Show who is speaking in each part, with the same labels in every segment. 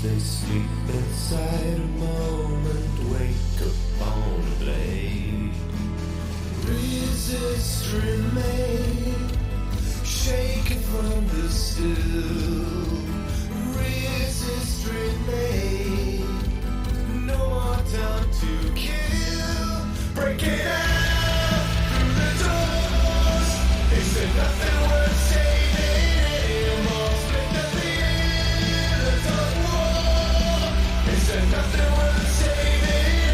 Speaker 1: they sleep inside a moment, wake up on a blade. Resist, remain, shaken from the still. Resist, remain, no more time to kill. Break it out through the doors. Is there nothing worth saving anymore? Split the feelings of war. Is there nothing worth saving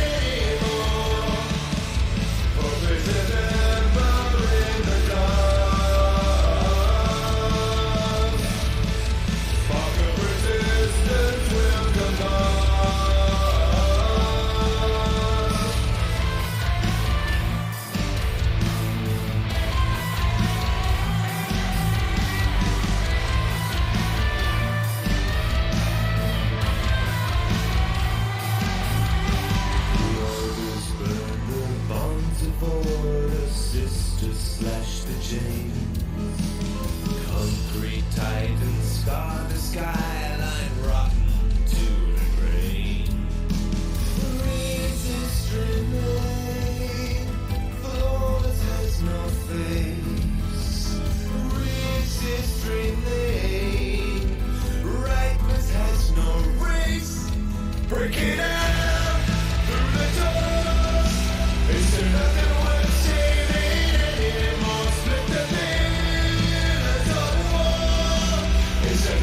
Speaker 1: anymore? For president, but in the dark. Spark of resistance will come on. Orders burn the bonds of order, sisters slash the chains. Concrete titans scar the skyline, rotten to the grain. Resist, remain, flawless has no face. Resist, remain, rightness has no race. Break it out through the doors. Is there nothing worth saving anymore? Split the pillars of war. Is there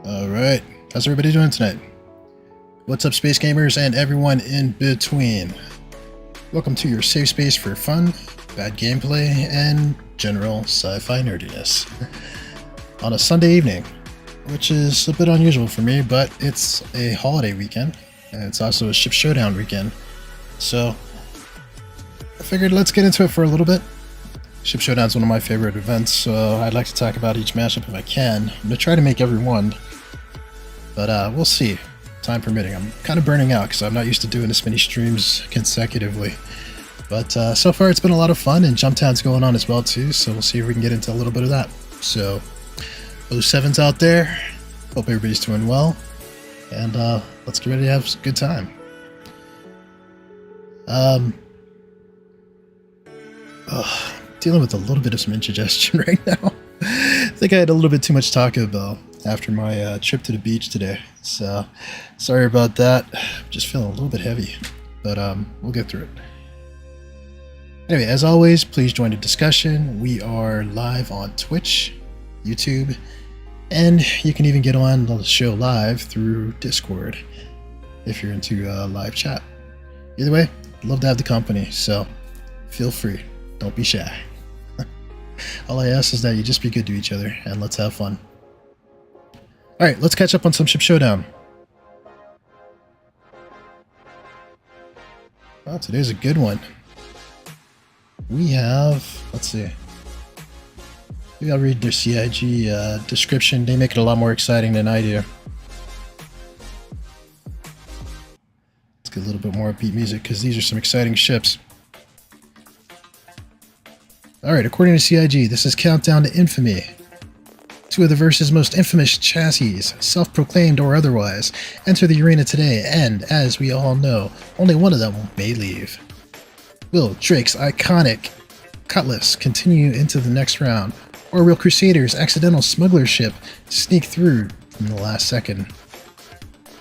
Speaker 2: Alright, how's everybody doing tonight? What's up, Space Gamers and everyone in between? Welcome to your safe space for fun, bad gameplay, and general sci-fi nerdiness. On a Sunday evening, which is a bit unusual for me, but it's a holiday weekend, and it's also a Ship Showdown weekend. So, I figured let's get into it for a little bit. Ship Showdown is one of my favorite events, so I'd like to talk about each matchup if I can. I'm going to try to make every one, but we'll see, time permitting. I'm kind of burning out because I'm not used to doing this many streams consecutively. But so far it's been a lot of fun, and Jumptown's going on as well too, so we'll see if we can get into a little bit of that. So, 07's out there, hope everybody's doing well, and let's get ready to have a good time. Dealing with a little bit of some indigestion right now. I think I had a little bit too much Taco Bell after my trip to the beach today, so sorry about that. I'm just feeling a little bit heavy, but we'll get through it. Anyway, as always, please join the discussion. We are live on Twitch, YouTube, and you can even get on the show live through Discord if you're into live chat. Either way, love to have the company, so feel free. Don't be shy. All I ask is that you just be good to each other, and let's have fun. Alright, let's catch up on some Ship Showdown. Well, today's a good one. We have, let's see. Maybe I'll read their CIG description. They make it a lot more exciting than I do. Let's get a little bit more upbeat music, because these are some exciting ships. Alright, according to CIG, this is Countdown to Infamy. Two of the verse's most infamous chassis, self-proclaimed or otherwise, enter the arena today, and, as we all know, only one of them may leave. Will Drake's iconic Cutlass continue into the next round, or will Crusader's accidental smuggler ship sneak through in the last second?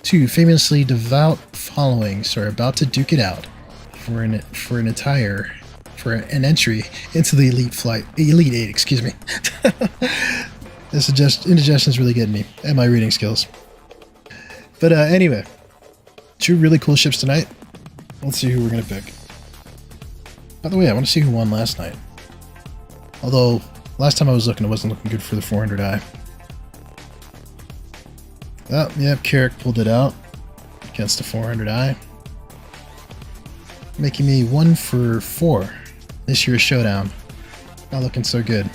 Speaker 2: Two famously devout followings are about to duke it out for an entry into the Elite 8, excuse me. This indigestion is really getting me, and my reading skills. But anyway, two really cool ships tonight. Let's see who we're going to pick. By the way, I want to see who won last night. Although, last time I was looking, it wasn't looking good for the 400i. Oh, yeah, Carrick pulled it out against the 400i. Making me 1 for 4 this year's Showdown. Not looking so good.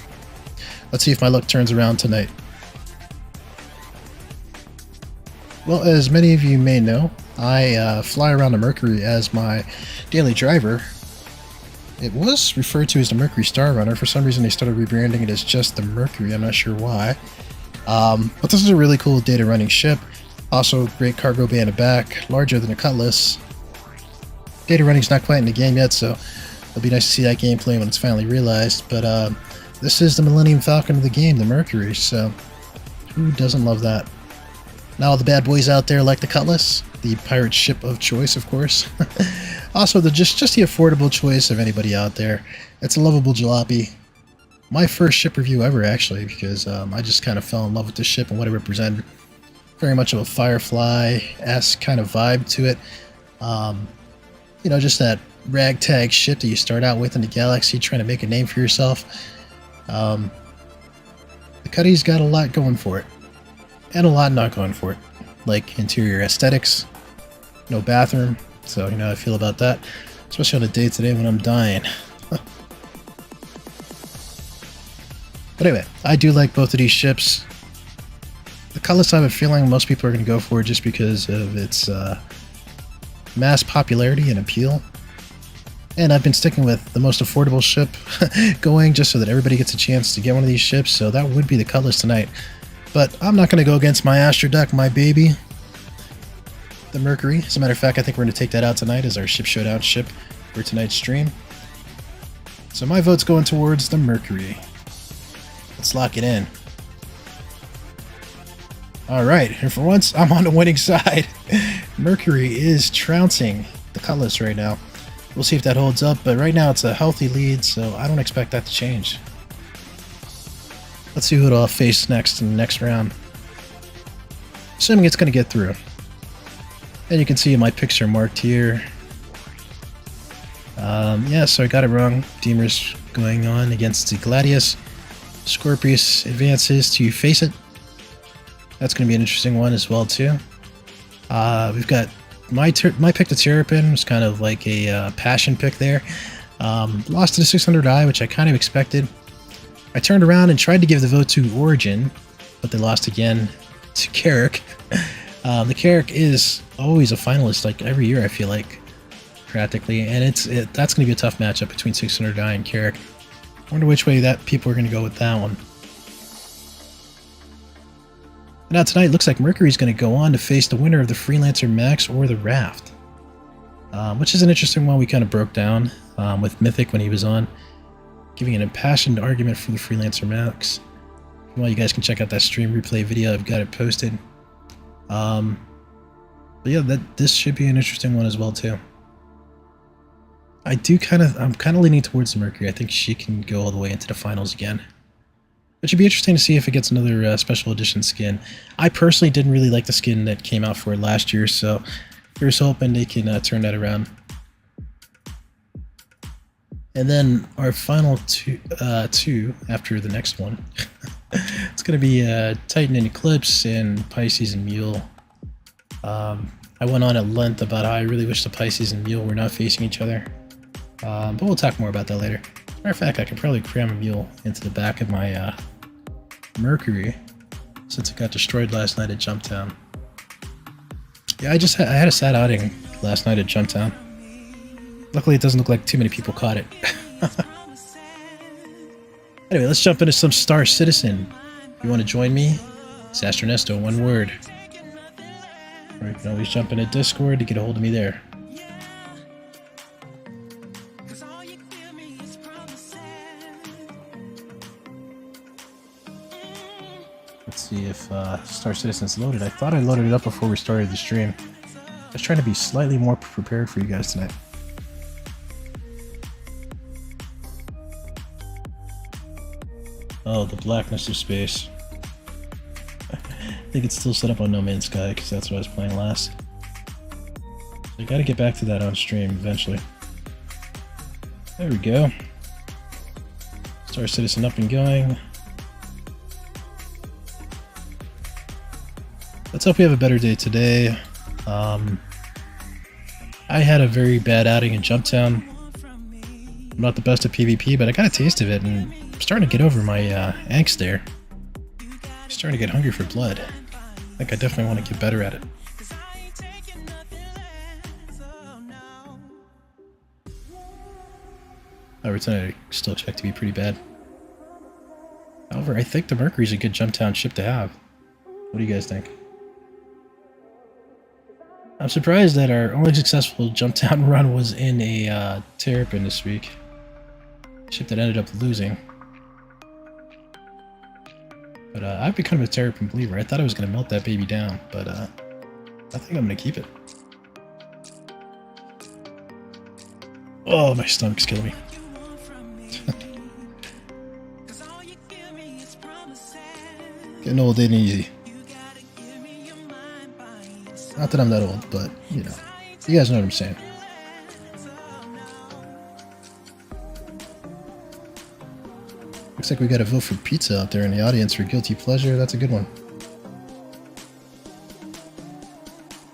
Speaker 2: Let's see if my luck turns around tonight. Well, as many of you may know, I fly around the Mercury as my daily driver. It was referred to as the Mercury Starrunner. For some reason, they started rebranding it as just the Mercury. I'm not sure why. But this is a really cool data running ship. Also, great cargo bay in the back, larger than a Cutlass. Data running's not quite in the game yet, so it'll be nice to see that gameplay when it's finally realized. But this is the Millennium Falcon of the game, the Mercury, so who doesn't love that? Now all the bad boys out there like the Cutlass, the pirate ship of choice, of course. Also, just the affordable choice of anybody out there. It's a lovable jalopy. My first ship review ever, actually, because I just kind of fell in love with this ship and what it represented. Very much of a Firefly-esque kind of vibe to it. You know, just that ragtag ship that you start out with in the galaxy, trying to make a name for yourself. The Cuddy's got a lot going for it, and a lot not going for it, like interior aesthetics, no bathroom, so you know how I feel about that, especially on a day today when I'm dying. But anyway, I do like both of these ships. The Cutlass I have a feeling most people are going to go for just because of its mass popularity and appeal. And I've been sticking with the most affordable ship going just so that everybody gets a chance to get one of these ships, so that would be the Cutlass tonight. But I'm not going to go against my Astro deck, my baby, the Mercury. As a matter of fact, I think we're going to take that out tonight as our Ship Showdown ship for tonight's stream. So my vote's going towards the Mercury. Let's lock it in. Alright, and for once, I'm on the winning side. Mercury is trouncing the Cutlass right now. We'll see if that holds up, but right now it's a healthy lead, so I don't expect that to change. Let's see who it'll face next in the next round. assuming it's going to get through. And you can see my picks are marked here. Yeah, so I got it wrong. Deemer's going on against the Gladius. Scorpius advances to face it. That's going to be an interesting one as well too. We've got my pick to Terrapin was kind of like a passion pick there. Lost to the 600i, which I kind of expected. I turned around and tried to give the vote to Origin, but they lost again to Carrick. The Carrick is always a finalist, like every year I feel like, practically, and that's going to be a tough matchup between 600i and Carrick. I wonder which way that people are going to go with that one. Now tonight, it looks like Mercury's going to go on to face the winner of the Freelancer Max or the Raft, which is an interesting one we kind of broke down with Mythic when he was on, giving an impassioned argument for the Freelancer Max. Well, you guys can check out that stream replay video. I've got it posted. But yeah, this should be an interesting one as well too. I'm kind of leaning towards the Mercury. I think she can go all the way into the finals again. It should be interesting to see if it gets another special edition skin. I personally didn't really like the skin that came out for it last year, so here's hoping they can turn that around. And then our final two after the next one, it's going to be Titan and Eclipse and Pisces and Mule. I went on at length about how I really wish the Pisces and Mule were not facing each other. But we'll talk more about that later. As a matter of fact, I could probably cram a Mule into the back of my Mercury, since it got destroyed last night at Jumptown. Yeah, I had a sad outing last night at Jumptown. Luckily, it doesn't look like too many people caught it. Anyway, let's jump into some Star Citizen. If you want to join me, it's Astro Nesto, one word. Or you can always jump into Discord to get a hold of me there. Let's see if Star Citizen's loaded. I thought I loaded it up before we started the stream. I was trying to be slightly more prepared for you guys tonight. Oh, the blackness of space. I think it's still set up on No Man's Sky because that's what I was playing last. So I gotta get back to that on stream eventually. There we go. Star Citizen up and going. Let's hope we have a better day today. I had a very bad outing in Jumptown. I'm not the best at PvP, but I got a taste of it, and I'm starting to get over my angst there. I'm starting to get hungry for blood. I think I definitely want to get better at it. However, tonight I still expect to be pretty bad. However, I think the Mercury's a good Jumptown ship to have. What do you guys think? I'm surprised that our only successful Jumptown run was in a Terrapin this week. Ship that ended up losing. But I've become a Terrapin believer. I thought I was going to melt that baby down, but I think I'm going to keep it. Oh, my stomach's killing me. Getting old ain't easy. Not that I'm that old, but, you know. You guys know what I'm saying. Looks like we got a vote for pizza out there in the audience for Guilty Pleasure. That's a good one.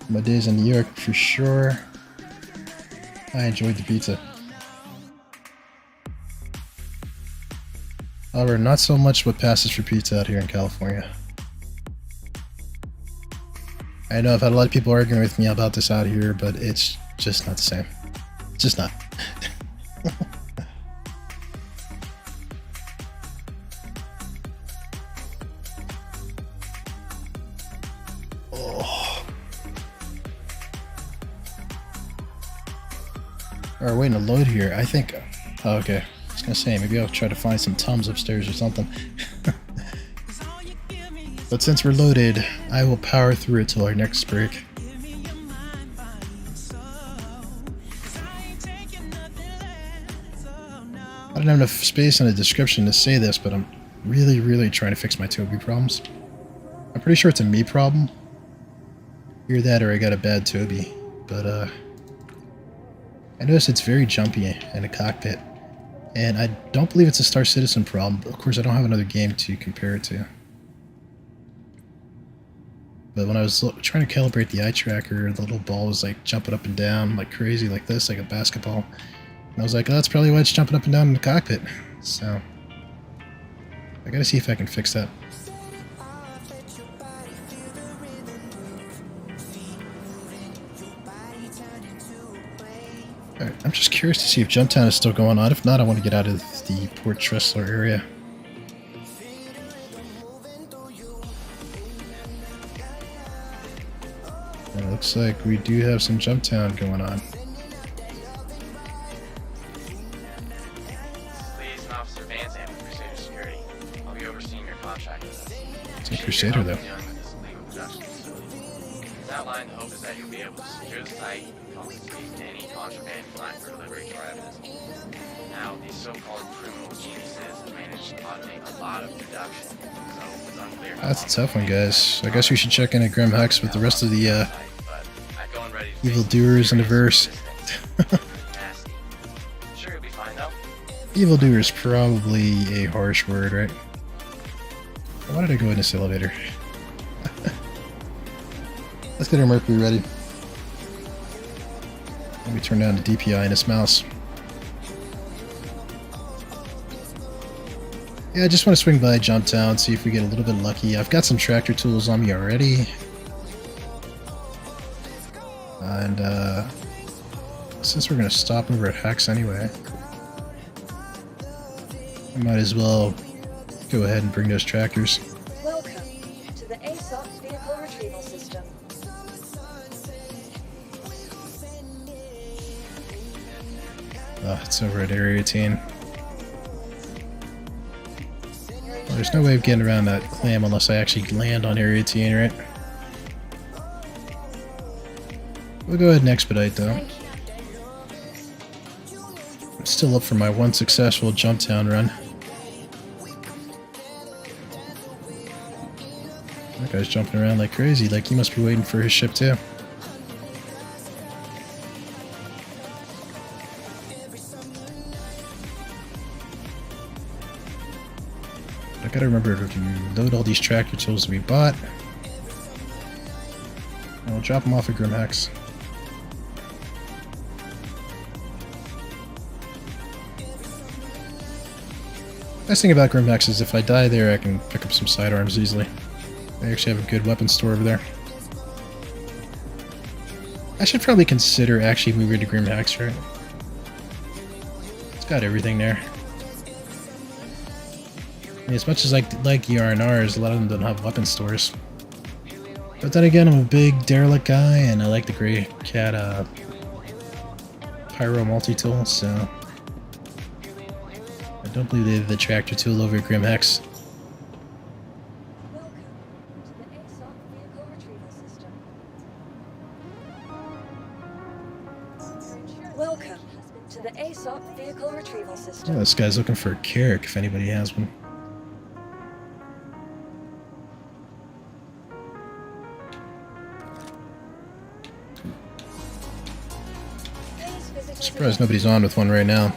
Speaker 2: My days in New York, for sure. I enjoyed the pizza. However, not so much what passes for pizza out here in California. I know I've had a lot of people arguing with me about this out here, but it's just not the same. It's just not. Oh. Alright, waiting to load here. I think... Oh, okay. I was gonna say, maybe I'll try to find some Tums upstairs or something. But since we're loaded, I will power through it till our next break. I don't have enough space in the description to say this, but I'm really trying to fix my Toby problems. I'm pretty sure it's a me problem, Either that or I got a bad Toby. But I noticed it's very jumpy in a cockpit. And I don't believe it's a Star Citizen problem. But of course, I don't have another game to compare it to. But when I was trying to calibrate the eye tracker, the little ball was like jumping up and down like crazy, like this, like a basketball. And I was like, oh, that's probably why it's jumping up and down in the cockpit. So I gotta see if I can fix that. Alright, I'm just curious to see if Jump Town is still going on. If not, I want to get out of the Port Tressler area. And it looks like we do have some Jump Town going on.
Speaker 3: Liaison Officer Van Zandt with Crusader Security. I'll be overseeing your contract with us.
Speaker 2: It's a Crusader, though.
Speaker 3: As outlined, the hope is that you'll be able to secure the site and confiscate any contraband flying for delivery to our evidence. Now, these so-called criminal geniuses have managed to automate a lot of production, so it's unclear.
Speaker 2: That's a tough one, guys. I guess we should check in at Grim Hex with the rest of the evildoers in the verse.
Speaker 3: Sure, you'll be fine though.
Speaker 2: Evildoer is probably a harsh word, right? Why did I go in this elevator? Let's get our Mercury ready. Let me turn down the DPI in this mouse. Yeah, I just want to swing by Jump Town, see if we get a little bit lucky. I've got some tractor tools on me already. And since we're going to stop over at Hex anyway, I might as well go ahead and bring those tractors.
Speaker 4: Welcome to the ASOP vehicle retrieval system.
Speaker 2: Oh, it's over at Area 18. Well, there's no way of getting around that clam unless I actually land on Area 18, right? We'll go ahead and expedite though. I'm still up for my one successful Jump Town run. That guy's jumping around like crazy, like he must be waiting for his ship too. I gotta remember to load all these tractor tools that we bought. And we'll drop them off at Grim Hex. Nice thing about Grim Hex is if I die there, I can pick up some sidearms easily. They actually have a good weapon store over there. I should probably consider actually moving to Grim Hex, right? It's got everything there. I mean, as much as I like the R&Rs, a lot of them don't have weapon stores. But then again, I'm a big derelict guy, and I like the Grey Cat Pyro multi-tool, so I don't believe they have the tractor tool over at Grim Hex.
Speaker 4: Welcome to the ASOP vehicle retrieval system.
Speaker 2: Oh, this guy's looking for a Carrick, if anybody has one. Surprised nobody's on with one right now.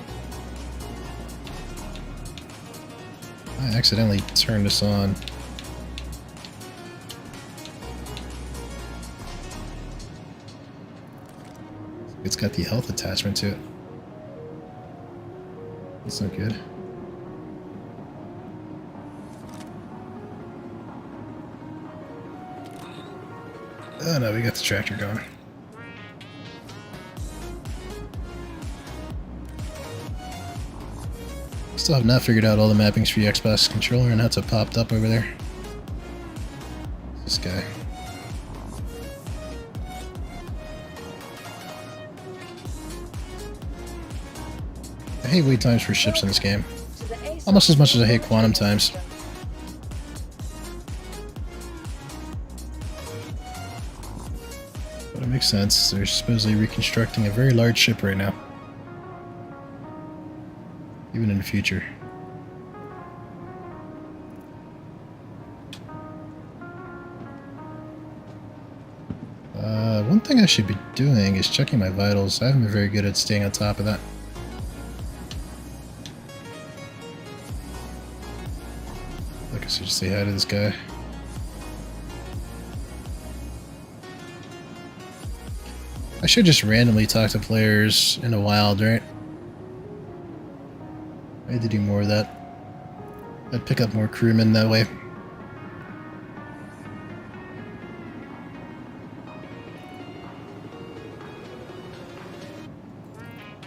Speaker 2: I accidentally turned this on. It's got the health attachment to it. That's not good. Oh no, we got the tractor going. Still have not figured out all the mappings for the Xbox controller and how it's popped up over there. This guy. I hate wait times for ships in this game. Almost as much as I hate quantum times. But it makes sense. They're supposedly reconstructing a very large ship right now. Even in the future. One thing I should be doing is checking my vitals. I haven't been very good at staying on top of that. I guess I should say hi to this guy. I should just randomly talk to players in the wild, right? I need to do more of that. I'd pick up more crewmen that way.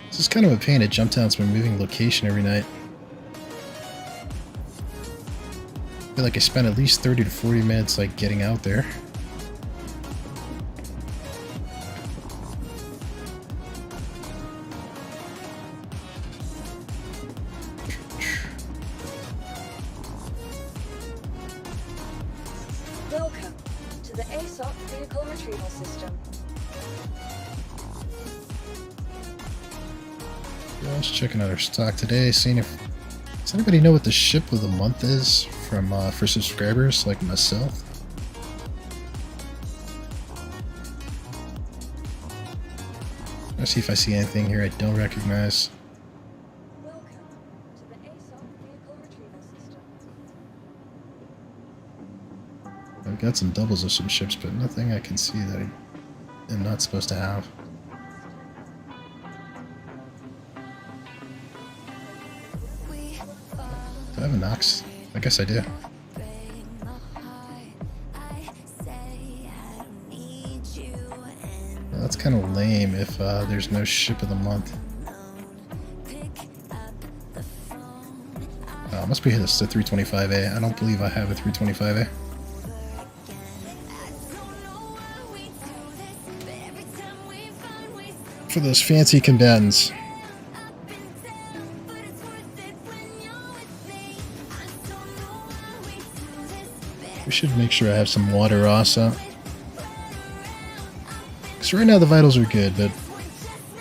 Speaker 2: This is kind of a pain at Jumptown's been moving location every night. I feel like I spent at least 30 to 40 minutes like getting out there.
Speaker 4: Welcome to the ASOP Vehicle Retrieval System.
Speaker 2: Yeah, I was checking out our stock today, seeing if... Does anybody know what the ship of the month is from for subscribers like myself? Let's see if I see anything here I don't recognize.
Speaker 4: Welcome to the ASOP Vehicle Retrieval System.
Speaker 2: I've got some doubles of some ships, but nothing I can see that I am not supposed to have. Do I have a Nox? I guess I do. Well, that's kind of lame if there's no ship of the month. Oh, must be this the 325A. I don't believe I have a 325A. For those fancy combatants. We should make sure I have some water also. Because right now the vitals are good, but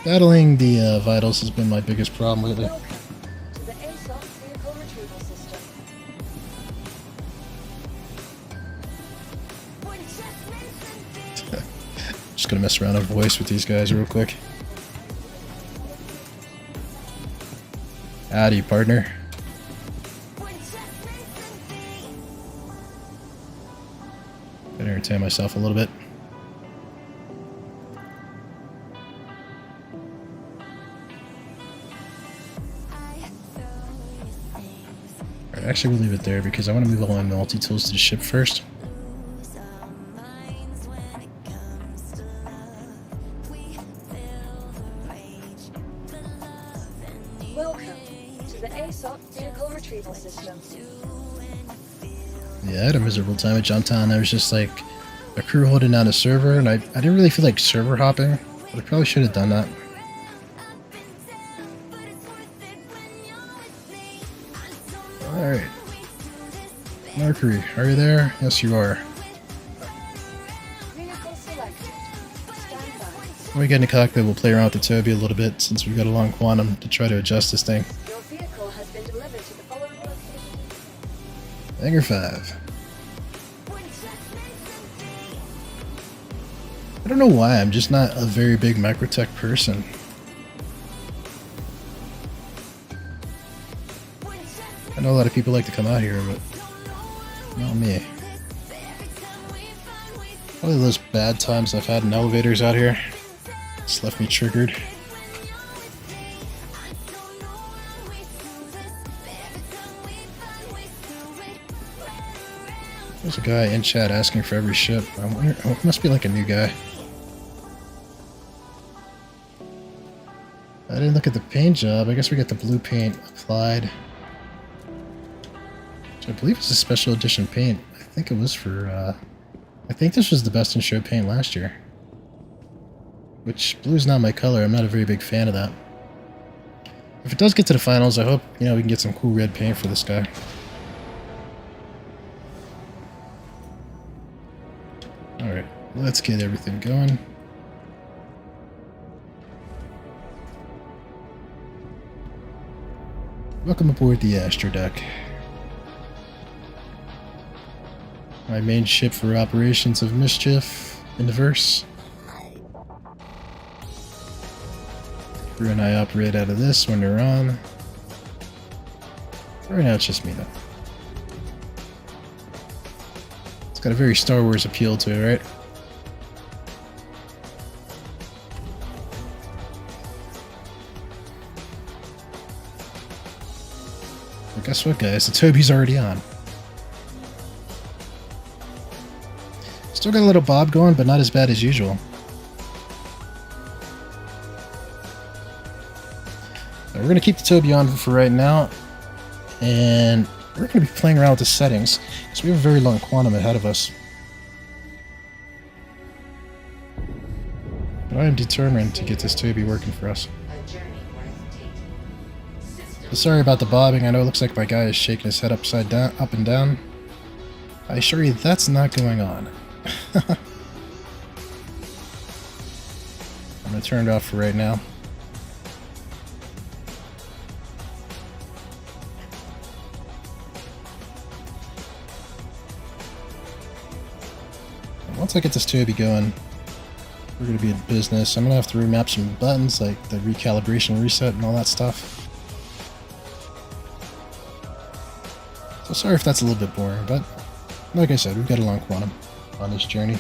Speaker 2: battling the vitals has been my biggest problem lately.
Speaker 4: Welcome to the ASOP Vehicle Retrieval System.
Speaker 2: Just gonna mess around on voice with these guys real quick. Howdy, partner. Gotta entertain myself a little bit. Alright, actually we'll leave it there because I want to move all my multi-tools to the ship first.
Speaker 4: Welcome to the ASOP Vehicle Retrieval System.
Speaker 2: Yeah, I had a miserable time at Jumptown. I was just like a crew holding down a server, and I didn't really feel like server hopping, but I probably should have done that. Alright. Mercury, are you there? Yes, you are.
Speaker 4: Vehicle selected. Stand by.
Speaker 2: When we get in the cockpit, we'll play around with the Toby a little bit, since we've got a long quantum to try to adjust this thing.
Speaker 4: Your vehicle has been delivered to the following location.
Speaker 2: Hangar 5. I don't know why, I'm just not a very big microtech person. I know a lot of people like to come out here, but not me. Probably those bad times I've had in elevators out here. It's left me triggered. There's a guy in chat asking for every ship. I wonder, oh, it must be like a new guy. I didn't look at the paint job. I guess we got the blue paint applied. Which I believe is a special edition paint. I think it was for, I think this was the best in show paint last year. Which, blue's not my color. I'm not a very big fan of that. If it does get to the finals, I hope, you know, we can get some cool red paint for this guy. Alright, let's get everything going. Welcome aboard the Astro deck. My main ship for operations of mischief in the verse. Brew and I operate out of this when they're on. Right now it's just me though. It's got a very Star Wars appeal to it, right? But guess what, guys? The Toby's already on. Still got a little bob going, but not as bad as usual. So we're going to keep the Toby on for right now. And we're going to be playing around with the settings, because we have a very long quantum ahead of us. But I am determined to get this Toby working for us. So sorry about the bobbing. I know it looks like my guy is shaking his head upside down, up and down. I assure you that's not going on. I'm going to turn it off for right now. Once I get this Toby going, we're going to be in business. I'm going to have to remap some buttons like the recalibration reset and all that stuff. So sorry if that's a little bit boring, but like I said, we've got a long quantum on this journey.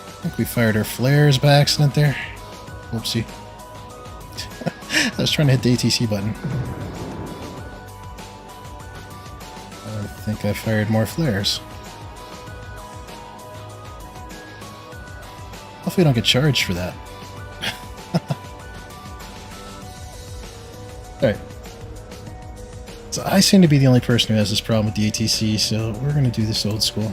Speaker 2: I think we fired our flares by accident there. Whoopsie. I was trying to hit the ATC button. I think I fired more flares. Hopefully I don't get charged for that. Alright. So I seem to be the only person who has this problem with the ATC, so we're going to do this old school.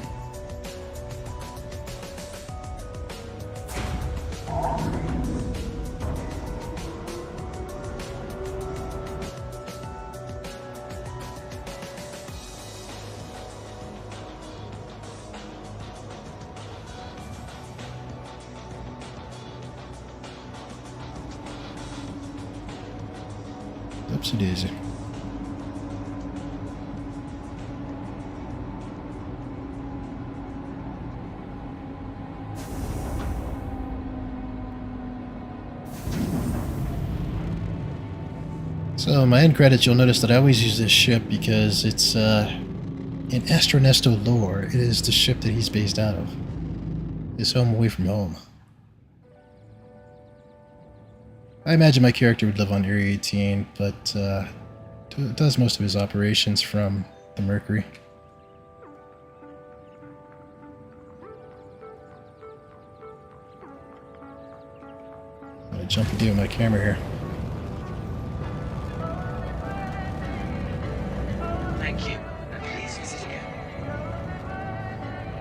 Speaker 2: Oopsie daisy. So my end credits, you'll notice that I always use this ship because it's in Astro Nesto lore, it is the ship that he's based out of. His home away from home. I imagine my character would live on Area 18, but does most of his operations from the Mercury. I'm gonna jump and deal with my camera here.
Speaker 3: Thank you, and please visit again.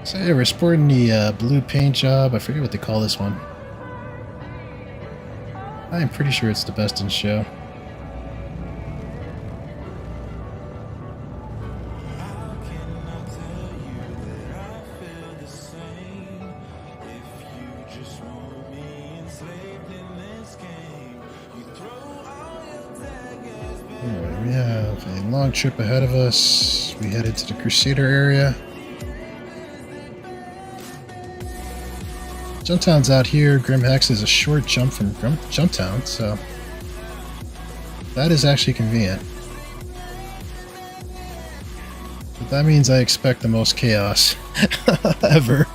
Speaker 2: So yeah, we're sporting the blue paint job. I forget what they call this one. I'm pretty sure it's the best in show. Alright, we have a long trip ahead of us. We headed to the Crusader area. Jumptown's out here. Grimhex is a short jump from Jumptown, so that is actually convenient. But that means I expect the most chaos ever.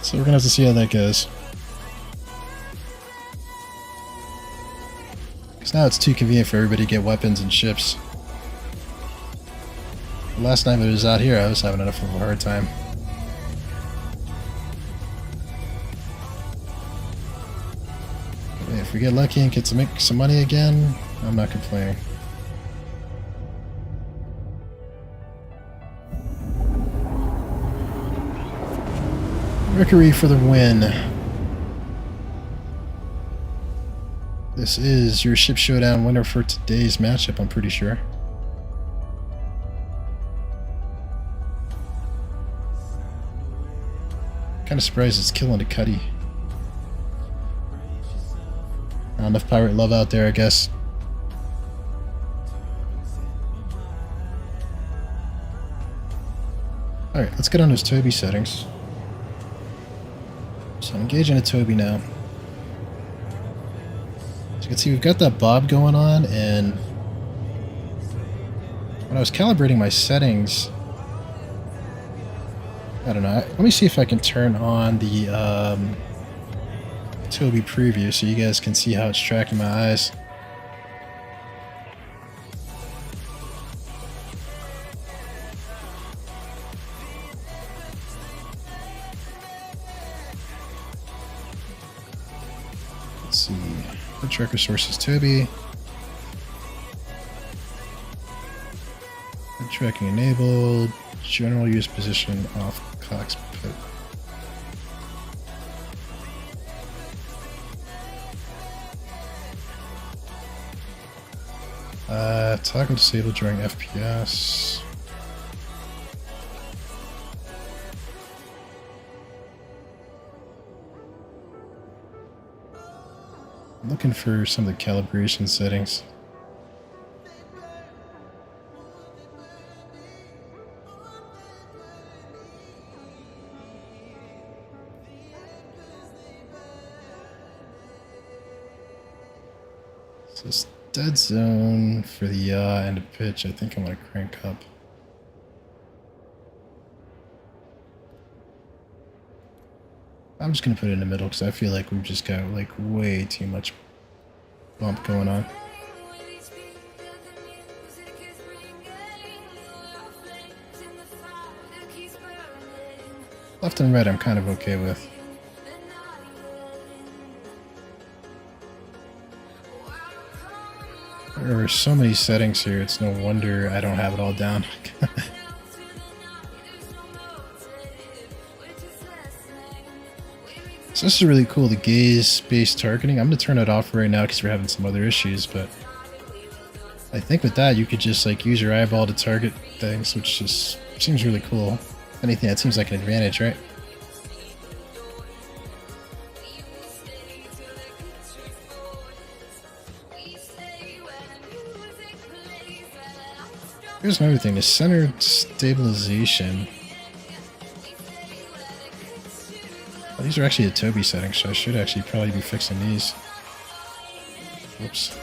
Speaker 2: So we're gonna have to see how that goes. Because now it's too convenient for everybody to get weapons and ships. The last time it was out here, I was having enough of a hard time. If we get lucky and get to make some money again, I'm not complaining. Mercury for the win. This is your Ship Showdown winner for today's matchup, I'm pretty sure. Kind of surprised it's killing a Cuddy. Not enough pirate love out there, I guess. Alright, let's get on those Toby settings. So I'm engaging a Toby now. As you can see, we've got that bob going on, and when I was calibrating my settings, I don't know, let me see if I can turn on the Toby preview so you guys can see how it's tracking my eyes. Let's see, the tracker source is Toby. Tracking enabled, general use position off cockpit. Toggle disabled during FPS. I'm looking for some of the calibration settings. This dead zone for the yaw and a pitch, I think I'm going to crank up. I'm just going to put it in the middle because I feel like we've just got like way too much bump going on. Left and right I'm kind of okay with. There are so many settings here, it's no wonder I don't have it all down. So this is really cool, the gaze-based targeting. I'm going to turn it off right now because we're having some other issues, but I think with that you could just like use your eyeball to target things, which just seems really cool. If anything, that seems like an advantage, right? Here's another thing, the center stabilization. Oh, these are actually the Toby settings, so I should actually probably be fixing these. Whoops.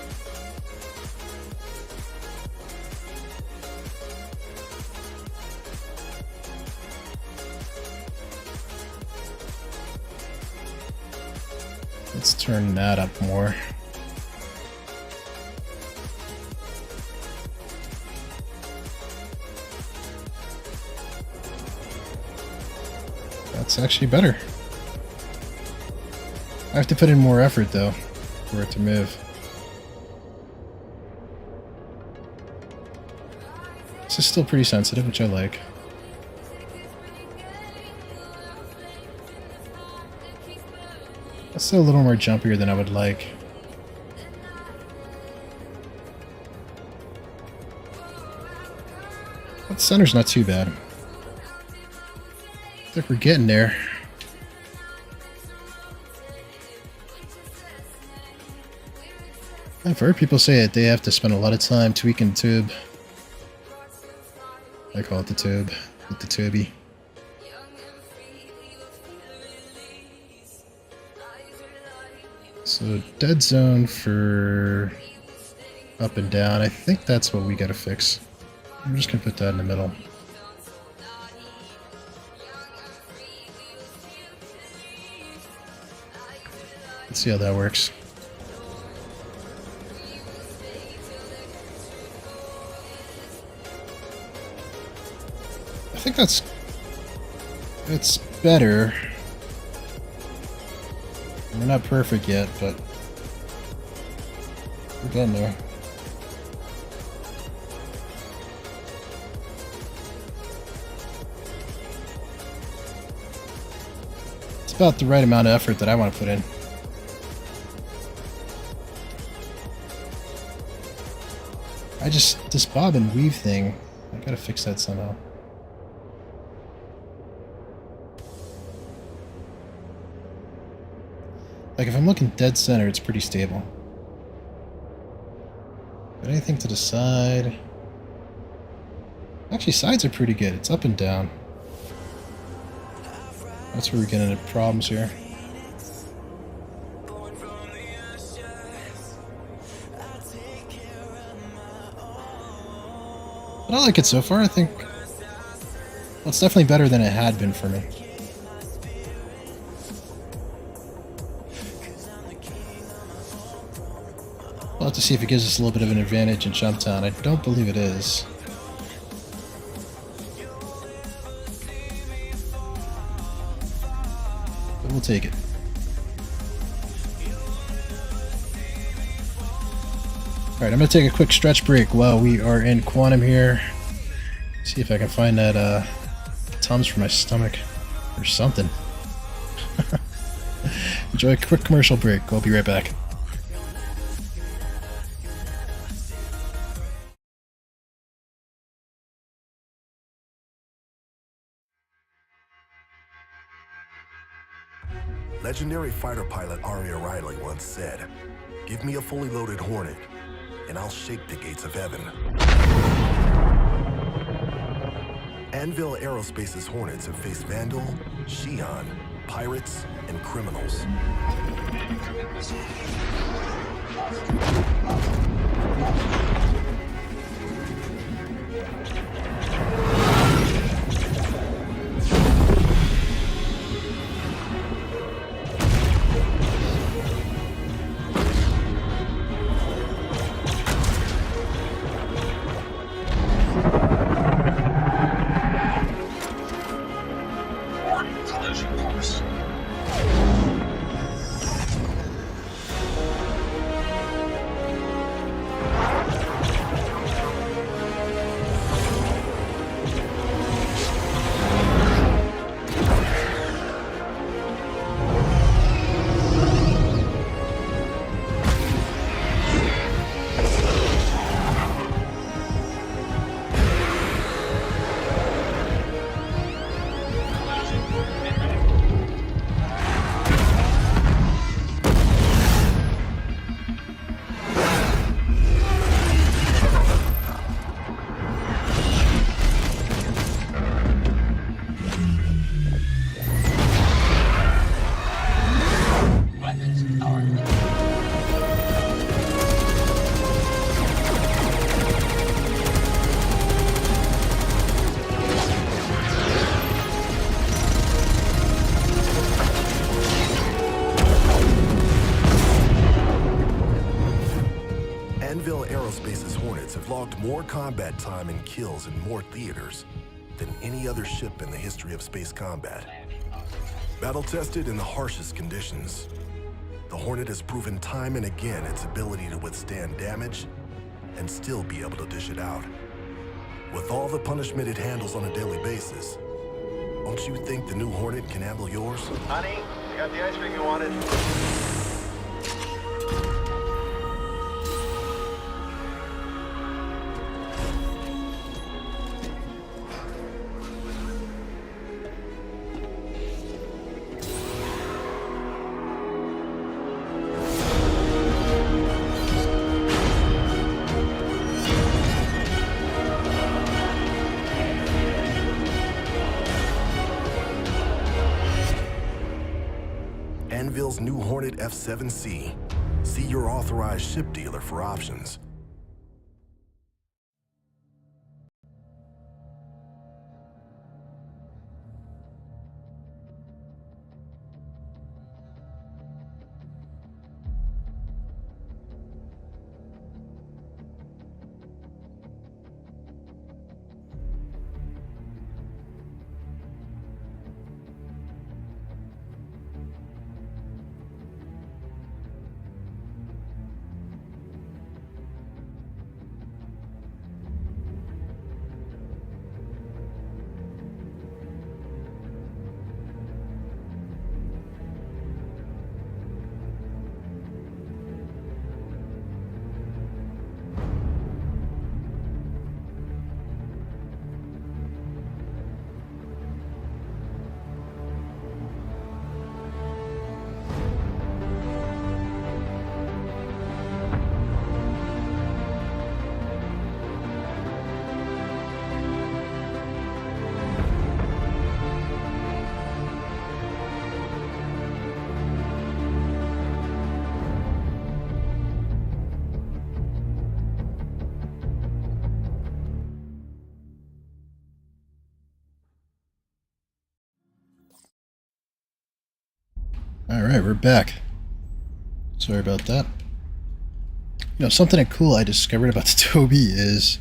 Speaker 2: Let's turn that up more. That's actually better. I have to put in more effort though for it to move. This is still pretty sensitive, which I like. That's still a little more jumpier than I would like. But the center's not too bad. I think we're getting there. I've heard people say that they have to spend a lot of time tweaking the tube. I call it the tube, with the Toby. So dead zone for up and down. I think that's what we gotta fix. I'm just gonna put that in the middle. Let's see how that works. I think that's better. We're not perfect yet, but we're getting there. It's about the right amount of effort that I want to put in. This bob and weave thing, I gotta fix that somehow. Like if I'm looking dead center, it's pretty stable. But anything to the side... Actually, sides are pretty good. It's up and down. That's where we get into problems here. But I like it so far. I think well, it's definitely better than it had been for me. We'll have to see if it gives us a little bit of an advantage in Jump Town. I don't believe it is. But we'll take it. Alright, I'm going to take a quick stretch break while we are in Quantum here. See if I can find that Tums for my stomach. Or something. Enjoy a quick commercial break. I'll be right back.
Speaker 5: Legendary fighter pilot Aria Riley once said, "Give me a fully loaded Hornet, and I'll shake the gates of heaven." Anvil Aerospace's Hornets have faced Vandal, Xi'an, pirates, and criminals. Anvil Aerospace's Hornets have logged more combat time and kills in more theaters than any other ship in the history of space combat. Battle-tested in the harshest conditions, the Hornet has proven time and again its ability to withstand damage and still be able to dish it out. With all the punishment it handles on a daily basis, don't you think the new Hornet can handle yours?
Speaker 6: Honey, I got the ice cream you wanted.
Speaker 5: Anvil's new Hornet F7C. See your authorized ship dealer for options.
Speaker 2: Alright, we're back. Sorry about that. You know, something cool I discovered about the Toby is,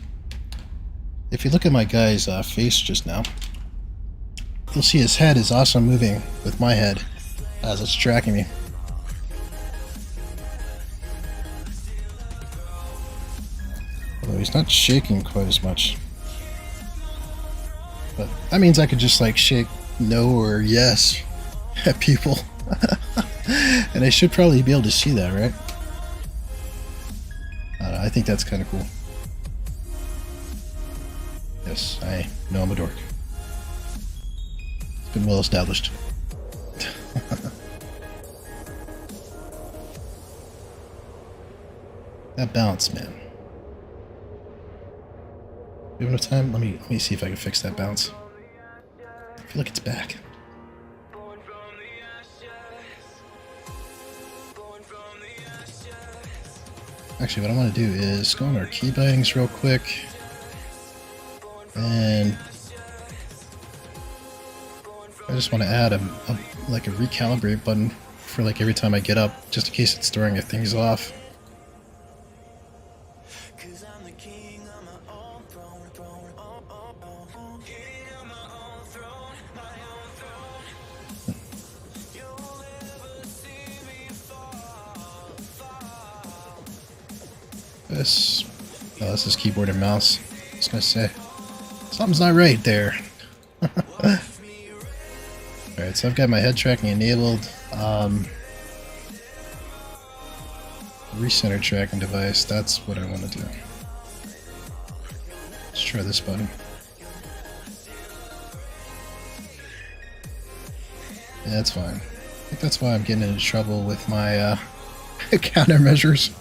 Speaker 2: if you look at my guy's face just now, you'll see his head is also moving with my head as it's tracking me. Although he's not shaking quite as much. But that means I could just like shake no or yes at people. And I should probably be able to see that, right? I don't know, I think that's kind of cool. Yes, I know I'm a dork. It's been well established. That bounce, man. You have enough time? Let me see if I can fix that bounce. I feel like it's back. Actually, what I want to do is go on our key bindings real quick, and I just want to add a recalibrate button for like every time I get up, just in case it's throwing things off. This is keyboard and mouse. I was gonna say, something's not right there. Alright, so I've got my head tracking enabled. Recenter tracking device, that's what I want to do. Let's try this button. Yeah, that's fine. I think that's why I'm getting into trouble with my countermeasures.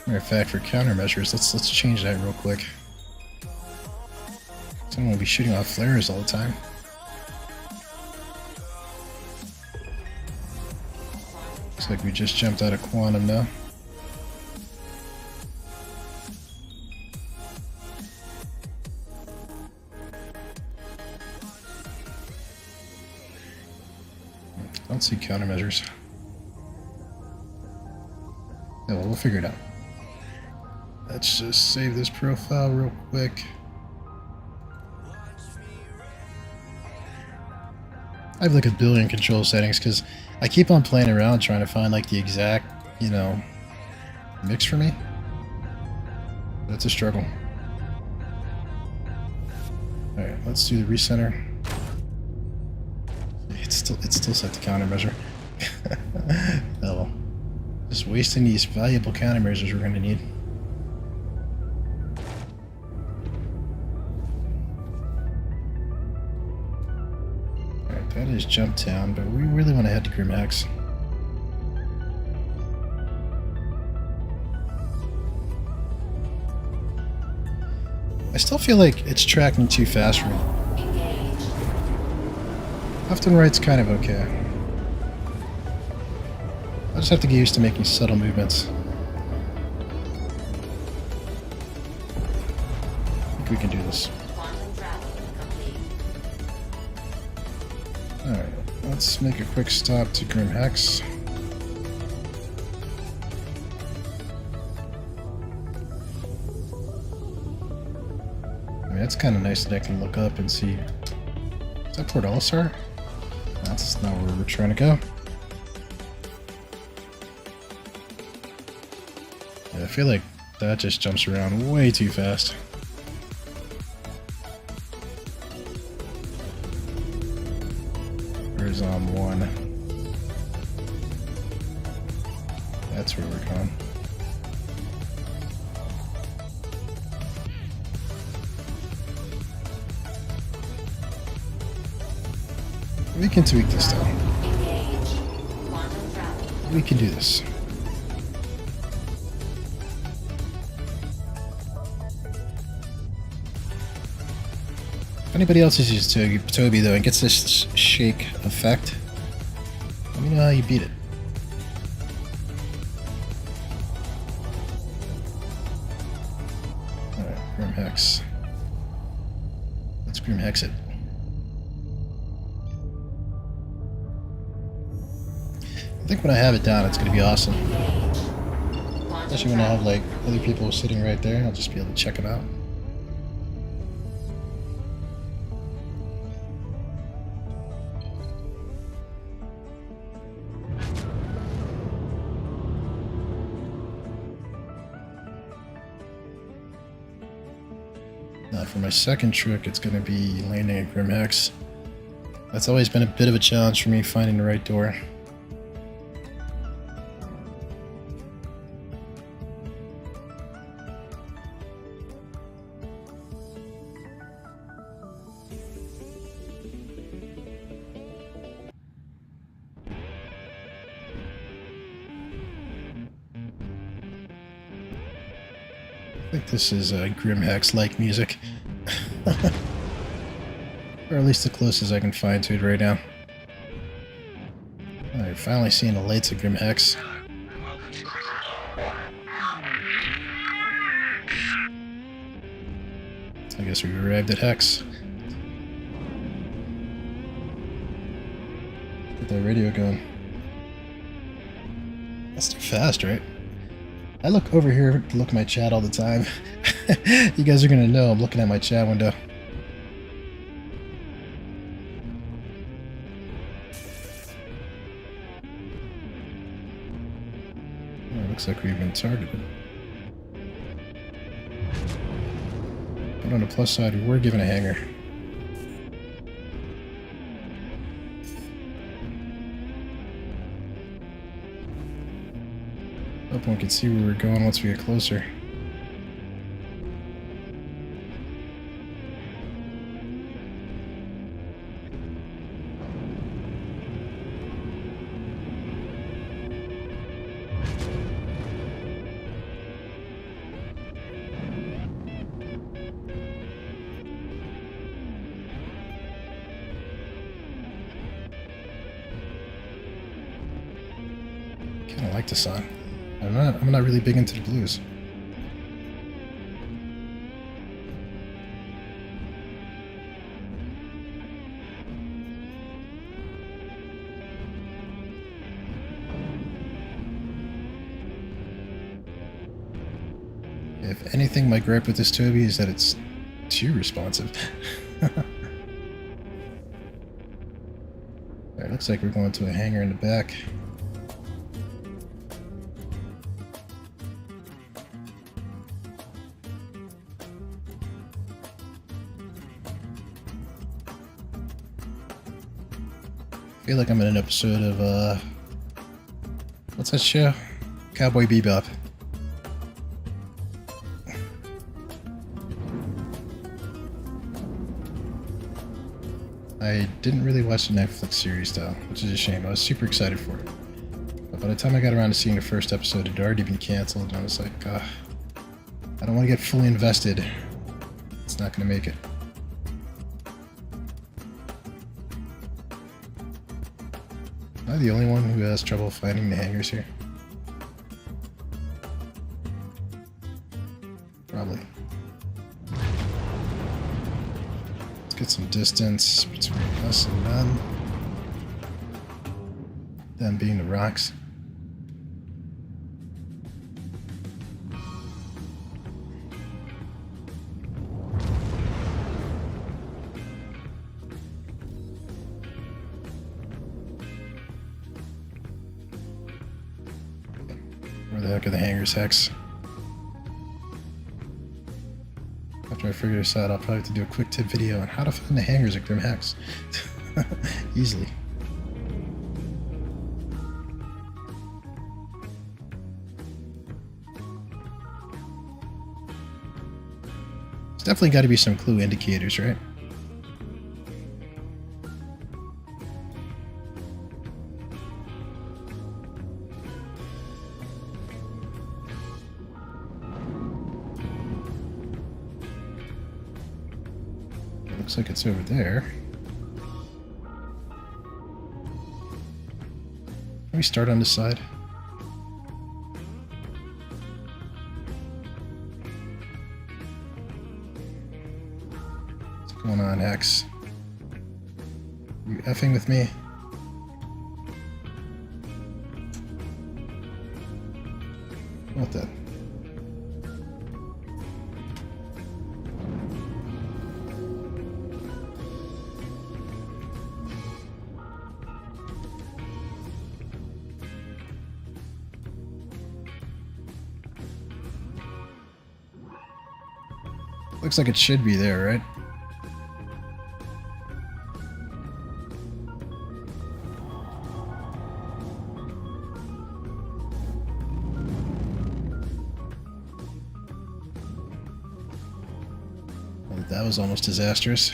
Speaker 2: Matter of fact, for countermeasures, let's change that real quick. Someone will be shooting off flares all the time. Looks like we just jumped out of quantum now. I don't see countermeasures. Yeah, well, we'll figure it out. Let's just save this profile real quick. I have like a billion control settings because I keep on playing around trying to find like the exact, you know, mix for me. That's a struggle. Alright, let's do the recenter. It's still set to countermeasure. Oh well. Just wasting these valuable countermeasures we're gonna need. Alright, that is Jump Town, but we really want to head to Grim Hex. I still feel like it's tracking too fast for me. Left and right's kind of okay. I just have to get used to making subtle movements. I think we can do this. Alright, let's make a quick stop to Grim Hex. I mean, that's kind of nice that I can look up and see. Is that Port All-Star? That's not where we're trying to go. Yeah, I feel like that just jumps around way too fast. Where's on 1? That's where we're going. We can tweak this though. We can do this. If anybody else uses Toby though and gets this shake effect, let me know how you beat it. Grim Hex. Let's Grim Hex it. I think when I have it down, it's going to be awesome. Especially when I have like other people sitting right there, I'll just be able to check them out. Now for my second trick, it's going to be landing a Grim Hex. That's always been a bit of a challenge for me, finding the right door. I think this is Grim Hex-like music. Or at least the closest I can find to it right now. Alright, finally seeing the lights of Grim Hex. So I guess we arrived at Hex. Get that radio going. That's too fast, right? I look over here to look at my chat all the time. You guys are gonna know I'm looking at my chat window. Oh, looks like we've been targeted. But on the plus side, we were given a hanger. Hope one can see where we're going once we get closer. Kinda like the song. I'm not really big into the blues. If anything, my gripe with this Toby is that it's too responsive. Alright, looks like we're going to a hangar in the back. I feel like I'm in an episode of, what's that show? Cowboy Bebop. I didn't really watch the Netflix series though, which is a shame. I was super excited for it. But by the time I got around to seeing the first episode, it had already been canceled, and I was like, I don't want to get fully invested. It's not going to make it. Am I the only one who has trouble finding the hangars here? Probably. Let's get some distance between us and them. Them being the rocks. Where the heck are the hangars, Hex? After I figure this out, I'll probably have to do a quick tip video on how to find the hangars at Grim Hex. Easily. There's definitely got to be some clue indicators, right? Looks like it's over there. Can we start on this side? Grimhex. You effing with me? What the? Looks like it should be there, right? Well, that was almost disastrous.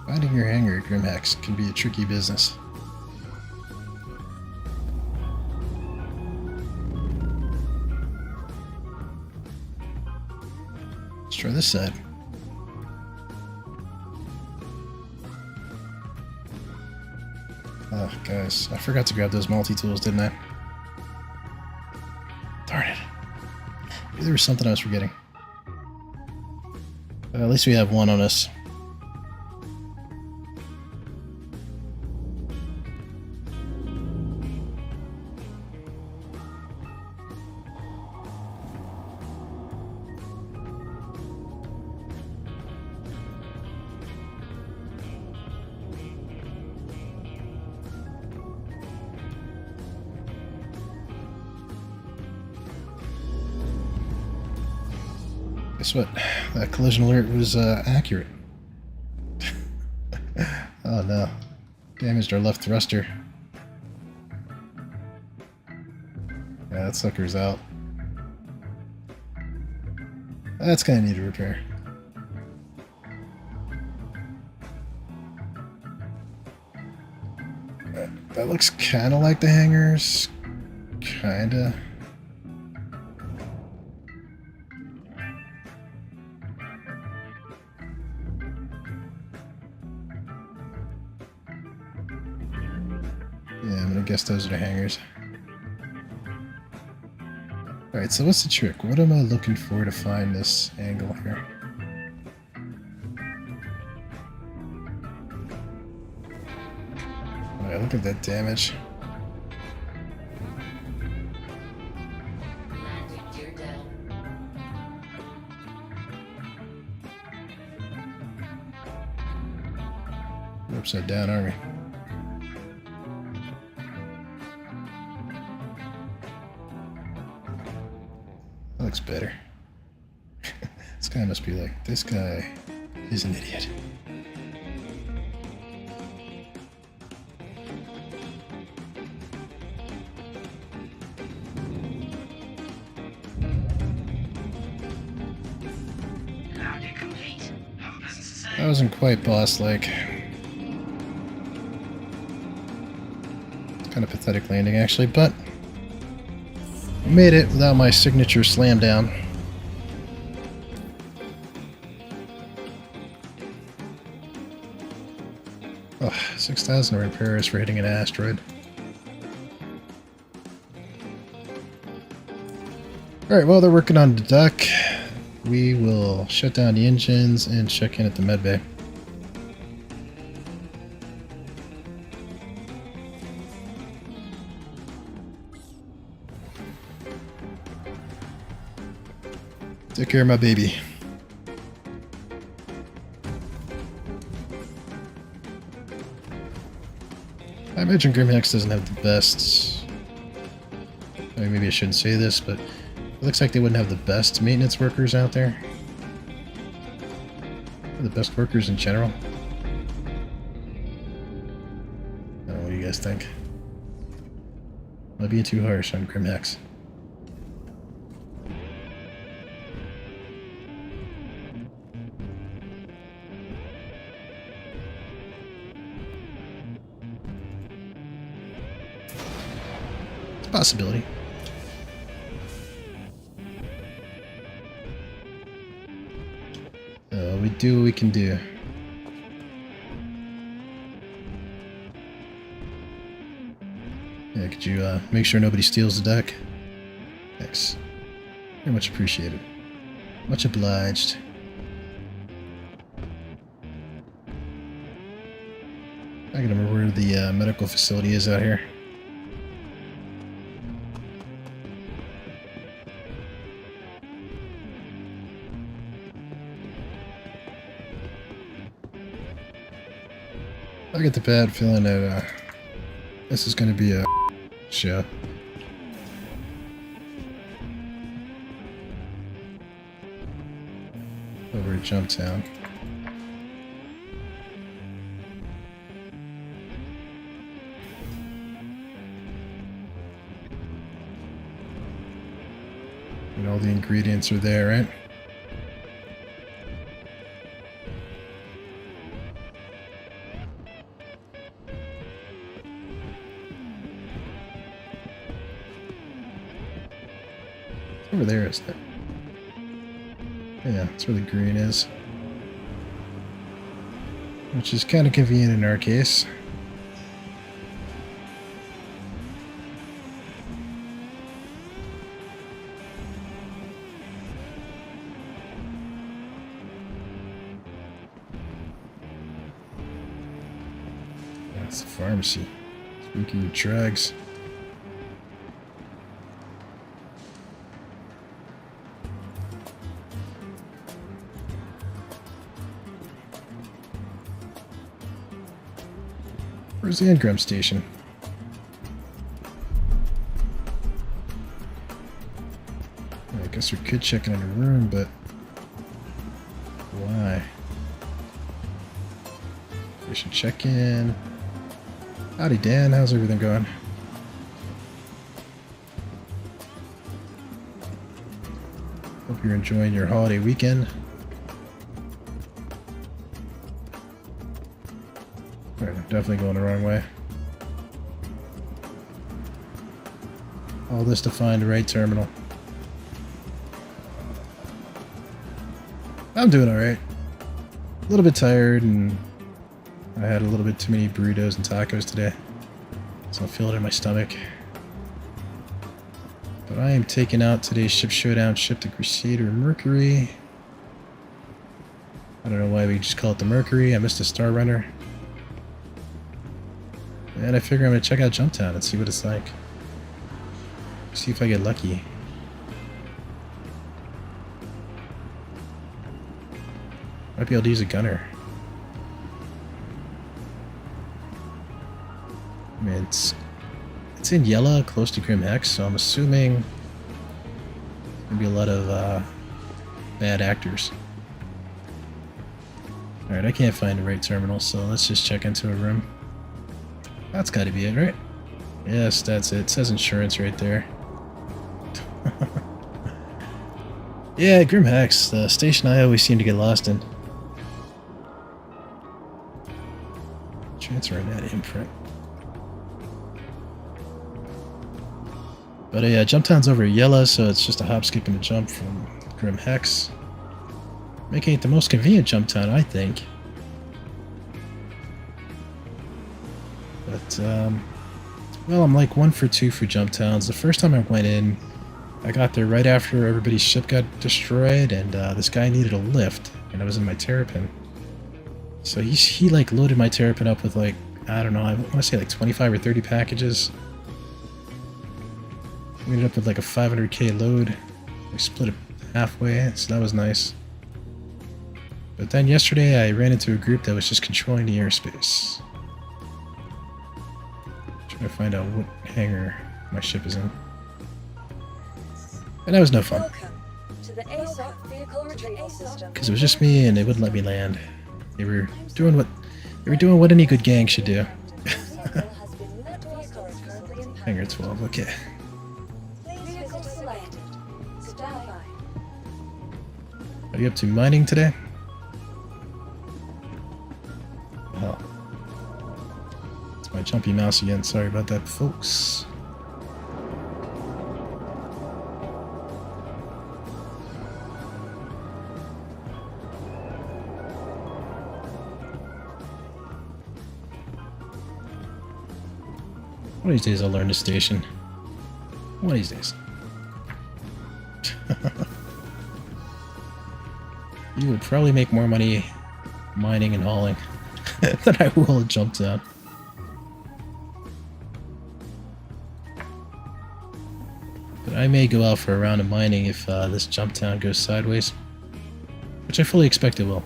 Speaker 2: Finding your hangar at Grimhex can be a tricky business. Let's try this side. Oh, guys, I forgot to grab those multi-tools, didn't I? Darn it. Maybe there was something I was forgetting. But at least we have one on us. Guess what? That collision alert was accurate. Oh no. Damaged our left thruster. Yeah, that sucker's out. That's gonna need a repair. That looks kinda like the hangars. Kinda. Yeah, I'm gonna guess those are the hangars. Alright, so what's the trick? What am I looking for to find this angle here? Alright, look at that damage. We're upside down, aren't we? That looks better. This guy must be like, this guy is an idiot. That wasn't quite boss-like. It's kind of pathetic landing, actually, but made it without my signature slam down. Oh, 6,000 repairs for hitting an asteroid. Alright, while they're working on the duck, we will shut down the engines and check in at the medbay. Take care of my baby. I imagine Grimhex doesn't have the best... I mean, maybe I shouldn't say this, but it looks like they wouldn't have the best maintenance workers out there. Or the best workers in general. I don't know, what do you guys think? Am I being too harsh on Grimhex? It's a possibility. We do what we can do. Yeah, could you make sure nobody steals the deck? Thanks. Very much appreciated. Much obliged. I can remember where the medical facility is out here. I get the bad feeling that this is going to be a show. Over at Jumptown. And all the ingredients are there, right? Over there, isn't it? Yeah, that's where the green is. Which is kind of convenient in our case. That's the pharmacy. Spooky drugs. Where's the engram station? I guess we could check in a room, but why? We should check in. Howdy, Dan. How's everything going? Hope you're enjoying your holiday weekend. Alright, I'm definitely going the wrong way. All this to find the right terminal. I'm doing alright. A little bit tired, and I had a little bit too many burritos and tacos today, so I feel it in my stomach. But I am taking out today's ship showdown ship, the Crusader Mercury. I don't know why we just call it the Mercury. I missed the Starrunner. And I figure I'm going to check out Jumptown and see what it's like. See if I get lucky. Might be able to use a gunner. I mean, it's in yellow, close to Grim Hex, so I'm assuming there'll be a lot of bad actors. Alright, I can't find the right terminal, so let's just check into a room. That's gotta be it, right? Yes, that's it. It says insurance right there. Yeah, Grim Hex, the station I always seem to get lost in. Transferring that imprint. But yeah, Jumptown's over yellow, so it's just a hop, skip, and a jump from Grim Hex. Making it the most convenient Jumptown, I think. But, well, I'm like 1 for 2 for Jumptowns. The first time I went in, I got there right after everybody's ship got destroyed, and this guy needed a lift, and I was in my terrapin. So he like loaded my terrapin up with like, I don't know, I want to say like 25 or 30 packages. We ended up with like a 500k load. We split it halfway, so that was nice. But then yesterday I ran into a group that was just controlling the airspace. Trying to find out what hangar my ship is in. And that was no fun.
Speaker 4: Welcome to the ASOC vehicle retrieval system.
Speaker 2: Because it was just me and they wouldn't let me land. They were doing what any good gang should do. Hangar 12, okay.
Speaker 4: Vehicle selected. Stand by.
Speaker 2: Are you up to mining today? Oh. It's my jumpy mouse again. Sorry about that, folks. One of these days I'll learn the station. One of these days. You will probably make more money mining and hauling than I will at Jump Down. But I may go out for a round of mining if this Jump Down goes sideways. Which I fully expect it will.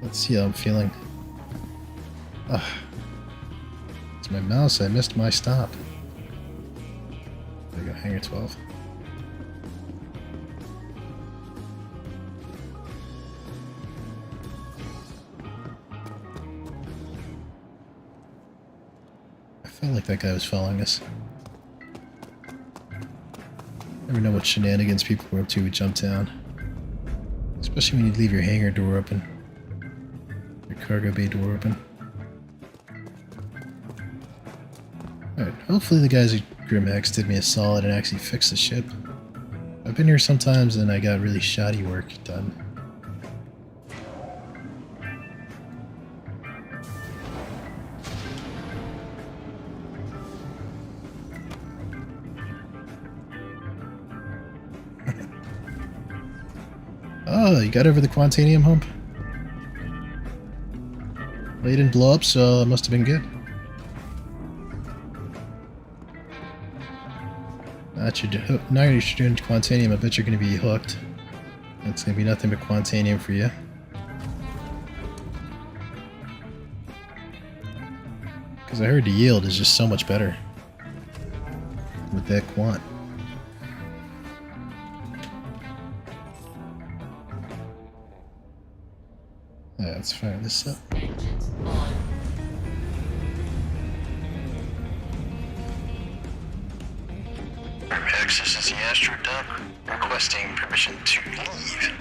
Speaker 2: Let's see how I'm feeling. It's my mouse, I missed my stop. There we go, hangar 12. I felt like that guy was following us. Never know what shenanigans people were up to with Jump Down. Especially when you leave your hangar door open. Your cargo bay door open. Alright, hopefully the guys at Grimhex did me a solid and actually fixed the ship. I've been here sometimes and I got really shoddy work done. Oh, you got over the Quantanium hump? Well, you didn't blow up, so it must have been good. Now you're doing Quantanium, I bet you're going to be hooked. It's going to be nothing but Quantanium for you. Because I heard the yield is just so much better with that Quant. Yeah, let's fire this up.
Speaker 7: Mercury, this is the Astro dump. Requesting permission to leave.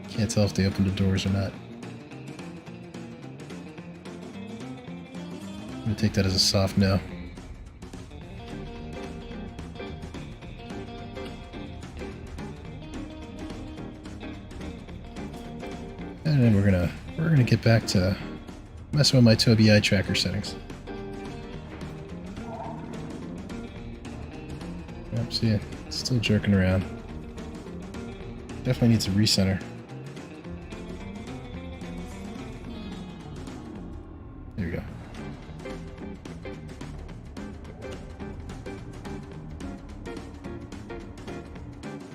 Speaker 2: Can't tell if they opened the doors or not. I'm gonna take that as a soft no. And then we're gonna get back to messing with my Tobii eye tracker settings. Yep, see it. Still jerking around. Definitely needs a recenter. There we go.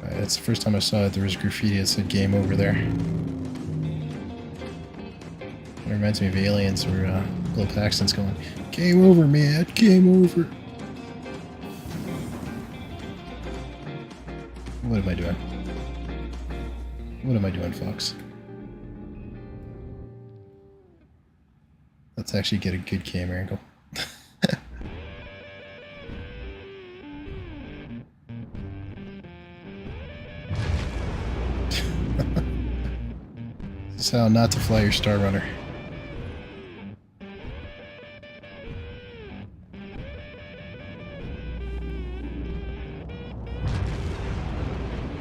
Speaker 2: Alright, that's the first time I saw it. There was graffiti that said game over there. It reminds me of Aliens where Bill Paxton's going, game over, man, game over. What am I doing? What am I doing, Fox? Let's actually get a good camera angle. This is how not to fly your Starrunner.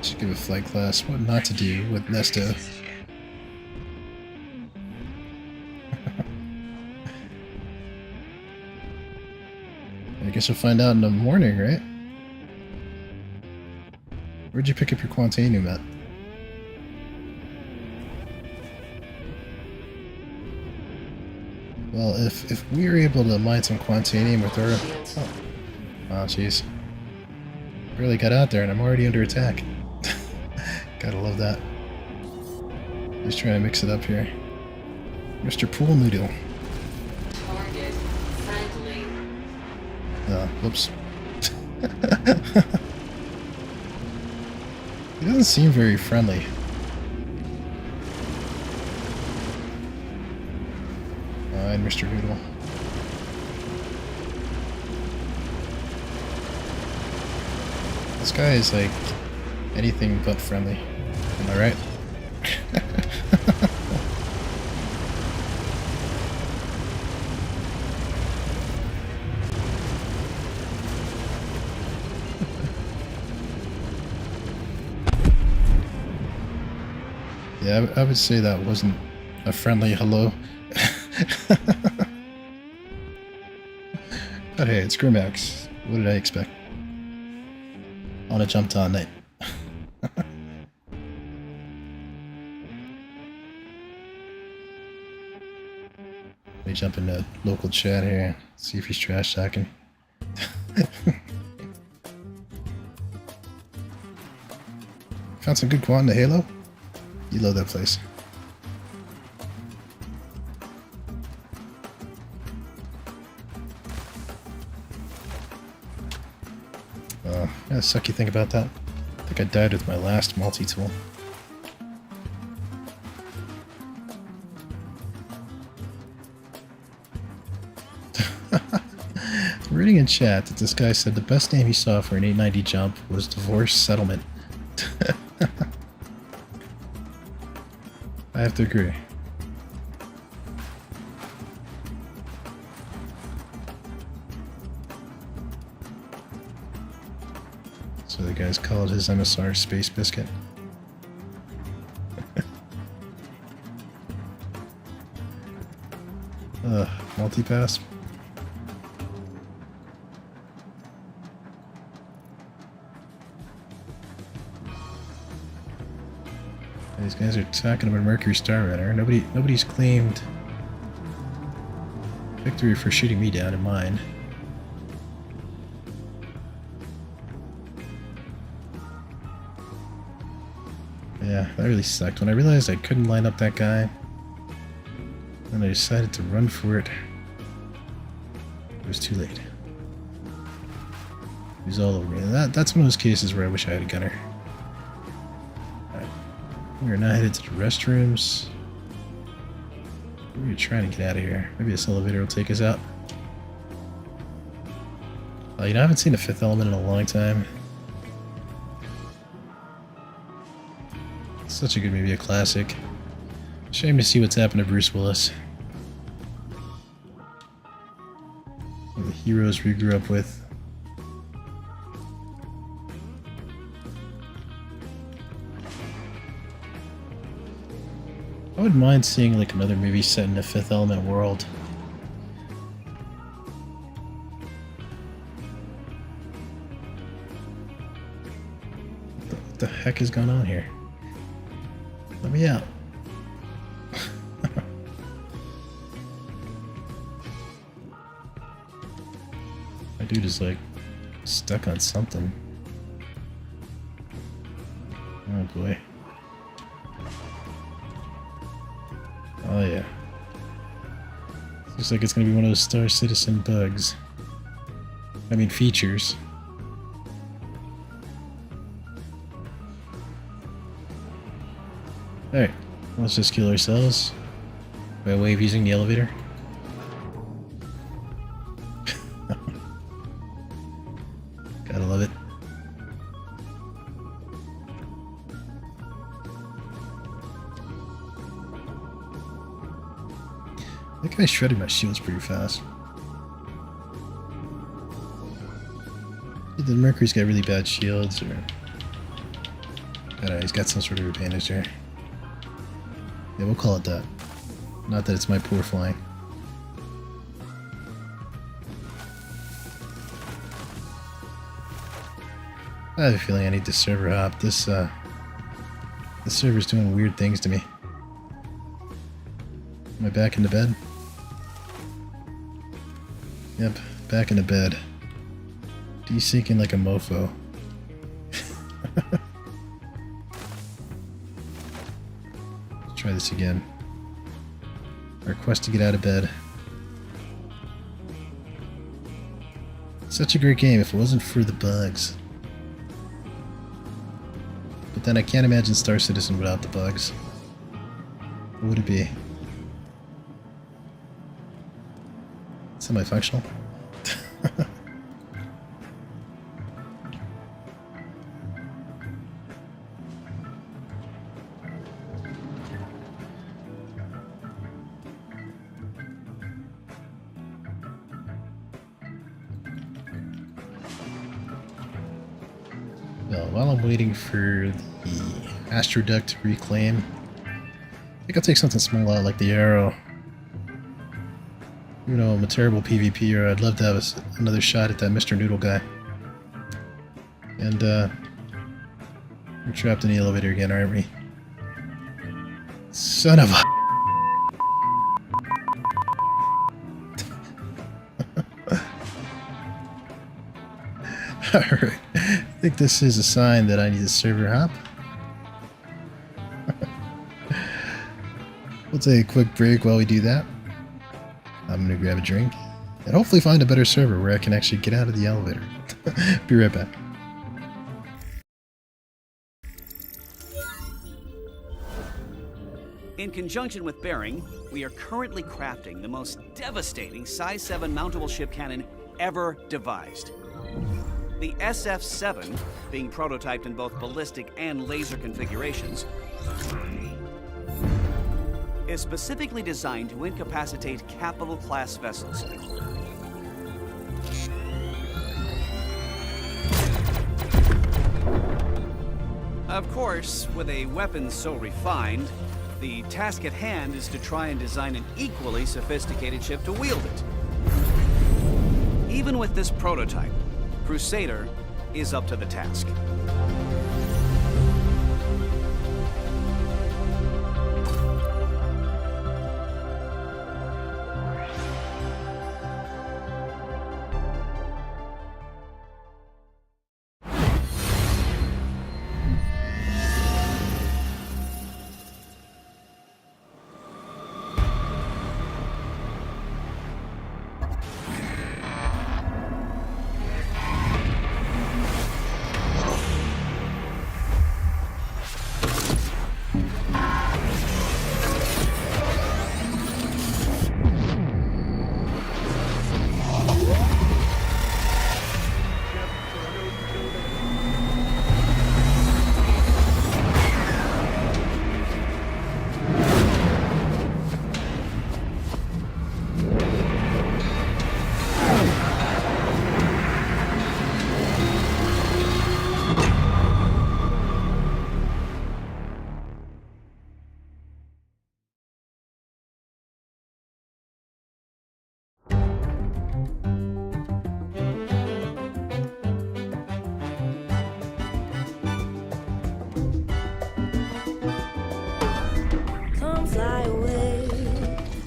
Speaker 2: Should give a flight class what not to do with Nesto. I guess you'll find out in the morning, right? Where'd you pick up your Quantanium at? Well, if we were able to mine some Quantanium with our... Oh, jeez. Barely got out there and I'm already under attack. Gotta love that. Just trying to mix it up here. Mr. Pool Noodle.
Speaker 8: Target friendly.
Speaker 2: Whoops. He doesn't seem very friendly. And Mr. Noodle. This guy is like anything but friendly. Am I right? Yeah, I would say that wasn't a friendly hello. But hey, it's Grimmax. What did I expect? On a jump on night. Let me jump into local chat here, see if he's trash talking. Found some good quant in the Halo? You love that place. Yeah, the sucky thing about that, I think I died with my last multi-tool. Reading in chat that this guy said the best name he saw for an 890 jump was Divorce Settlement. I have to agree. So the guys called his MSR Space Biscuit. Multipass. These guys are talking about Mercury Starrunner. Nobody's claimed victory for shooting me down in mine. Yeah, that really sucked. When I realized I couldn't line up that guy, then I decided to run for it. It was too late. He was all over me. And that's one of those cases where I wish I had a gunner. We are now headed to the restrooms. We're trying to get out of here. Maybe this elevator will take us out. You know, I haven't seen The Fifth Element in a long time. It's such a good movie, a classic. Shame to see what's happened to Bruce Willis. One of the heroes we grew up with. I wouldn't mind seeing like another movie set in a Fifth Element world. What the heck is going on here? Let me out. My dude is like stuck on something. Oh boy. Oh yeah. Looks like it's gonna be one of those Star Citizen bugs. I mean features. Alright, let's just kill ourselves by way of using the elevator. Gotta love it. That guy shredded my shields pretty fast. Either Mercury's got really bad shields, or I don't know, he's got some sort of advantage there. Yeah, we'll call it that. Not that it's my poor flying. I have a feeling I need to server hop. This server's doing weird things to me. Am I back into bed? Yep, back into bed. Desyncing like a mofo. Let's try this again. Our quest to get out of bed. Such a great game if it wasn't for the bugs. But then I can't imagine Star Citizen without the bugs. What would it be? Semi-functional. Well, while I'm waiting for the Astro to reclaim, think I'll take something small out like the arrow. You know, I'm a terrible PvPer. I'd love to have another shot at that Mr. Noodle guy. And, we're trapped in the elevator again, aren't we? Son of a... Alright, I think this is a sign that I need a server hop. We'll take a quick break while we do that. I'm gonna grab a drink and hopefully find a better server where I can actually get out of the elevator. Be right back.
Speaker 9: In conjunction with Bering, we are currently crafting the most devastating size 7 mountable ship cannon ever devised. The SF-7, being prototyped in both ballistic and laser configurations, is specifically designed to incapacitate capital-class vessels. Of course, with a weapon so refined, the task at hand is to try and design an equally sophisticated ship to wield it. Even with this prototype, Crusader is up to the task.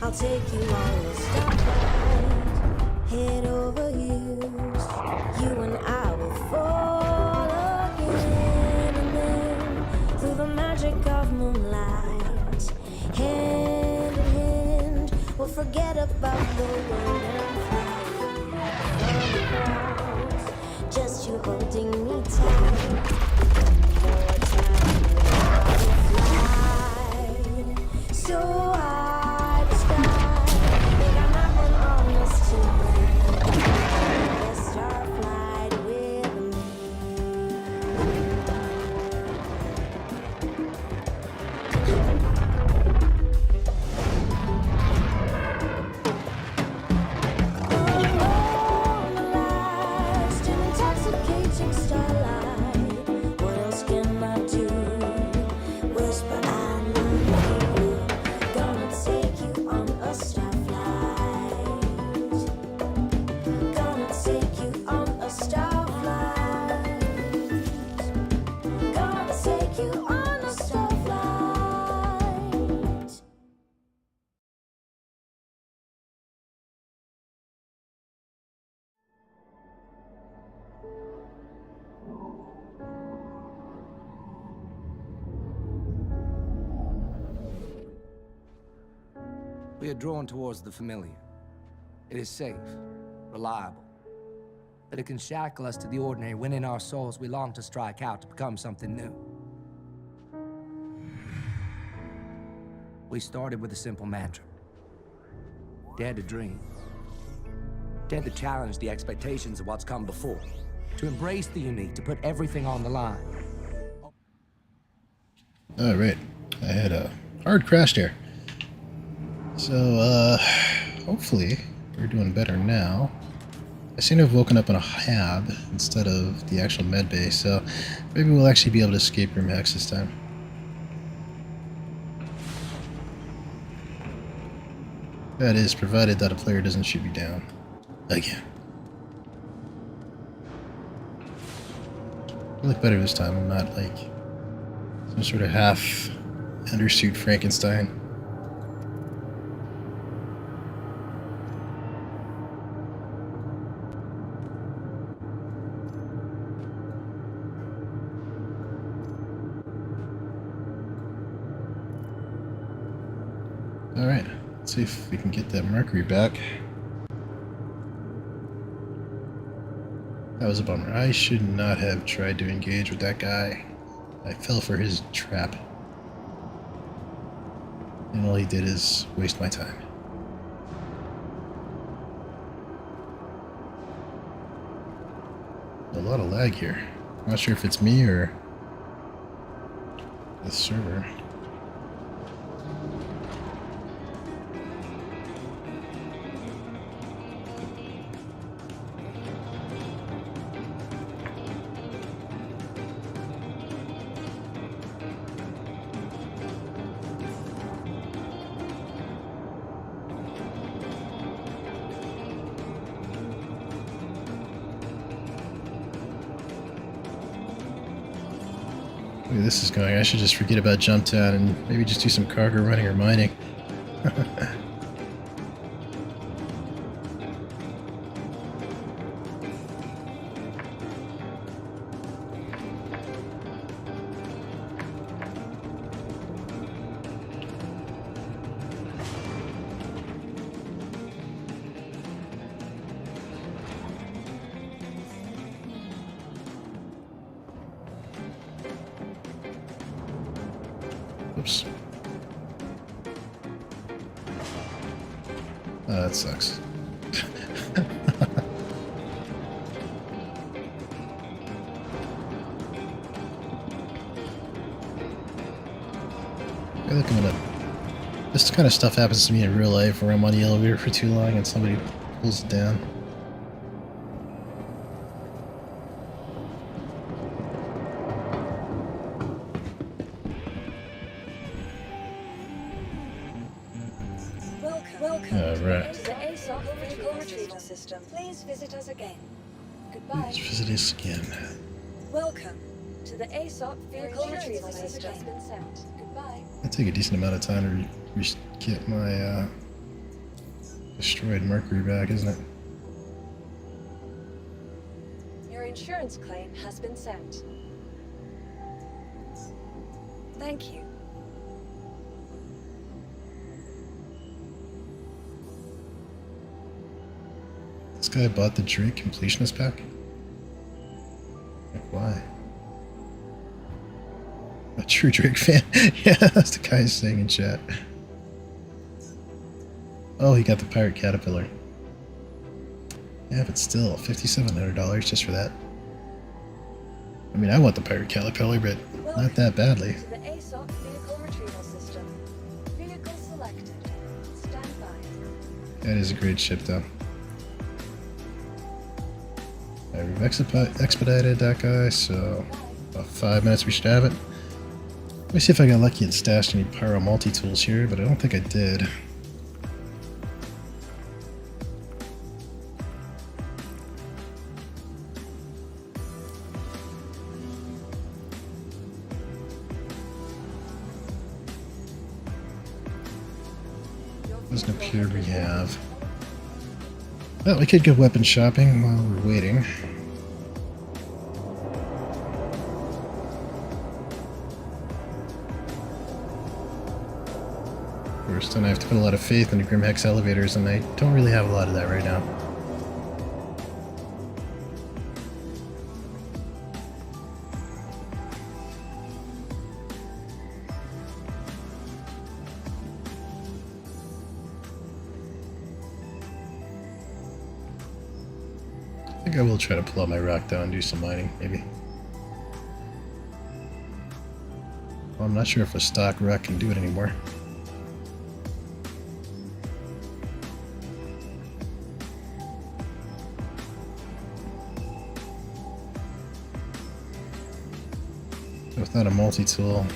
Speaker 10: I'll take you on a stoplight, head over heels. You and I will fall again, and then through the magic of moonlight, hand in hand, we'll forget about the world and fly from the clouds. Just you holding me tight. For a time I will fly so high.
Speaker 11: We are drawn towards the familiar. It is safe, reliable. But it can shackle us to the ordinary when in our souls we long to strike out to become something new. We started with a simple mantra. Dare to dream. Dare to challenge the expectations of what's come before. To embrace the unique, to put everything on the line.
Speaker 2: Alright, I had a hard crash there. So, hopefully we're doing better now. I seem to have woken up in a hab instead of the actual med bay, so maybe we'll actually be able to escape room X this time. That is, provided that a player doesn't shoot me down. Again. I look better this time. I'm not like some sort of half undersuit Frankenstein. Alright, let's see if we can get that Mercury back. That was a bummer. I should not have tried to engage with that guy. I fell for his trap. And all he did is waste my time. A lot of lag here. Not sure if it's me or the server. Look at this is going. I should just forget about Jump Town and maybe just do some cargo running or mining. Oops. That sucks. Hey, look at that. This kind of stuff happens to me in real life where I'm on the elevator for too long and somebody pulls it down.
Speaker 4: Welcome
Speaker 2: Right.
Speaker 4: to the ASOP vehicle retrieval system. Please visit us again. Goodbye.
Speaker 2: Let's visit us again.
Speaker 4: Welcome to the ASOP vehicle retrieval system. Has been sent. Goodbye.
Speaker 2: It'll take a decent amount of time to get my destroyed Mercury back, isn't it?
Speaker 4: Your insurance claim has been sent. Thank you.
Speaker 2: This guy bought the Drake completionist pack? Like, why? A true Drake fan? Yeah, that's the guy saying in chat. Oh, he got the Pirate Caterpillar. Yeah, but still, $5,700 just for that. I mean, I want the Pirate Caterpillar, but not that badly.
Speaker 4: To the ASOP vehicle retrieval system. Vehicle selected. Stand by.
Speaker 2: That is a great ship, though. Alright, we've expedited that guy, so about 5 minutes we should have it. Let me see if I got lucky and stashed any pyro multi-tools here, but I don't think I did. Doesn't appear we have. Well, we could go weapon shopping while we're waiting. First, then I have to put a lot of faith into Grimhex elevators, and I don't really have a lot of that right now. I think I will try to pull out my rock down and do some mining, maybe. Well, I'm not sure if a stock rock can do it anymore. Without a multi-tool,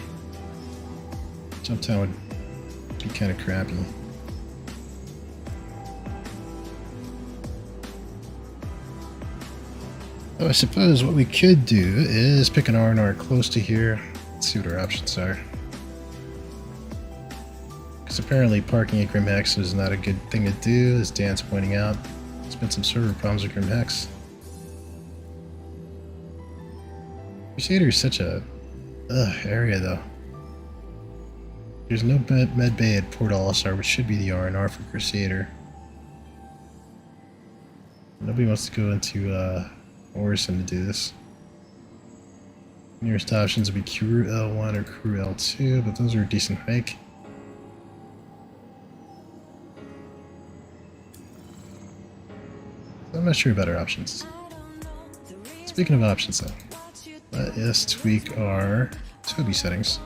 Speaker 2: Jump Town would be kind of crappy. So I suppose what we could do is pick an R&R close to here. Let's see what our options are. Because apparently parking at Grim Hex is not a good thing to do, as Dan's pointing out. There's been some server problems with Grim Hex. Crusader is such a area though. There's no med bay at Port All-Star, which should be the R&R for Crusader. Nobody wants to go into Orison to do this. Nearest options would be Crew L1 or Crew L2, but those are a decent hike. I'm not sure about our options. Speaking of options though, let us tweak our Toby settings.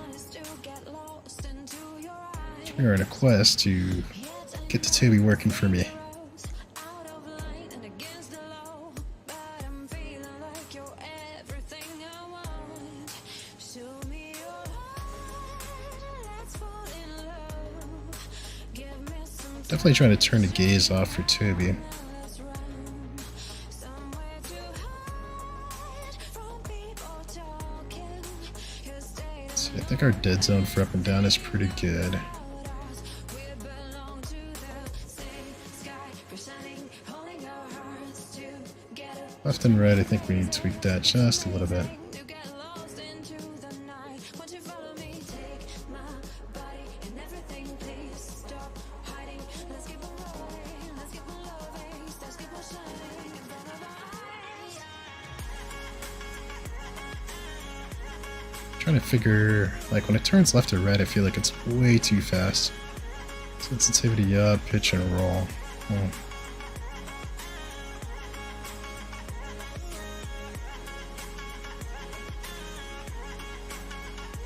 Speaker 2: We are in a quest to get the Toby working for me. Definitely trying to turn the gaze off for Toby. I think our dead zone for up and down is pretty good. Left and right, I think we need to tweak that just a little bit. Trying to figure, like when it turns left or right, I feel like it's way too fast. Sensitivity up, pitch and roll.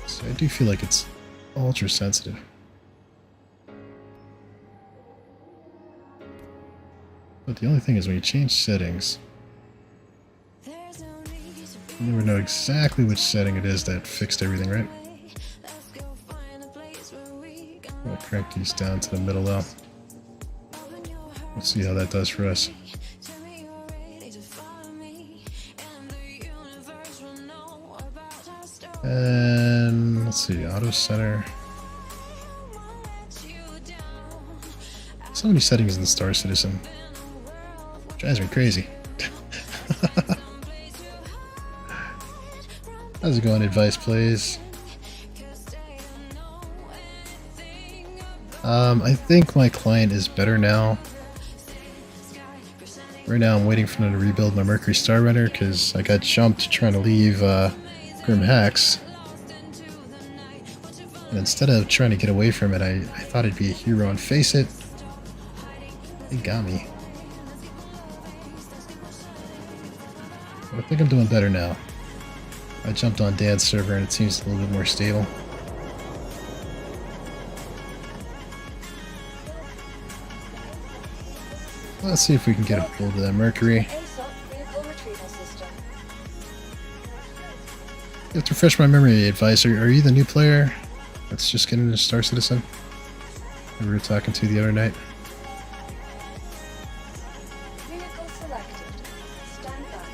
Speaker 2: So I do feel like it's ultra sensitive. But the only thing is when you change settings, you never know exactly which setting it is that fixed everything, right? I'm gonna crank these down to the middle though. Let's see how that does for us. And let's see, auto center. So many settings in the Star Citizen. Drives me crazy. How's it going, Advice Plays? I think my client is better now. Right now I'm waiting for them to rebuild my Mercury Starrunner because I got jumped trying to leave Grim Hex. And instead of trying to get away from it, I thought I'd be a hero and face it. They got me. But I think I'm doing better now. I jumped on Dan's server and it seems a little bit more stable. Let's see if we can get a hold of that Mercury. You have to refresh my memory, Advice. Are you the new player that's just getting into Star Citizen that we were talking to the other night?
Speaker 4: Vehicle selected. Stand by.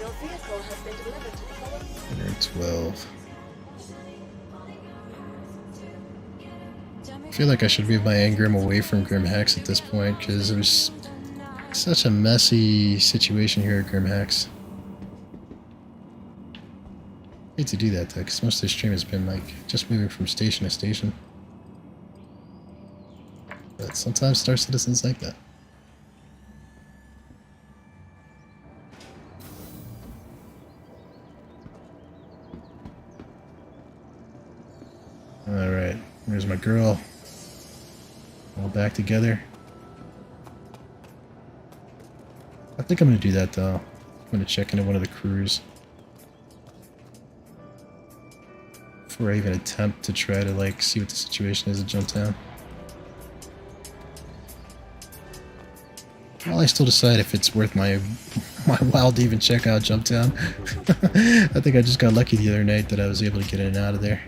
Speaker 4: Your vehicle has been delivered to the following.
Speaker 2: 112. I feel like I should move my engram away from Grim Hex at this point because it was such a messy situation here at Grim Hex. I hate to do that though, because most of the stream has been like just moving from station to station. But sometimes Star Citizen's like that. Alright, there's my girl. All back together. I think I'm going to do that though. I'm going to check into one of the crews before I even attempt to try to like see what the situation is at Jumptown. While I still decide if it's worth my while to even check out Jumptown. I think I just got lucky the other night that I was able to get in and out of there.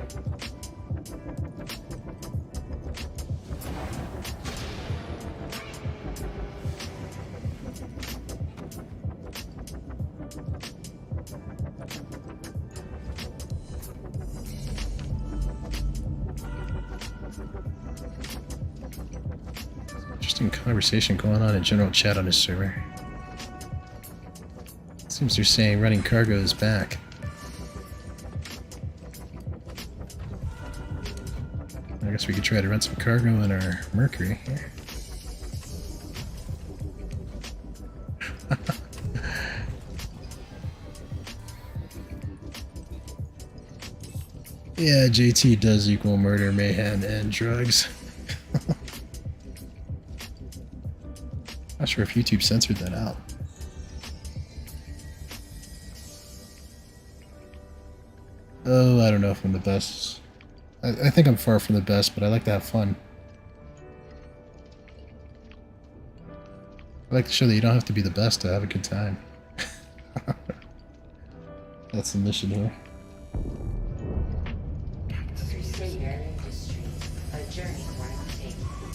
Speaker 2: Interesting conversation going on in general chat on this server. Seems they're saying running cargo is back. I guess we could try to run some cargo in our Mercury here. Yeah, JT does equal murder, mayhem, and drugs. Not sure if YouTube censored that out. Oh, I don't know if I'm the best. I think I'm far from the best, but I like to have fun. I like to show that you don't have to be the best to have a good time. That's the mission here.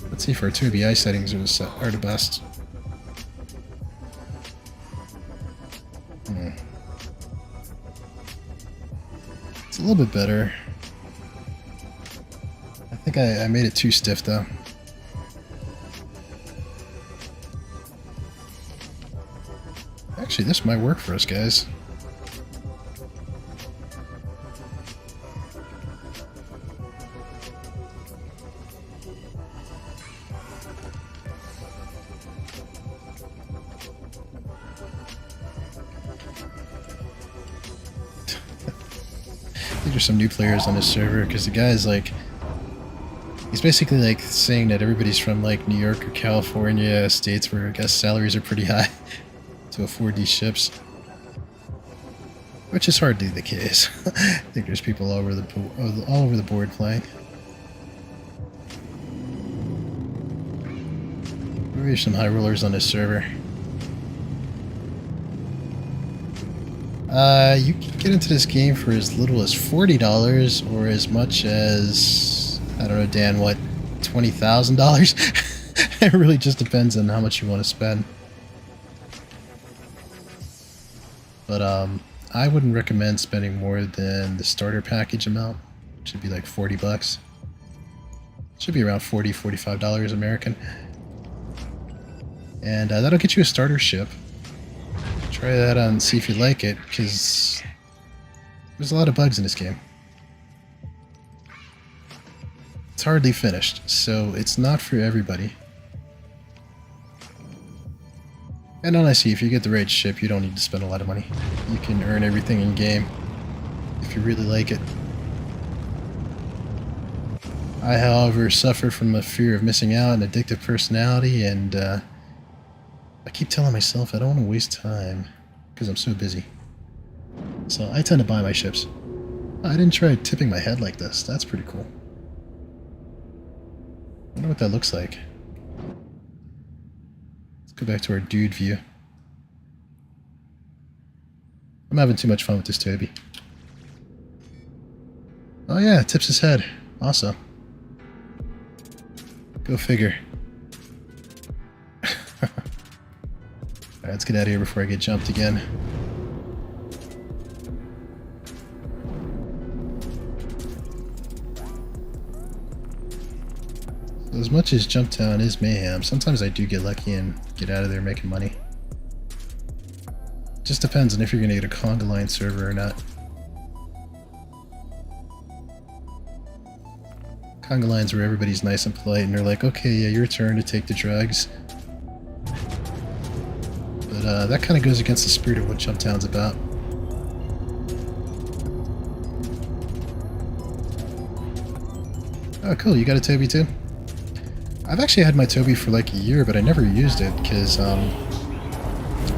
Speaker 2: Let's see if our 2BI settings are the best. It's a little bit better. I think I made it too stiff though. Actually, this might work for us, guys. These are some new players on this server because the guy's like, he's basically like saying that everybody's from like New York or California, states where I guess salaries are pretty high to afford these ships, which is hardly the case. I think there's people all over the board playing. Maybe some high rollers on this server. You can get into this game for as little as $40 or as much as, I don't know, Dan, what, $20,000? It really just depends on how much you want to spend. But I wouldn't recommend spending more than the starter package amount, which would be like 40 bucks. Should be around $40, $45 American. And that'll get you a starter ship. Try that out and see if you like it, because there's a lot of bugs in this game. It's hardly finished, so it's not for everybody. And honestly, if you get the right ship, you don't need to spend a lot of money. You can earn everything in game if you really like it. I, however, suffer from a fear of missing out, an addictive personality, and I keep telling myself I don't want to waste time because I'm so busy. So I tend to buy my ships. Oh, I didn't try tipping my head like this. That's pretty cool. I wonder what that looks like. Let's go back to our dude view. I'm having too much fun with this Toby. Oh yeah, tips his head. Awesome. Go figure. Alright, let's get out of here before I get jumped again. So as much as Jump Town is mayhem, sometimes I do get lucky and get out of there making money. Just depends on if you're going to get a conga line server or not. Conga lines where everybody's nice and polite and they're like, okay, yeah, your turn to take the drugs. But that kind of goes against the spirit of what Jump Town's about. Oh, cool, you got a Toby too? I've actually had my Toby for like a year, but I never used it because I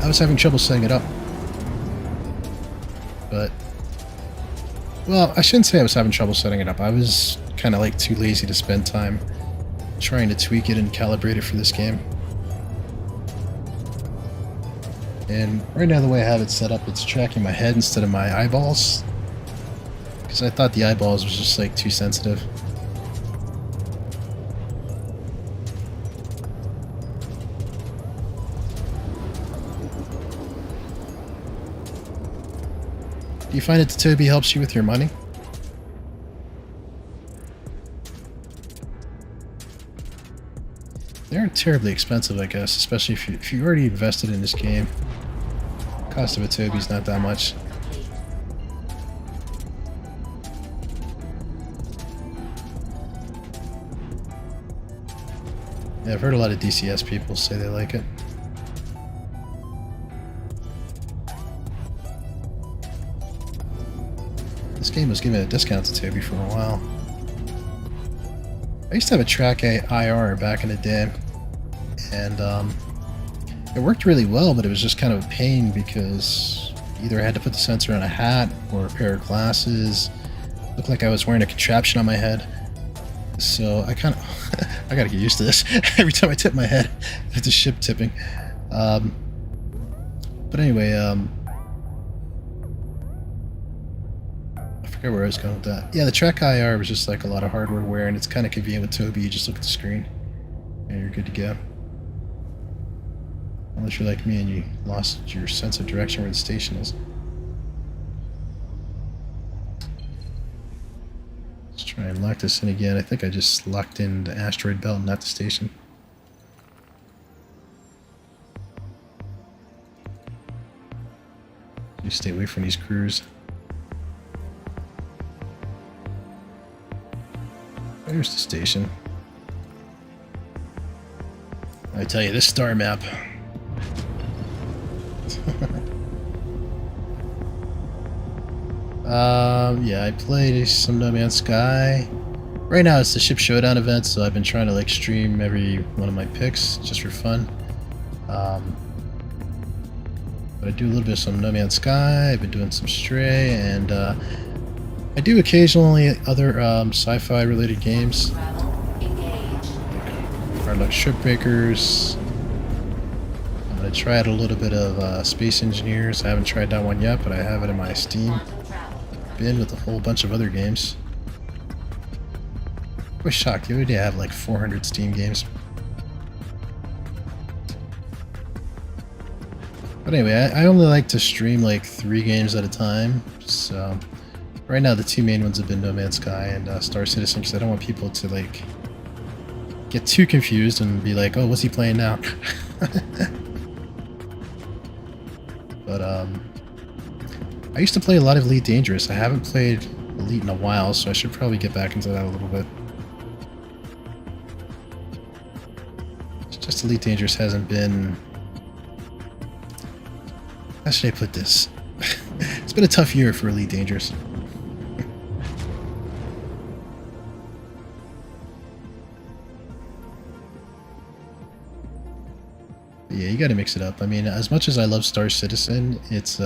Speaker 2: was having trouble setting it up. But, well, I shouldn't say I was having trouble setting it up. I was kind of like too lazy to spend time trying to tweak it and calibrate it for this game. And right now the way I have it set up, it's tracking my head instead of my eyeballs. Because I thought the eyeballs was just like too sensitive. Do you find that the Toby helps you with your money? They aren't terribly expensive, I guess, especially if you already invested in this game. Cost of a Toby's not that much. Yeah, I've heard a lot of DCS people say they like it. This game was given a discount to Toby for a while. I used to have a Track IR back in the day, and it worked really well, but it was just kind of a pain because either I had to put the sensor on a hat or a pair of glasses. It looked like I was wearing a contraption on my head. So I kind of I gotta get used to this. Every time I tip my head, it's a ship tipping. But anyway, I forget where I was going with that. Yeah, the Track IR was just like a lot of hardware wear, and it's kind of convenient with Toby. You just look at the screen, and you're good to go. Unless you're like me and you lost your sense of direction where the station is. Let's try and lock this in again. I think I just locked in the asteroid belt, not the station. You stay away from these crews. There's the station. I tell you, this star map. Yeah, I played some No Man's Sky. Right now it's the Ship Showdown event, so I've been trying to like stream every one of my picks just for fun. But I do a little bit of some No Man's Sky. I've been doing some Stray, and I do occasionally other sci-fi related games. Hard Luck Shipbreakers. I'm gonna try out a little bit of Space Engineers. I haven't tried that one yet, but I have it in my Steam bin with a whole bunch of other games. I was shocked. The other day I have like 400 Steam games. But anyway, I only like to stream like 3 games at a time. So right now the 2 main ones have been No Man's Sky and Star Citizen, because I don't want people to like get too confused and be like, oh, what's he playing now? But I used to play a lot of Elite Dangerous. I haven't played Elite in a while, so I should probably get back into that a little bit. It's just Elite Dangerous hasn't been... How should I put this? It's been a tough year for Elite Dangerous. Yeah, you gotta mix it up. I mean, as much as I love Star Citizen, it's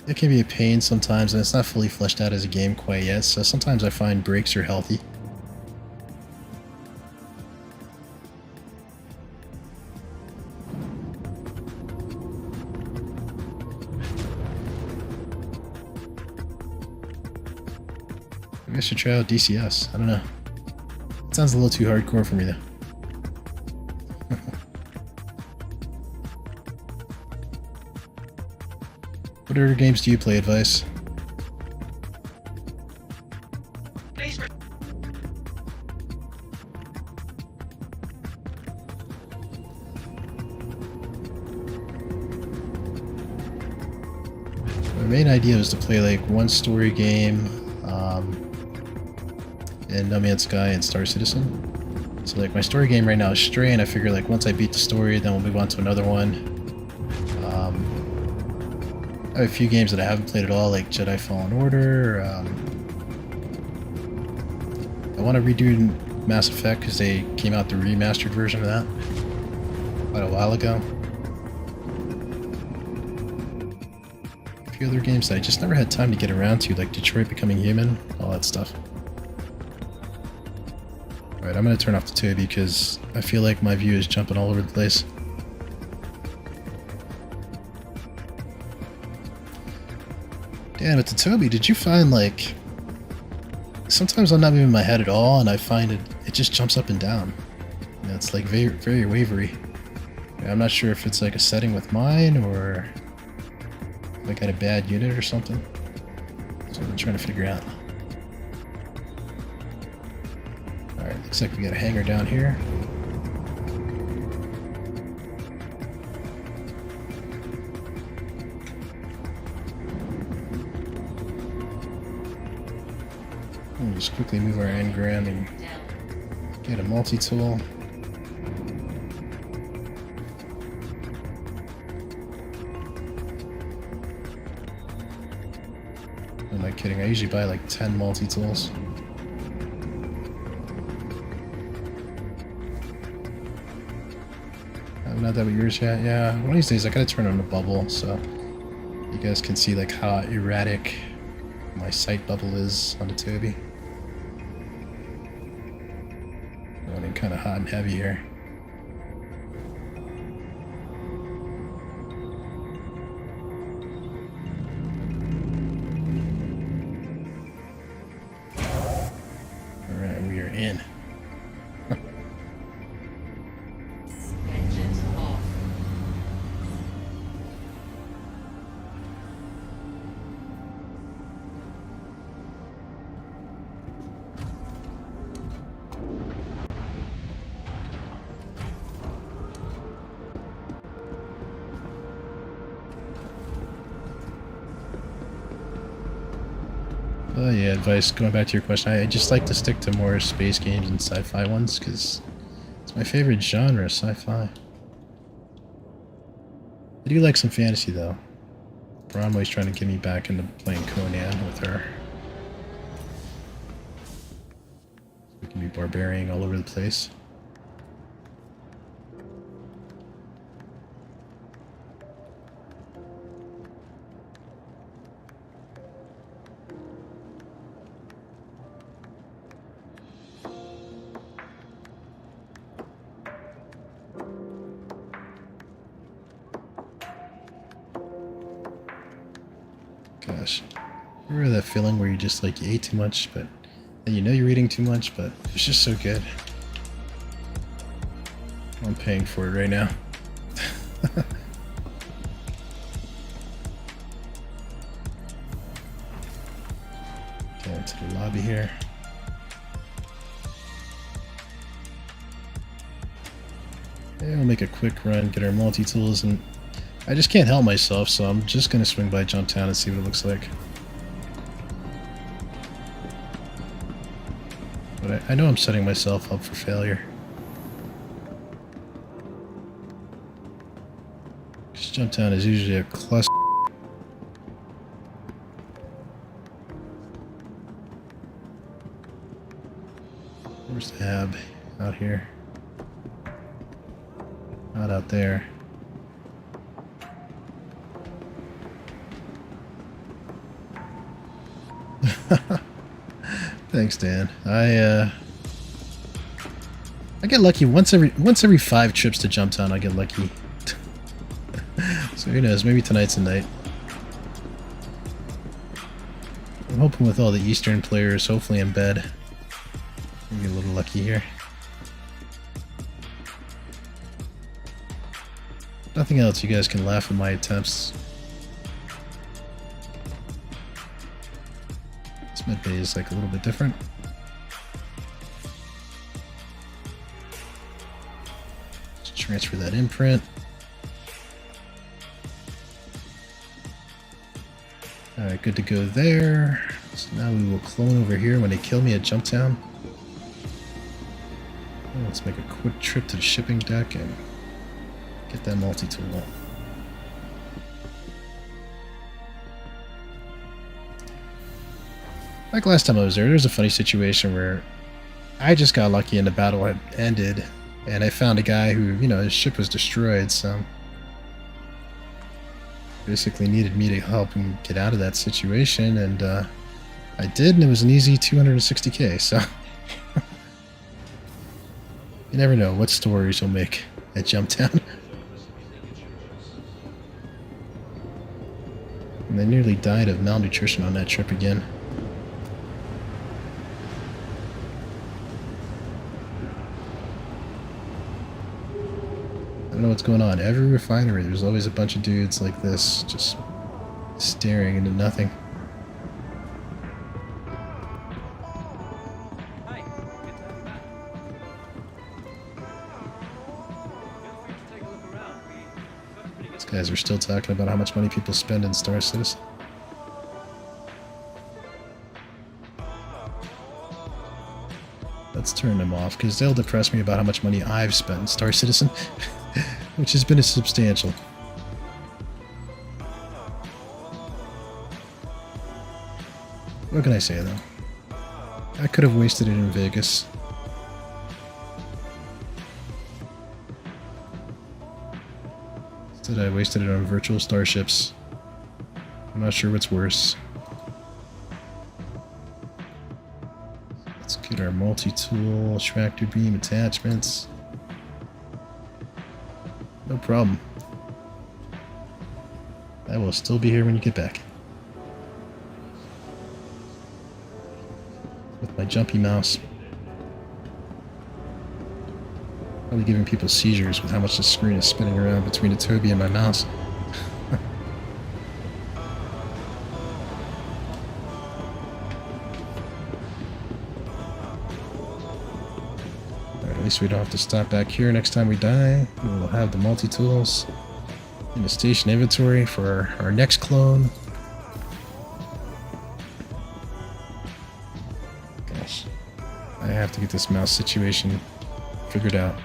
Speaker 2: it can be a pain sometimes, and it's not fully fleshed out as a game quite yet, so sometimes I find breaks are healthy. Maybe I should try out DCS. I don't know. It sounds a little too hardcore for me though. What other games do you play, Advice? My main idea was to play like one story game in No Man's Sky and Star Citizen. So like my story game right now is Stray, and I figure like once I beat the story, then we'll move on to another one. I have a few games that I haven't played at all, like Jedi Fallen Order. I want to redo Mass Effect because they came out the remastered version of that quite a while ago. A few other games that I just never had time to get around to, like Detroit Becoming Human, all that stuff. Alright, I'm going to turn off the Toby because I feel like my view is jumping all over the place. Damn, but the Toby, did you find like... Sometimes I'm not moving my head at all, and I find it just jumps up and down. You know, it's like very, very wavery. I'm not sure if it's like a setting with mine, or if I got a bad unit or something. So I'm trying to figure out. Alright, looks like we got a hangar down here. We'll just quickly move our engram and get a multi-tool. Am I kidding? I usually buy like 10 multi-tools. Not that what yours yet? Yeah, one of these days I gotta turn on the bubble so you guys can see like how erratic my sight bubble is on the Toby. Running kind of hot and heavy here. Alright, we are in.
Speaker 8: Engines off.
Speaker 2: Oh yeah, advice, going back to your question, I just like to stick to more space games and sci-fi ones, because it's my favorite genre, sci-fi. I do like some fantasy, though. Bromway's trying to get me back into playing Conan with her. We can be barbarian all over the place. Gosh, remember that feeling where you just like you ate too much, but then you know you're eating too much, but it's just so good. I'm paying for it right now. Okay, into the lobby here. Yeah, we'll make a quick run, get our multi-tools, and I just can't help myself, so I'm just going to swing by Jump Town and see what it looks like. But I know I'm setting myself up for failure. Because Jump Town is usually a cluster. Where's the hab? Out here. Not out there. Thanks, Dan. I get lucky once every 5 trips to Jump Town. I get lucky. So who knows? Maybe tonight's the night. I'm hoping with all the Eastern players, hopefully in bed, maybe a little lucky here. Nothing else. You guys can laugh at my attempts. Mid bay is like a little bit different. Just transfer that imprint. Alright, good to go there. So now we will clone over here when they kill me at Jump Town. Let's make a quick trip to the shipping deck and get that multi-tool. Like last time I was there was a funny situation where I just got lucky and the battle had ended, and I found a guy who, you know, his ship was destroyed, so basically needed me to help him get out of that situation, and I did, and it was an easy 260k, so you never know what stories you'll make at Jump Town. And I nearly died of malnutrition on that trip again. I don't know what's going on. Every refinery, there's always a bunch of dudes like this, just staring into nothing.
Speaker 9: Hi, good to have you back.
Speaker 2: Guys are still talking about how much money people spend in Star Citizen. Let's turn them off, because they'll depress me about how much money I've spent in Star Citizen, which has been substantial. What can I say, though? I could have wasted it in Vegas. Instead, I wasted it on virtual starships. I'm not sure what's worse. Let's get our multi-tool, tractor beam attachments. No problem. I will still be here when you get back. With my jumpy mouse. Probably giving people seizures with how much the screen is spinning around between the Toby and my mouse. Alright, at least we don't have to stop back here next time we die. We'll have the multi-tools in the station inventory for our next clone. Gosh, I have to get this mouse situation figured out.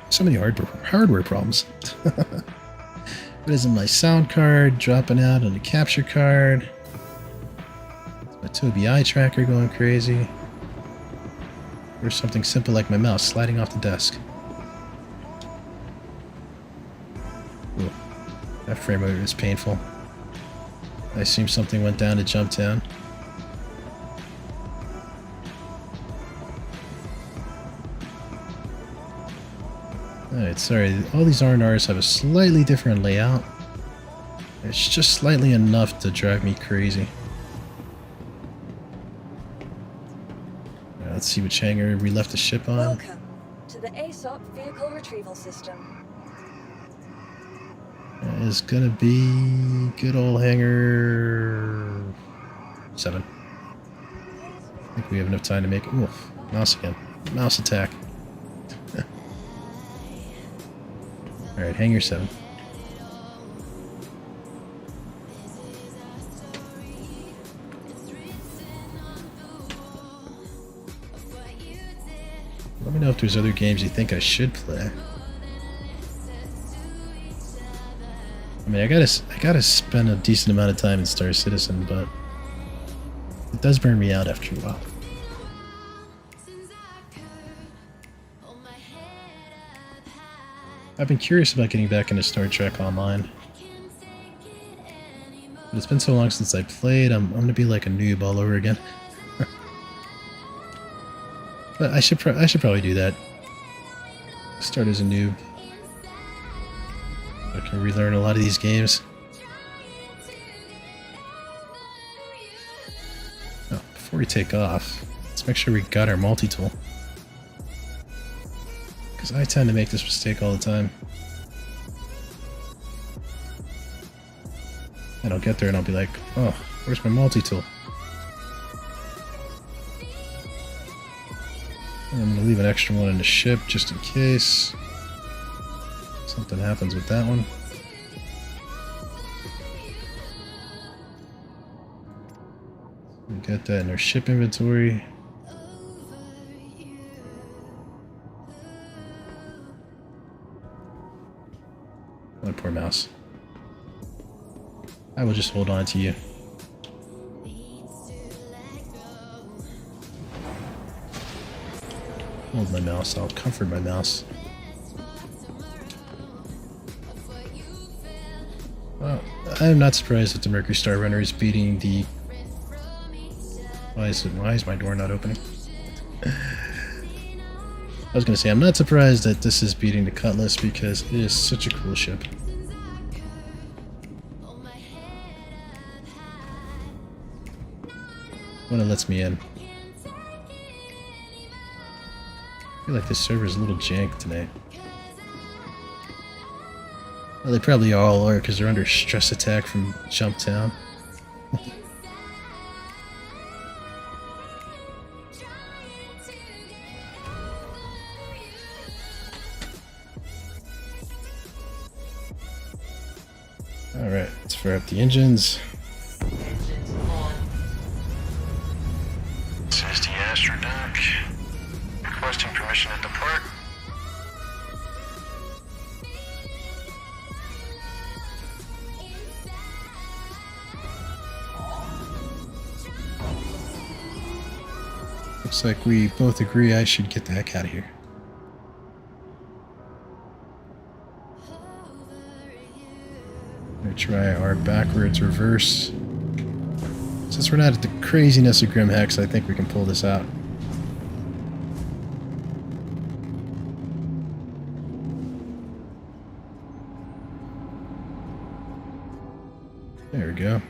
Speaker 2: So many hardware problems. What isn't my sound card dropping out on the capture card? My Toby eye tracker going crazy. Or something simple like my mouse sliding off the desk. Ooh, that frame rate is painful. I assume something went down to Jumptown. Alright, sorry, all these R&Rs have a slightly different layout. It's just slightly enough to drive me crazy. Let's see which hangar we left the ship on.
Speaker 4: Welcome to the ASOP Vehicle Retrieval System.
Speaker 2: That is gonna be good old hangar 7. I think we have enough time to make it. Oof, mouse again. Mouse attack. Alright, hangar 7. Let me know if there's other games you think I should play. I mean, I gotta spend a decent amount of time in Star Citizen, but it does burn me out after a while. I've been curious about getting back into Star Trek Online. But it's been so long since I played, I'm gonna be like a noob all over again. But I should probably do that. Start as a noob. I can relearn a lot of these games. Oh, before we take off, let's make sure we got our multi-tool. Because I tend to make this mistake all the time. And I'll get there and I'll be like, oh, where's my multi-tool? And I'm going to leave an extra one in the ship just in case something happens with that one. We got that in our ship inventory. My poor mouse. I will just hold on to you. Hold my mouse, I'll comfort my mouse. Well, I'm not surprised that the Mercury Starrunner is beating the... Why is my door not opening? I was gonna say, I'm not surprised that this is beating the Cutlass because it is such a cool ship. When it lets me in. I feel like this server is a little jank tonight. Well, they probably all are because they're under stress attack from Jumptown. fire up the engines.
Speaker 8: Engines on.
Speaker 7: This is the Astro dock. Requesting permission to depart.
Speaker 2: Looks like we both agree I should get the heck out of here. I'm gonna try our backwards reverse. Since we're not at the craziness of Grim Hex, I think we can pull this out. There we go.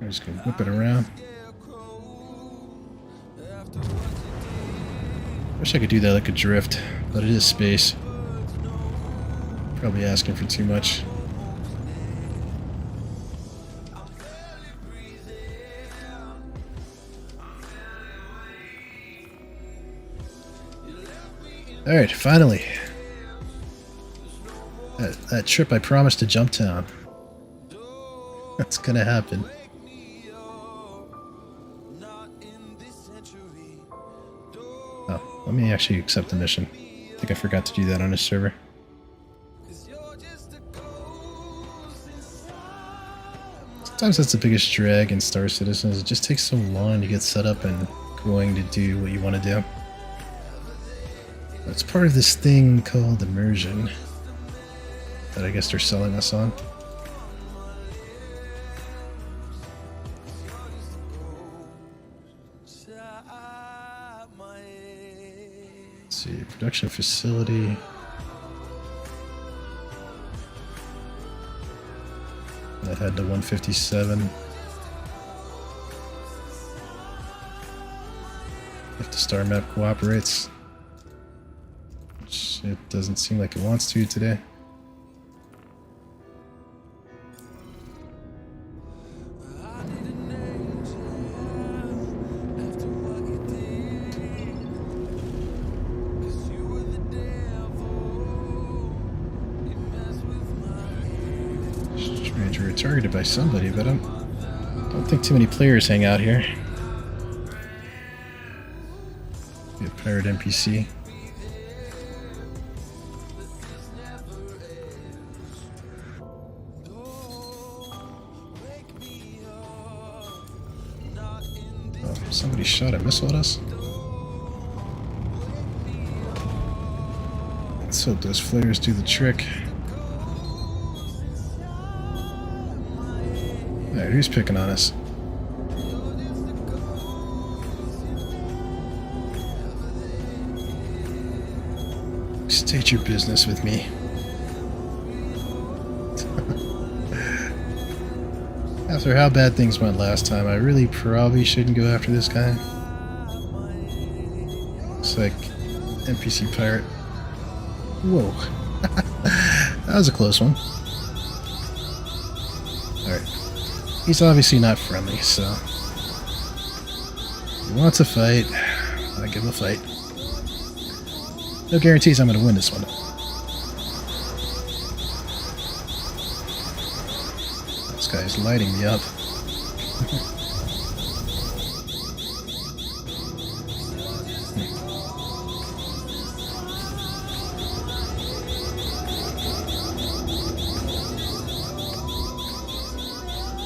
Speaker 2: I'm just gonna whip it around. Wish I could do that like a drift, but it is space. Probably asking for too much. Alright, finally. That trip I promised to Jump Town. That's gonna happen. Oh, let me actually accept the mission. I think I forgot to do that on this server. Sometimes that's the biggest drag in Star Citizen, is it just takes so long to get set up and going to do what you want to do. It's part of this thing called immersion that I guess they're selling us on. Let's see, production facility. That had the 157. If the star map cooperates. Which it doesn't seem like it wants to today. Strange, we were targeted by somebody, but I don't think too many players hang out here. Be a pirate NPC. Somebody shot a missile at us. Let's hope those flares do the trick. Alright, who's picking on us? State your business with me. After how bad things went last time, I really probably shouldn't go after this guy. Looks like NPC pirate. Whoa. That was a close one. Alright. He's obviously not friendly, so... He wants a fight. I give him a fight. No guarantees I'm going to win this one. This guy's lighting me up.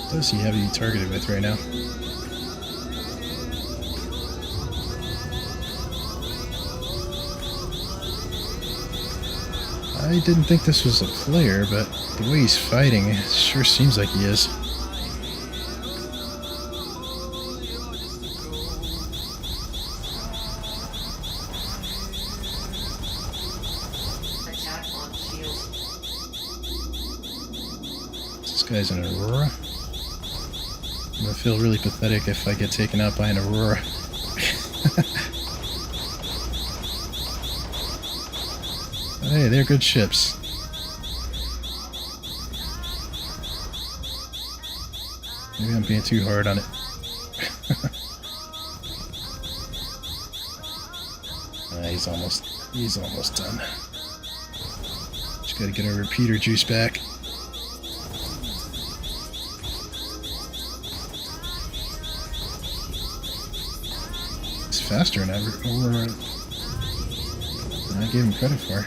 Speaker 2: What does he have you targeted with right now? I didn't think this was a player, but the way he's fighting, it sure seems like he is.
Speaker 8: Attack on shield.
Speaker 2: This guy's an Aurora. I'm gonna feel really pathetic if I get taken out by an Aurora. Hey, they're good ships. Maybe I'm being too hard on it. He's almost done. Just gotta get our repeater juice back. faster than I gave him credit for.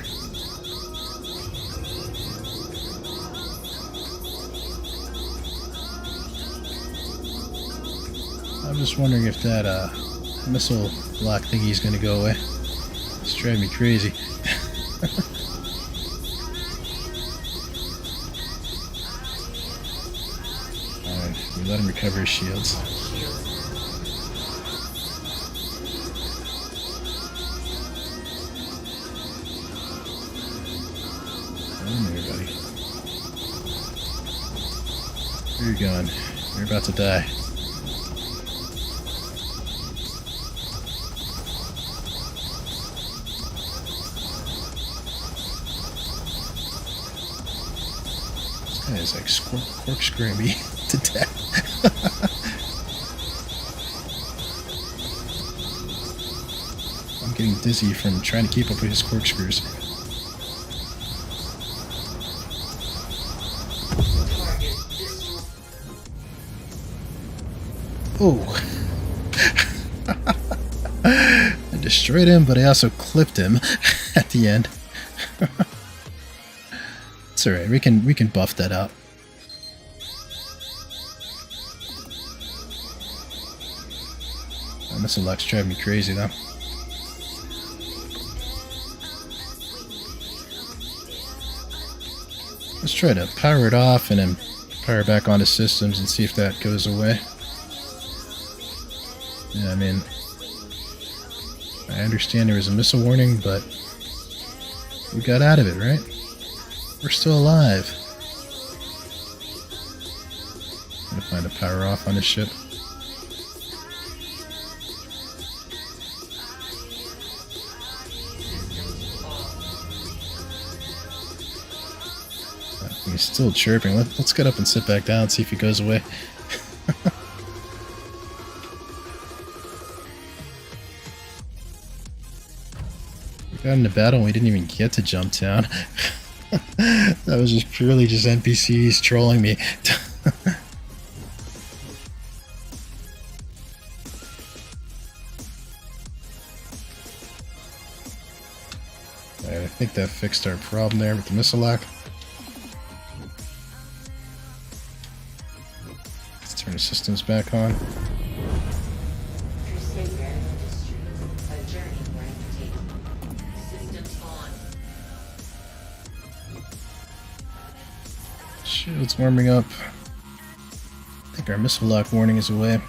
Speaker 2: I'm just wondering if that missile lock thingy is going to go away. It's driving me crazy. Alright, we let him recover his shields. Come here, buddy. Where are you going? You're about to die. This guy is like corkscrewing me to death. I'm getting dizzy from trying to keep up with his corkscrews. Oh. I destroyed him, but I also clipped him at the end. It's alright, we can buff that out. Missile lock's driving me crazy though. Let's try to power it off and then power back onto systems and see if that goes away. Yeah, I mean, I understand there was a missile warning, but we got out of it, right? We're still alive. I'm gonna find a power off on this ship. He's still chirping. Let's get up and sit back down and see if he goes away. We got into battle and we didn't even get to jump down. That was just purely just NPCs trolling me. Alright, I think that fixed our problem there with the missile lock. Let's turn the systems back on. Shield's warming up. I think our missile lock warning is away.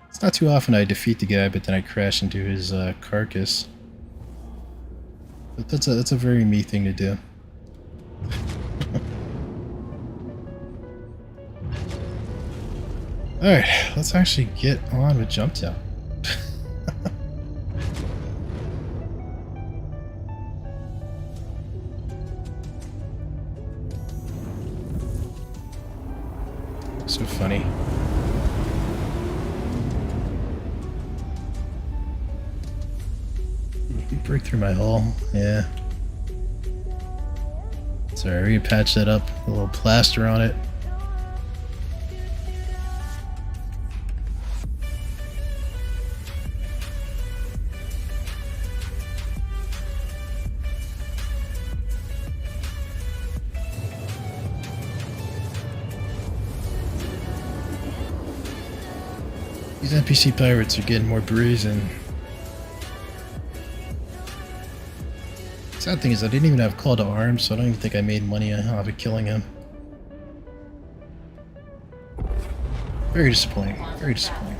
Speaker 2: It's not too often I defeat the guy, but then I crash into his carcass. But that's a very me thing to do. Alright, let's actually get on with Jump Town. So funny. You break through my hull, yeah. Sorry, we can patch that up, a little plaster on it. These NPC pirates are getting more brazen. Sad thing is I didn't even have call to arms, so I don't even think I made money off of killing him. Very disappointing. Very disappointing.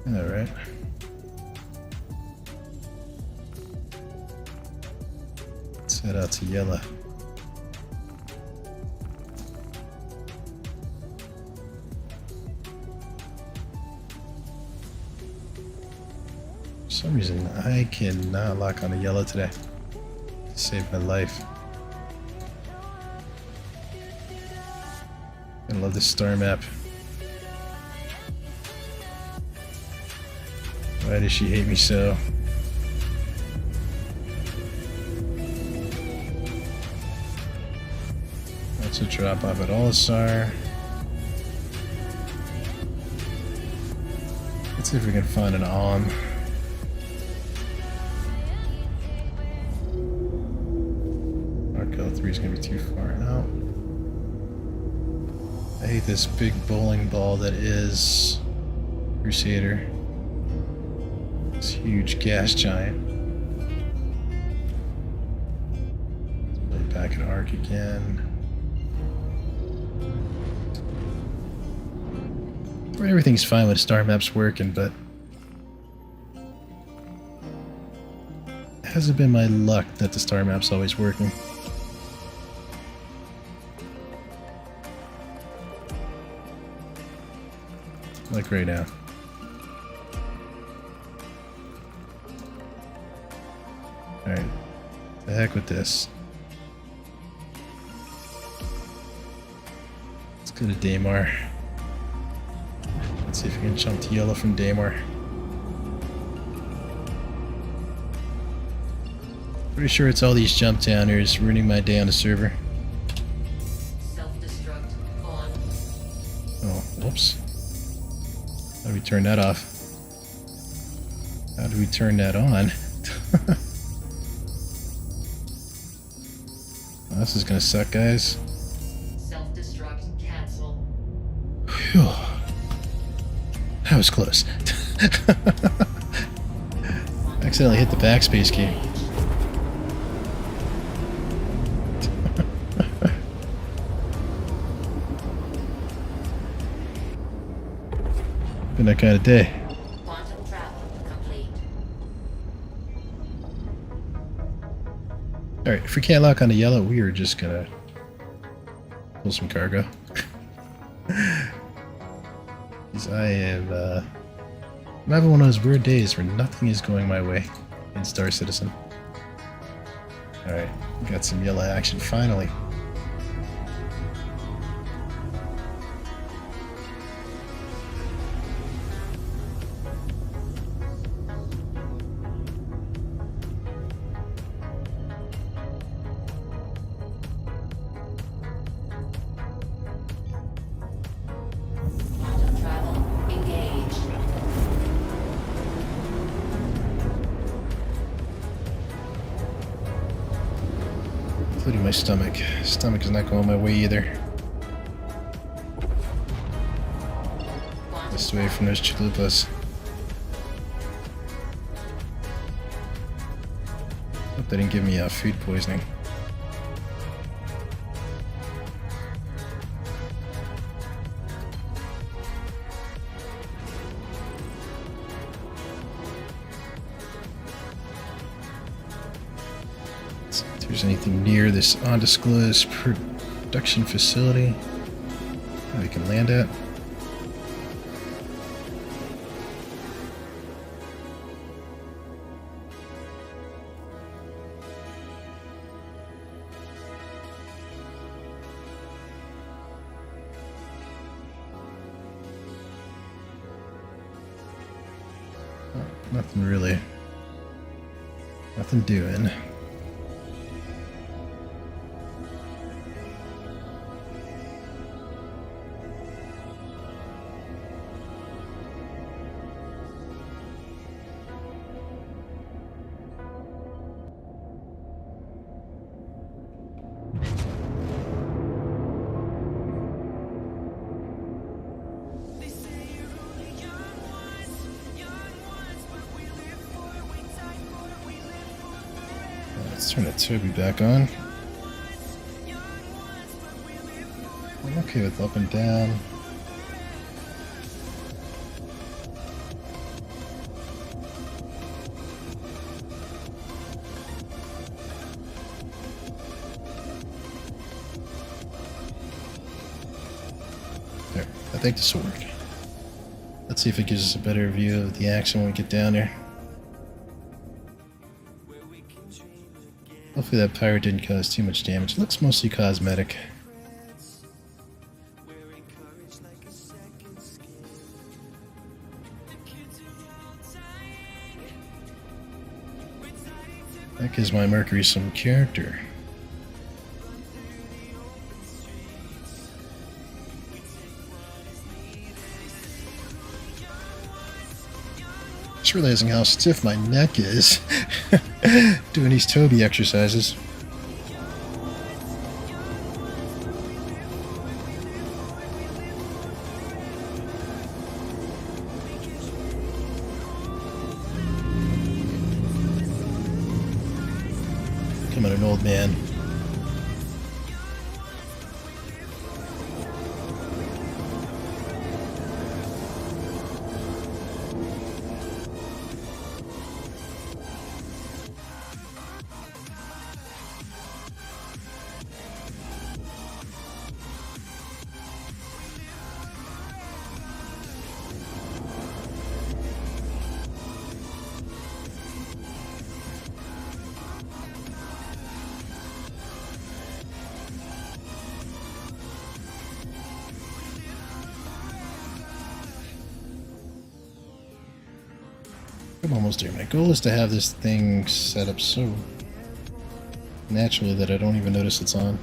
Speaker 2: Alright. Let's head out to Yella. For some reason, I cannot lock on a Yella today. To save my life. I love this star map. Why does she hate me so? That's a drop off at Olisar. Let's see if we can find an Alm. Arco 3 is going to be too far out. I hate this big bowling ball that is Crusader. This huge gas giant. Let's play back at Arc again. Everything's fine with star maps working, but it hasn't been my luck that the star map's always working. Like right now. Alright. The heck with this. Let's go to Daymar. Let's see if we can jump to yellow from Daymar. Pretty sure it's all these jump downers ruining my day on the server.
Speaker 8: Self-destruct on.
Speaker 2: Oh, whoops. How do we turn that off? How do we turn that on? Well, this is gonna suck, guys.
Speaker 8: Self-destruct cancel.
Speaker 2: Whew. That was close. Accidentally hit the backspace key. Been that kind of day.
Speaker 8: Quantum travel complete.
Speaker 2: Alright, if we can't lock on the yellow, we are just gonna pull some cargo. Because I'm having one of those weird days where nothing is going my way in Star Citizen. Alright, got some yellow action finally.
Speaker 8: Quantum travel engaged.
Speaker 2: Including my stomach. Stomach is not going my way either. Just away from those chalupas. Hope they didn't give me food poisoning. Let's see if there's anything near this undisclosed production facility that we can land at. Nothing really. Nothing doing. Let's turn that Toby back on. I'm okay with up and down. There, I think this will work. Let's see if it gives us a better view of the action when we get down there. Hopefully that pirate didn't cause too much damage. It looks mostly cosmetic. That gives my Mercury some character. Just realizing how stiff my neck is doing these Toby exercises. Becoming an old man. I'm almost there. My goal is to have this thing set up so naturally that I don't even notice it's on.